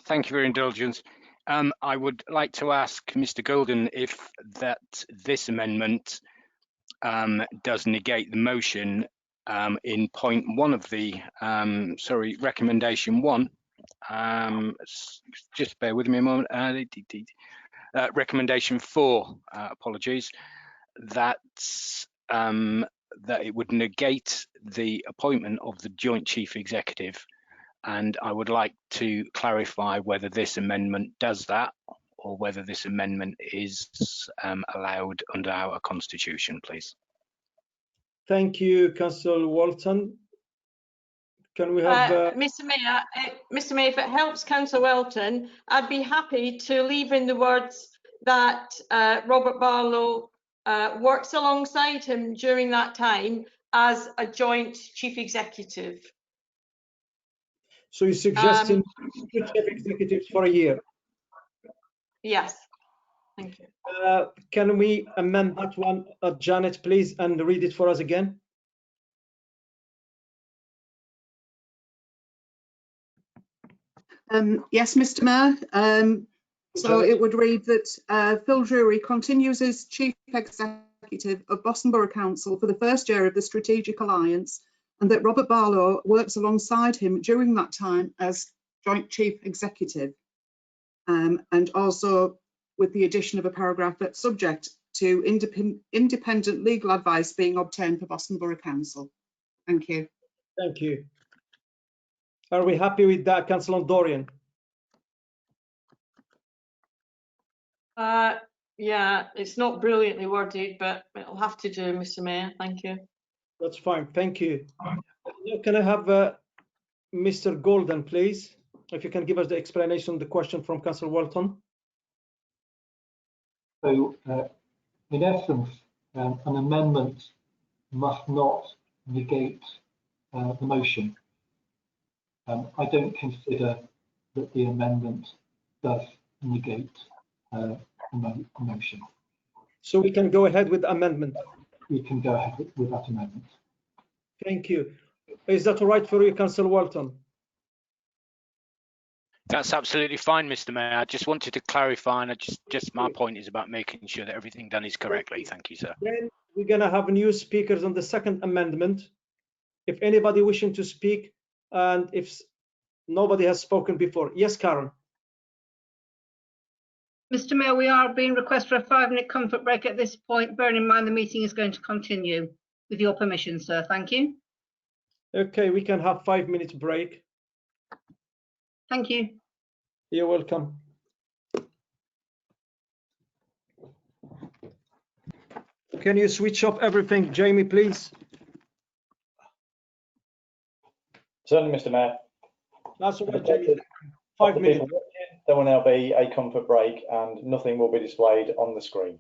Thank you for your indulgence. I would like to ask Mr. Golden if this amendment does negate the motion in point 1 of the, recommendation 1. Just bear with me a moment. Recommendation 4, apologies, that it would negate the appointment of the Joint Chief Executive. And I would like to clarify whether this amendment does that or whether this amendment is allowed under our constitution, please. Thank you, Councillor Walton. Can we have... Mr. Mayor, if it helps Councillor Welton, I'd be happy to leave in the words that Robert Barlow works alongside him during that time as a joint chief executive. So you're suggesting two chief executives for a year? Yes, thank you. Can we amend that one, Janet, please, and read it for us again? Yes, Mr. Mayor. So it would read that Phil Drury continues as Chief Executive of Boston Borough Council for the first year of the Strategic Alliance, and that Robert Barlow works alongside him during that time as Joint Chief Executive. And also with the addition of a paragraph that's subject to independent legal advice being obtained for Boston Borough Council. Thank you. Thank you. Are we happy with that, Councillor Dorian? Yeah, it's not brilliantly worded, but it'll have to do, Mr. Mayor. Thank you. That's fine. Thank you. Now, can I have Mr. Golden, please? If you can give us the explanation of the question from Councillor Walton. So, in essence, an amendment must not negate the motion. I don't consider that the amendment does negate the motion. So we can go ahead with the amendment? We can go ahead with that amendment. Thank you. Is that all right for you, Councillor Walton? That's absolutely fine, Mr. Mayor. I just wanted to clarify, and just my point is about making sure that everything done is correctly. Thank you, sir. Then we're going to have new speakers on the second amendment. If anybody wishing to speak, and if nobody has spoken before. Yes, Karen. Mr. Mayor, we are being requested for a 5-minute comfort break at this point, bearing in mind the meeting is going to continue. With your permission, sir. Thank you. Okay, we can have 5 minutes break. Thank you. You're welcome. Can you switch off everything, Jamie, please? Certainly, Mr. Mayor. That's all right, Jamie. 5 minutes. There will now be a comfort break and nothing will be displayed on the screen.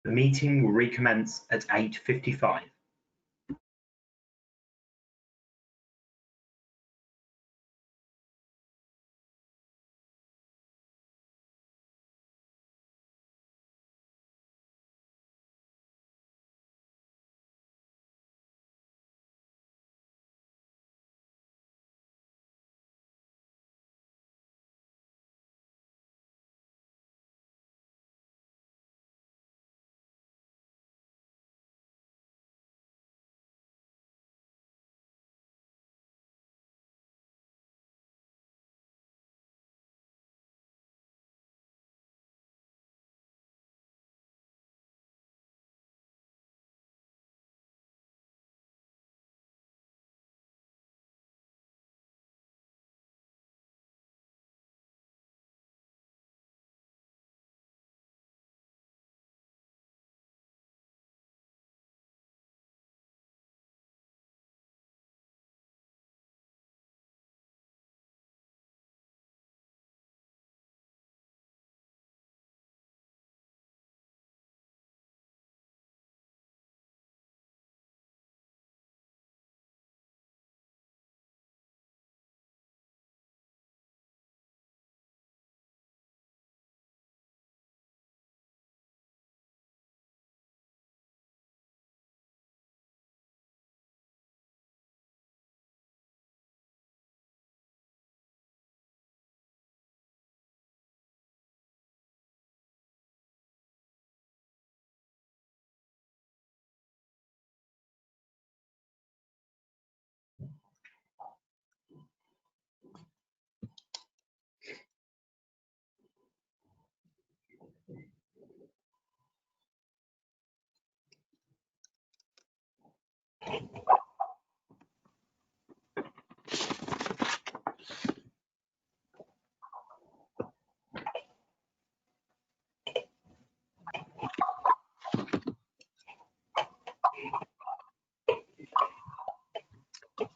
The meeting will recommence at 8:55.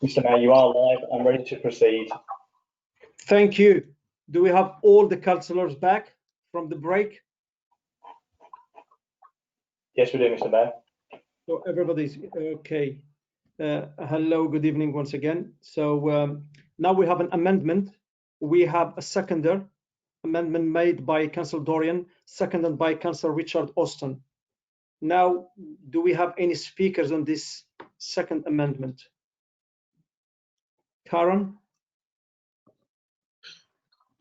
Mr. Mayor, you are live and ready to proceed. Thank you. Do we have all the councillors back from the break? Yes, we do, Mr. Mayor. So everybody's okay. Hello, good evening once again. So now we have an amendment. We have a seconder, amendment made by Councillor Dorian, seconded by Councillor Richard Austin. Now, do we have any speakers on this second amendment? Karen?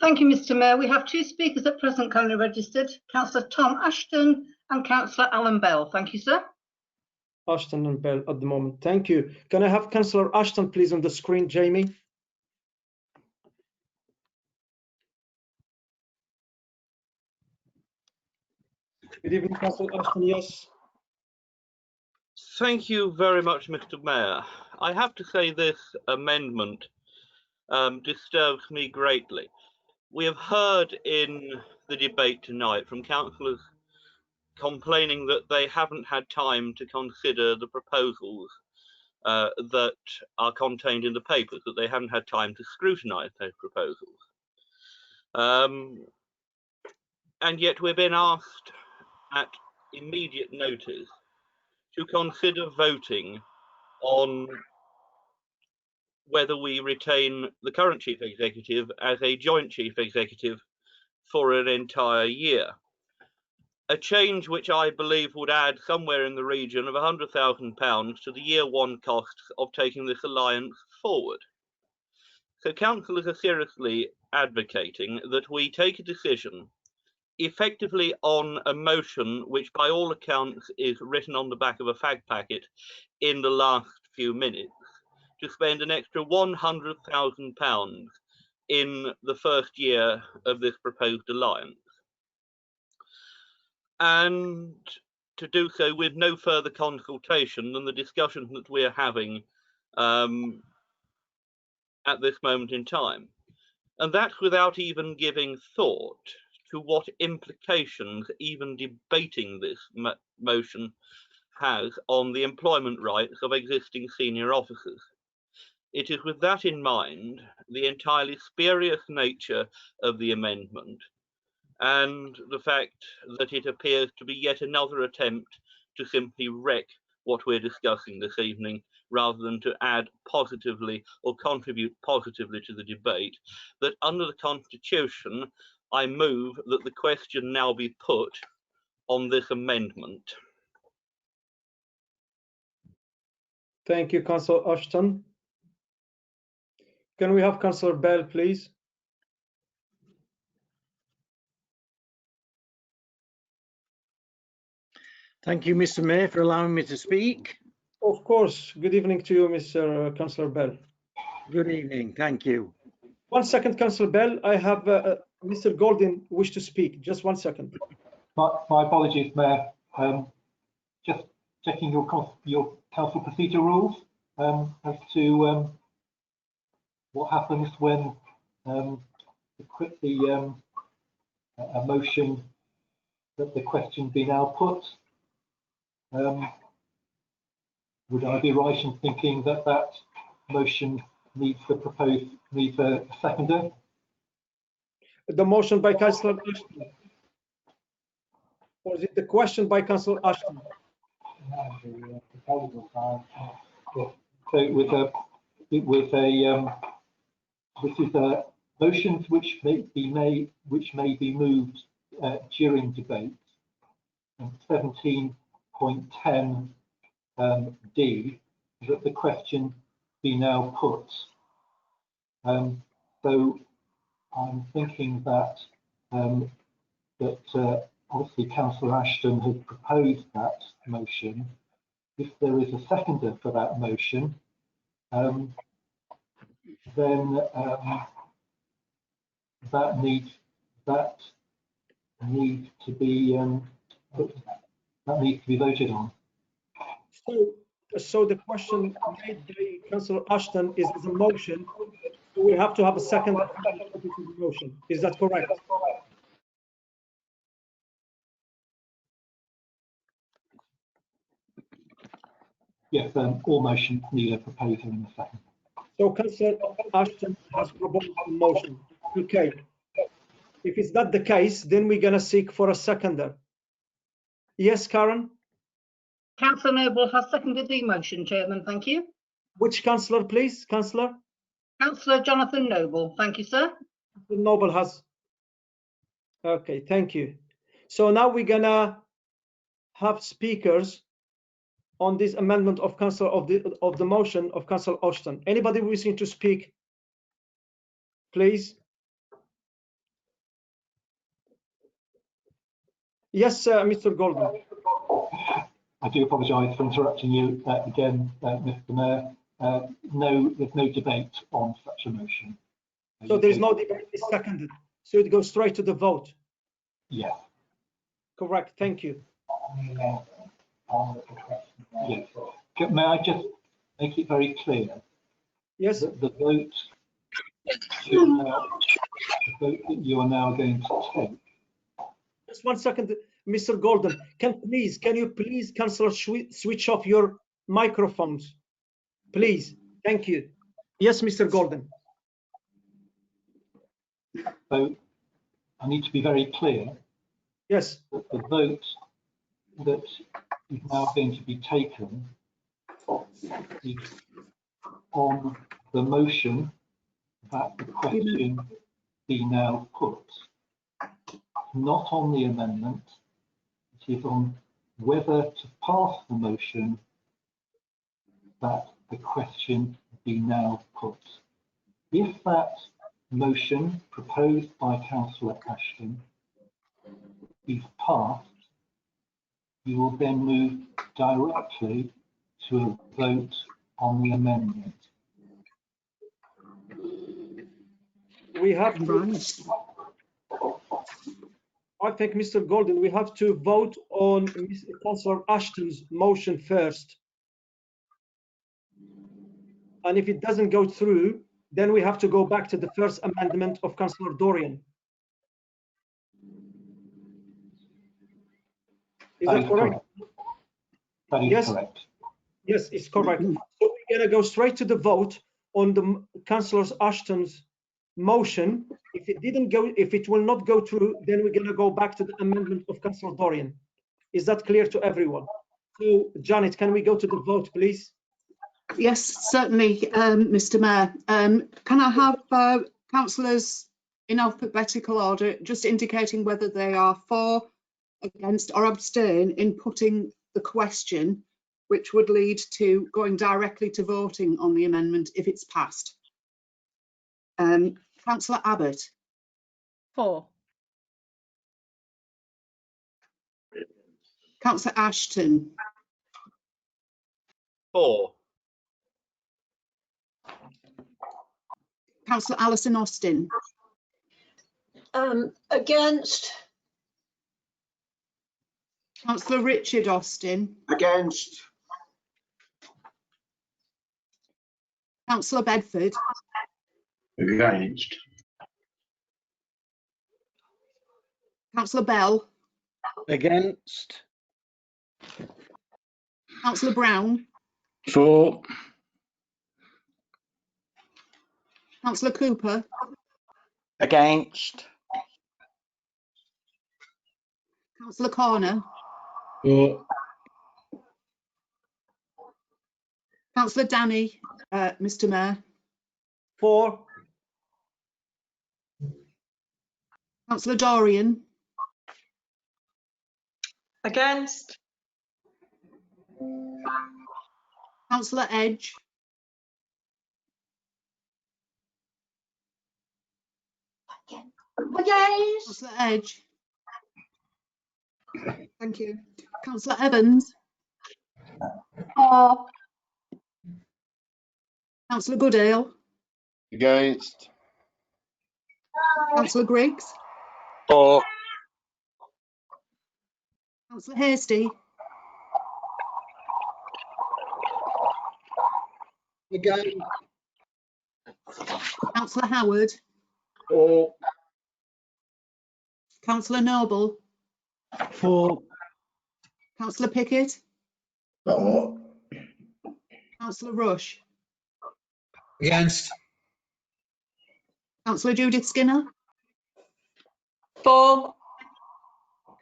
Thank you, Mr. Mayor. We have two speakers at present currently registered, Councillor Tom Ashton and Councillor Alan Bell. Thank you, sir. Ashton and Bell at the moment. Thank you. Can I have Councillor Ashton, please, on the screen, Jamie? Good evening, Councillor Ashton. Yes. Thank you very much, Mr. Mayor. I have to say this amendment disturbs me greatly. We have heard in the debate tonight from councillors complaining that they haven't had time to consider the proposals that are contained in the papers, that they haven't had time to scrutinise those proposals. And yet we're being asked at immediate notice to consider voting on whether we retain the current chief executive as a joint chief executive for an entire year. A change which I believe would add somewhere in the region of £100,000 to the year one costs of taking this alliance forward. So councillors are seriously advocating that we take a decision effectively on a motion which by all accounts is written on the back of a fag packet in the last few minutes, to spend an extra £100,000 in the first year of this proposed alliance. And to do so with no further consultation than the discussion that we're having at this moment in time. And that's without even giving thought to what implications even debating this motion has on the employment rights of existing senior officers. It is with that in mind, the entirely spurious nature of the amendment, and the fact that it appears to be yet another attempt to simply wreck what we're discussing this evening, rather than to add positively or contribute positively to the debate, that under the Constitution, I move that the question now be put on this amendment. Thank you, Councillor Ashton. Can we have Councillor Bell, please? Thank you, Mr. Mayor, for allowing me to speak. Of course. Good evening to you, Mr. Councillor Bell. Good evening. Thank you. 1 second, Councillor Bell. I have Mr. Golden wish to speak. Just 1 second. My apologies, Mayor. Just checking your council procedure rules as to what happens when a motion that the question be now put. Would I be right in thinking that that motion needs a seconder? The motion by Councillor Ashton. Or is it the question by Councillor Ashton? So this is motions which may be moved during debate. 17.10 D, that the question be now put. So I'm thinking that obviously Councillor Ashton has proposed that motion. If there is a seconder for that motion, then that needs to be voted on. So the question made by Councillor Ashton is a motion. So we have to have a second motion. Is that correct? Yes, all motions need a proposer in a second. So Councillor Ashton has proposed a motion. Okay. If it's not the case, then we're going to seek for a seconder. Yes, Karen? Councillor Noble has seconded the motion, Chairman. Thank you. Which councillor, please? Councillor? Councillor Jonathan Noble. Thank you, sir. Noble has. Okay, thank you. So now we're going to have speakers on this amendment of Councillor of the motion of Councillor Ashton. Anybody wishing to speak, please? Yes, Mr. Golden. I do apologise for interrupting you again, Mr. Mayor. There's no debate on such a motion. So there's no debate, it's seconded. So it goes straight to the vote. Yes. Correct, thank you. Yes. May I just make it very clear? Yes. That the vote that you are now going to take. Just 1 second, Mr. Golden. Can you please, Councillor, switch off your microphones, please? Thank you. Yes, Mr. Golden. So I need to be very clear. Yes. That the vote that is now going to be taken is on the motion that the question be now put, not on the amendment. It is on whether to pass the motion that the question be now put. If that motion proposed by Councillor Ashton is passed, you will then move directly to a vote on the amendment. We have to, I think, Mr. Golden, we have to vote on Councillor Ashton's motion first. And if it doesn't go through, then we have to go back to the first amendment of Councillor Dorian. Is that correct? That is correct. Yes, it's correct. So we're going to go straight to the vote on the Councillor Ashton's motion If it didn't go, if it will not go through, then we're going to go back to the amendment of Councillor Dorian. Is that clear to everyone? So, Janet, can we go to the vote, please? Yes, certainly, Mr. Mayor. Can I have councillors in alphabetical order, just indicating whether they are for, against or abstain in putting the question, which would lead to going directly to voting on the amendment if it's passed. Councillor Abbott. For. Councillor Ashton. For. Councillor Alison Austin. Against. Councillor Richard Austin. Against. Councillor Bedford. Against. Councillor Bell. Against. Councillor Brown. For. Councillor Cooper. Against. Councillor Corner. For. Councillor Danny, Mr. Mayor. For. Councillor Dorian. Against. Councillor Edge. Against. Councillor Edge. Thank you. Councillor Evans. For. Councillor Goodale. Against. Councillor Griggs. For. Councillor Hasty. Against. Councillor Howard. For. Councillor Noble. For. Councillor Pickett. For. Councillor Rush. Against. Councillor Judith Skinner. For.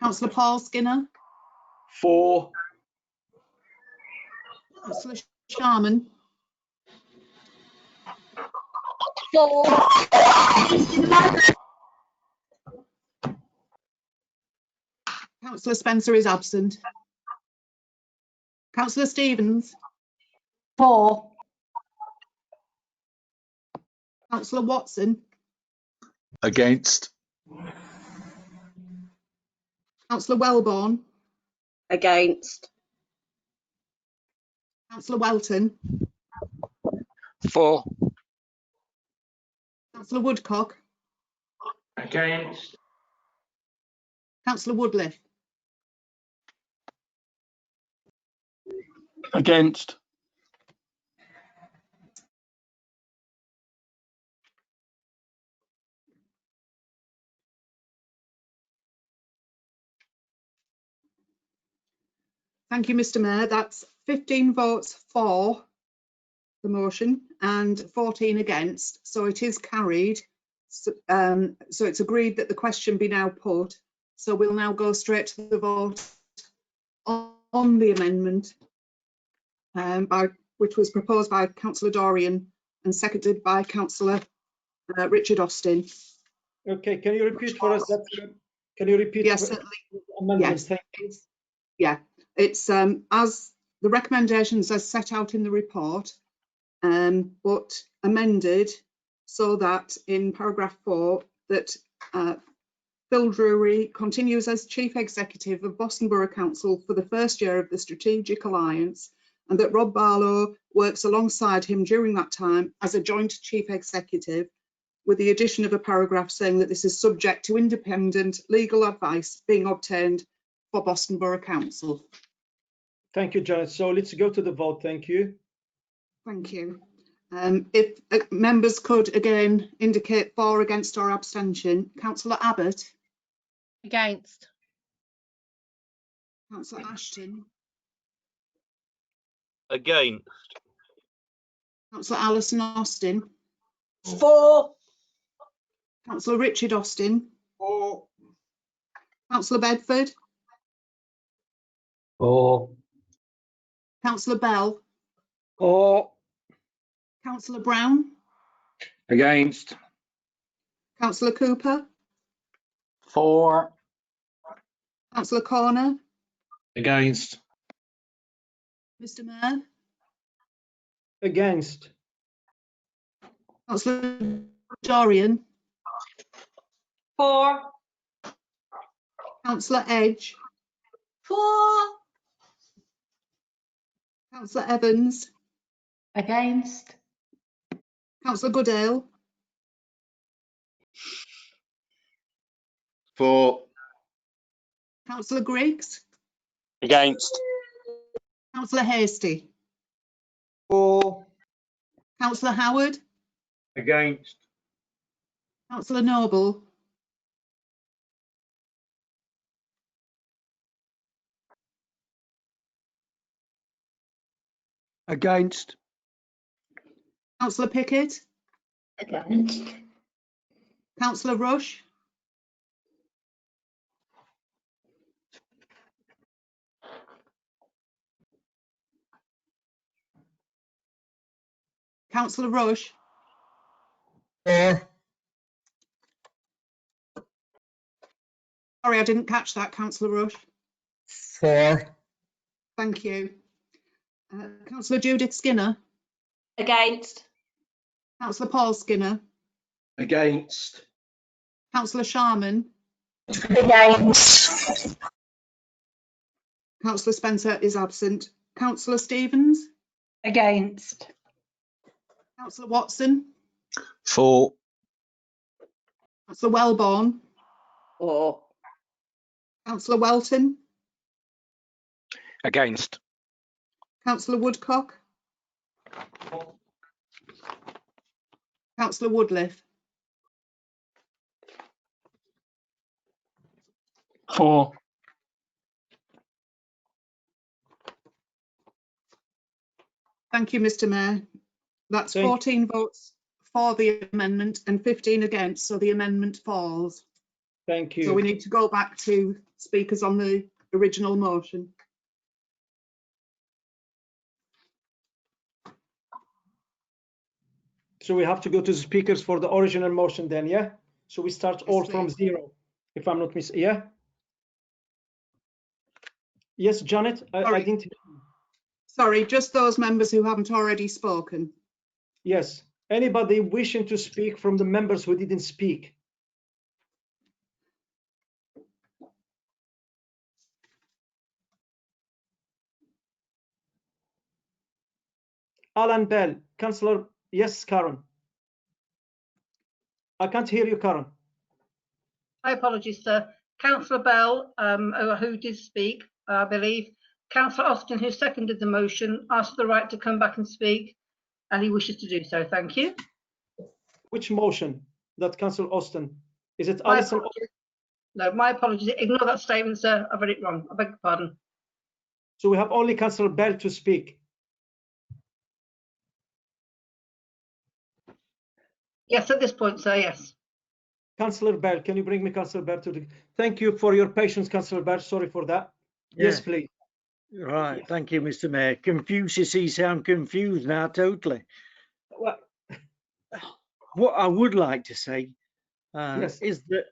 Councillor Paul Skinner. For. Councillor Sharman. For. Councillor Spencer is absent. Councillor Stevens. For. Councillor Watson. Against. Councillor Wellborn. Against. Councillor Welton. For. Councillor Woodcock. Against. Councillor Woodliffe. Against. Thank you, Mr. Mayor. That's 15 votes for the motion and 14 against. So it is carried. So it's agreed that the question be now put. So we'll now go straight to the vote on the amendment, which was proposed by Councillor Dorian and seconded by Councillor Richard Austin. Okay, can you repeat for us that? Can you repeat? Yes, the certainly. amendment? Yes. Thank you. Yeah, it's as the recommendations as set out in the report, but amended so that in paragraph 4 that Phil Drury continues as Chief Executive of Boston Borough Council for the first year of the Strategic Alliance, and that Rob Barlow works alongside him during that time as a joint Chief Executive, with the addition of a paragraph saying that this is subject to independent legal advice being obtained for Boston Borough Council. Thank you, Janet. So let's go to the vote. Thank you. Thank you. If members could again indicate for, against or abstention. Councillor Abbott. Against. Councillor Ashton. Against. Councillor Alison Austin. For. Councillor Richard Austin. For. Councillor Bedford. For. Councillor Bell. For. Councillor Brown. Against. Councillor Cooper. For. Councillor Corner. Against. Mr Mayor. Against. Councillor Dorian. For. Councillor Edge. For. Councillor Evans. Against. Councillor Goodale. For. Councillor Griggs. Against. Councillor Hasty. For. Councillor Howard. Against. Councillor Noble. Against. Councillor Pickett. Against. Councillor Rush. Councillor Rush. For. Sorry, I didn't catch that, Councillor Rush. For. Thank you. Councillor Judith Skinner. Against. Councillor Paul Skinner. Against. Councillor Sharman. Against. Councillor Spencer is absent. Councillor Stevens. Against. Councillor Watson. For. Councillor Wellborn. For. Councillor Welton. Against. Councillor Woodcock. Councillor Woodliff. For. Thank you, Mr Mayor. That's 14 votes for the amendment and 15 against, so the amendment falls. Thank you. So we need to go back to speakers on the original motion. So we have to go to the speakers for the original motion then, yeah? So we start all from zero, if I'm not mistaken, yeah? Yes, Janet, I didn't. Sorry, just those members who haven't already spoken. Yes, anybody wishing to speak from the members who didn't speak? Alan Bell, Councillor, yes, Karen. I can't hear you, Karen. My apologies, sir. Councillor Bell, who did speak, I believe. Councillor Austin, who seconded the motion, asked for the right to come back and speak, and he wishes to do so. Thank you. Which motion? That Councillor Austin? Is it My Alison? apologies. No, my apologies. Ignore that statement, sir. I read it wrong. I beg your pardon. So we have only Councillor Bell to speak. Yes, at this point, sir, yes. Councillor Bell, can you bring me Councillor Bell to the... Thank you for your patience, Councillor Bell. Sorry for that. Yes, please. Right, thank you, Mr. Mayor. Confucius, I'm confused now totally. Well, what I would like to say is that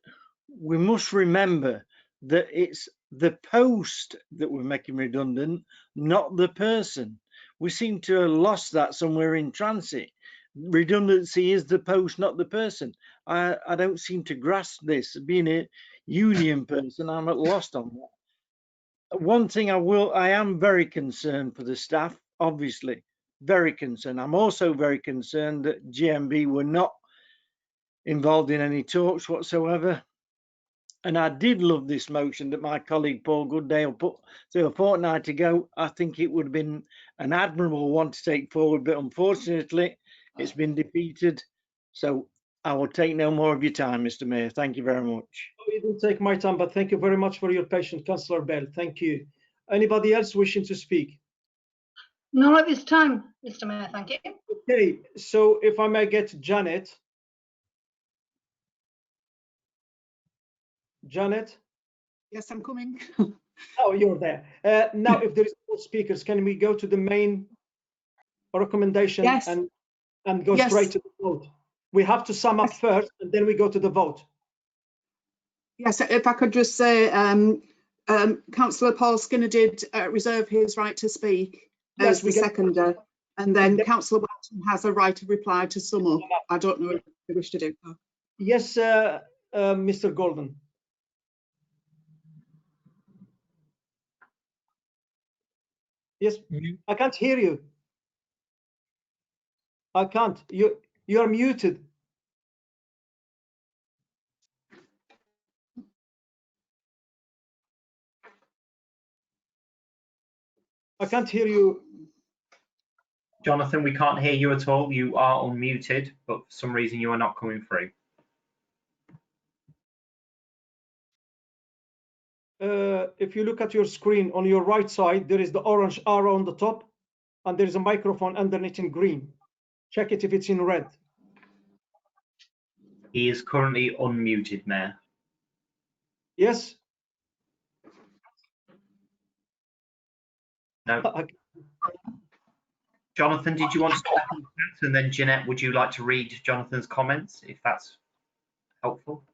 we must remember that it's the post that we're making redundant, not the person. We seem to have lost that somewhere in transit. Redundancy is the post, not the person. I don't seem to grasp this. Being a union person, I'm at lost on that. One thing I am very concerned for the staff, obviously, very concerned. I'm also very concerned that GMB were not involved in any talks whatsoever. And I did love this motion that my colleague Paul Goodale put through a fortnight ago. I think it would have been an admirable one to take forward, but unfortunately, it's been defeated. So I will take no more of your time, Mr. Mayor. Thank you very much. You didn't take my time, but thank you very much for your patience, Councillor Bell. Thank you. Anybody else wishing to speak? Not at this time, Mr. Mayor. Thank you. Okay, so if I may get Janet. Janet? Yes, I'm coming. Oh, you're there. Now, if there is no speakers, can we go to the main recommendation Yes. and go Yes. straight to the vote? We have to sum up first, and then we go to the vote. Yes, if I could just say, Councillor Paul Skinner did reserve his right to speak Yes, as the seconder, and then Councillor Wharton has a right of reply to sum up. I don't know if you wish to do so. Yes, Mr. Golden. Yes, I can't hear you. I can't. You are muted. I can't hear you. Jonathan, we can't hear you at all. You are unmuted, but for some reason you are not coming through. If you look at your screen on your right side, there is the orange arrow on the top, and there is a microphone underneath in green. Check it if it's in red. He is currently unmuted, Mayor. Yes? No. Jonathan, did you want to step in chat? And then Jeanette, would you like to read Jonathan's comments, if that's helpful?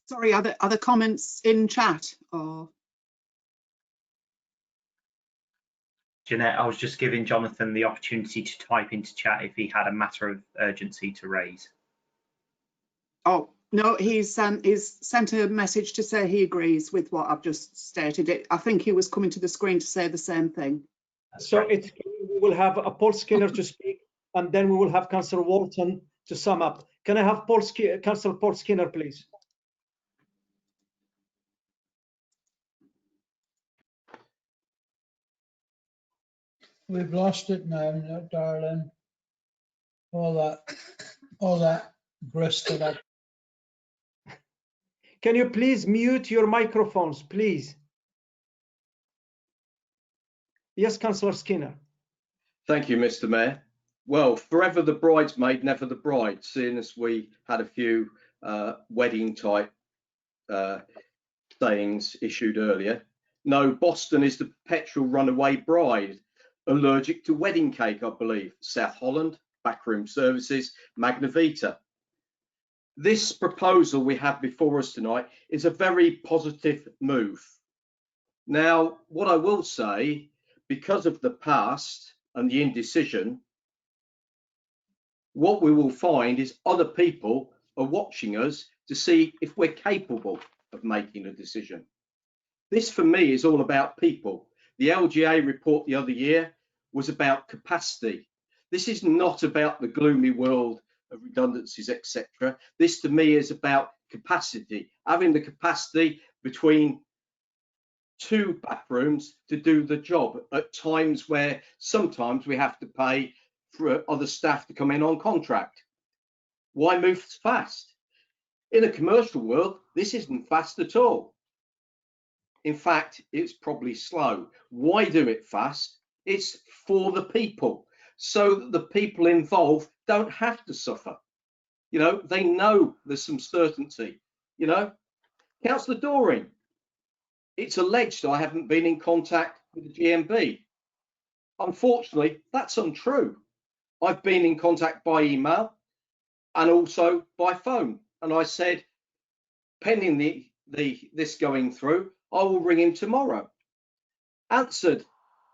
Sorry, are there comments in chat or? Jeanette, I was just giving Jonathan the opportunity to type into chat if he had a matter of urgency to raise. Oh, no, he's sent a message to say he agrees with what I've just stated. I think he was coming to the screen to say the same thing. So we will have a Paul Skinner to speak, and then we will have Councillor Wharton to sum up. Can I have Councillor Paul Skinner, please? We've lost it now, darling. All that grist that Can you please mute your microphones, please? Yes, Councillor Skinner. Thank you, Mr. Mayor. Well, forever the bridesmaid, never the bride, seeing as we had a few wedding type sayings issued earlier. No, Boston is the perpetual runaway bride, allergic to wedding cake, I believe. South Holland, backroom services, Magna Vita. This proposal we have before us tonight is a very positive move. Now, what I will say, because of the past and the indecision, what we will find is other people are watching us to see if we're capable of making a decision. This, for me, is all about people. The LGA report the other year was about capacity. This is not about the gloomy world of redundancies, etc. This, to me, is about capacity, having the capacity between two backrooms to do the job at times where sometimes we have to pay for other staff to come in on contract. Why move fast? In a commercial world, this isn't fast at all. In fact, it's probably slow. Why do it fast? It's for the people, so that the people involved don't have to suffer. You know, they know there's some certainty. You know, Councillor Doreen, it's alleged I haven't been in contact with the GMB. Unfortunately, that's untrue. I've been in contact by email and also by phone. And I said, pending this going through, I will ring him tomorrow. Answered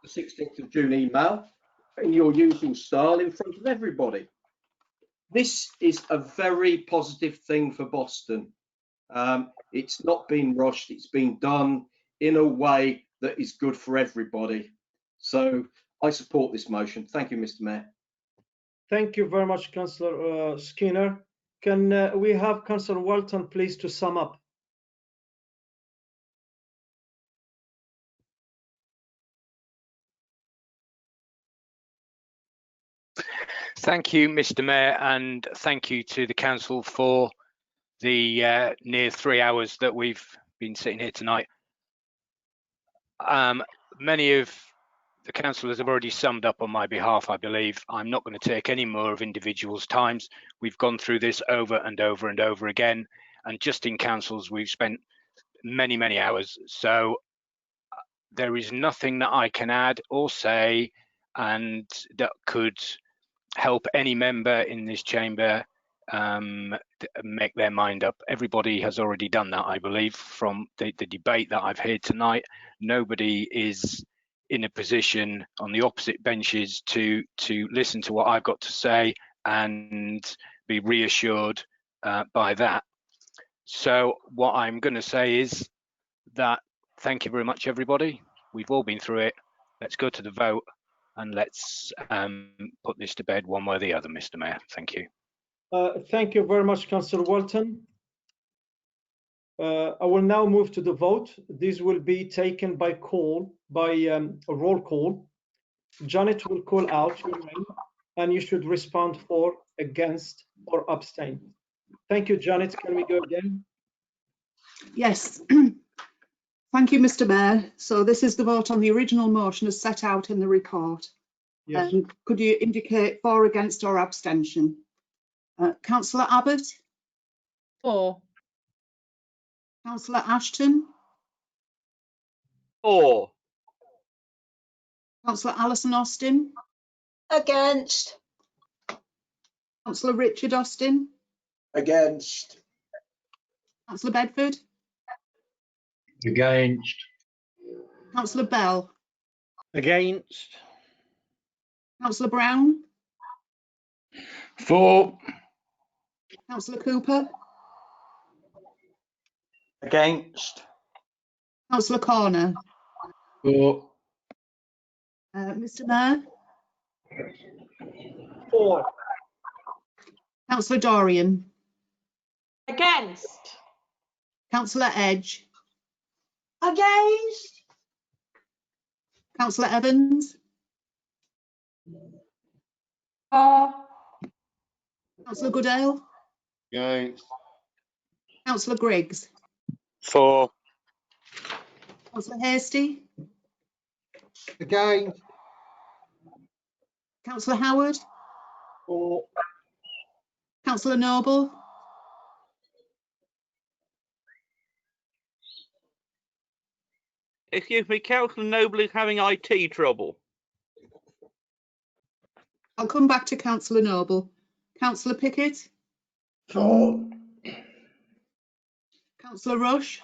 the 16th of June email in your usual style in front of everybody. This is a very positive thing for Boston. It's not been rushed. It's been done in a way that is good for everybody. So I support this motion. Thank you, Mr. Mayor. Thank you very much, Councillor Skinner. Can we have Councillor Wharton, please, to sum up? Thank you, Mr. Mayor, and thank you to the Council for the near 3 hours that we've been sitting here tonight. Many of the councillors have already summed up on my behalf, I believe. I'm not going to take any more of individuals' times. We've gone through this over and over and over again, and just in councils we've spent many, many hours. So there is nothing that I can add or say and that could help any member in this chamber make their mind up. Everybody has already done that, I believe, from the debate that I've heard tonight. Nobody is in a position on the opposite benches to listen to what I've got to say and be reassured by that. So what I'm going to say is that thank you very much, everybody. We've all been through it. Let's go to the vote and let's put this to bed one way or the other, Mr. Mayor. Thank you. Thank you very much, Councillor Wharton. I will now move to the vote. This will be taken by a roll call. Janet will call out your name and you should respond for, against, or abstain. Thank you, Janet. Can we go again? Yes. Thank you, Mr. Mayor. So this is the vote on the original motion as set out in the report. Yes. Could you indicate for, against, or abstention? Councillor Abbott? For. Councillor Ashton? For. Councillor Alison Austin? Against. Councillor Richard Austin? Against. Councillor Bedford? Against. Councillor Bell? Against. Councillor Brown? For. Councillor Cooper? Against. Councillor Corner? For. Mr. Mayor? For. Councillor Dorian? Against. Councillor Edge? Against. Councillor Evans? For. Councillor Goodale? Against. Councillor Griggs? For. Councillor Hasty? Against. Councillor Howard? For. Councillor Noble? Excuse me, Councillor Noble is having IT trouble. I'll come back to Councillor Noble. Councillor Pickett? For. Councillor Rush?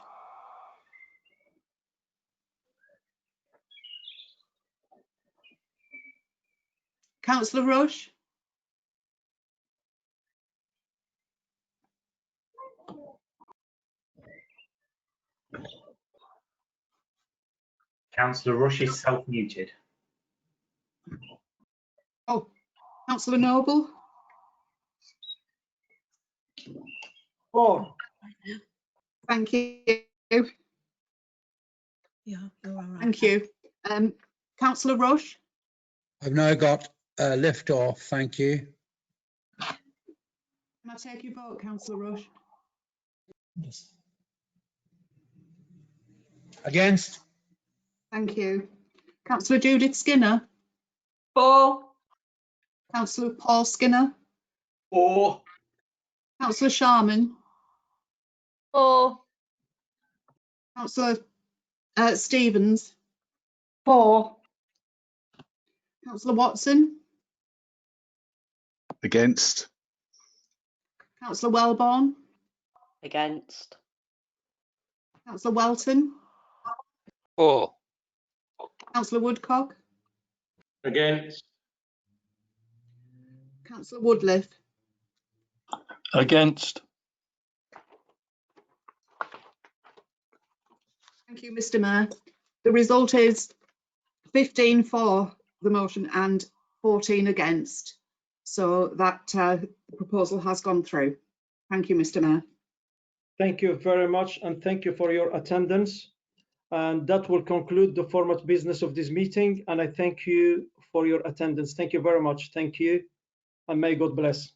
Councillor Rush? Councillor Rush is self-muted. Oh, Councillor Noble? For. Thank you. Yeah, you're all right. Thank you. Councillor Rush? I've now got lift off, thank you. Can I take your vote, Councillor Rush? Yes. Against? Thank you. Councillor Judith Skinner? For. Councillor Paul Skinner? For. Councillor Sharman? For. Councillor Stevens? For. Councillor Watson? Against. Councillor Wellborn? Against. Councillor Welton? For. Councillor Woodcock? Against. Councillor Woodliff? Against. Thank you, Mr. Mayor. The result is 15 for the motion and 14 against. So that the proposal has gone through. Thank you, Mr. Mayor. Thank you very much, and thank you for your attendance. And that will conclude the formal business of this meeting. And I thank you for your attendance. Thank you very much. Thank you, and may God bless.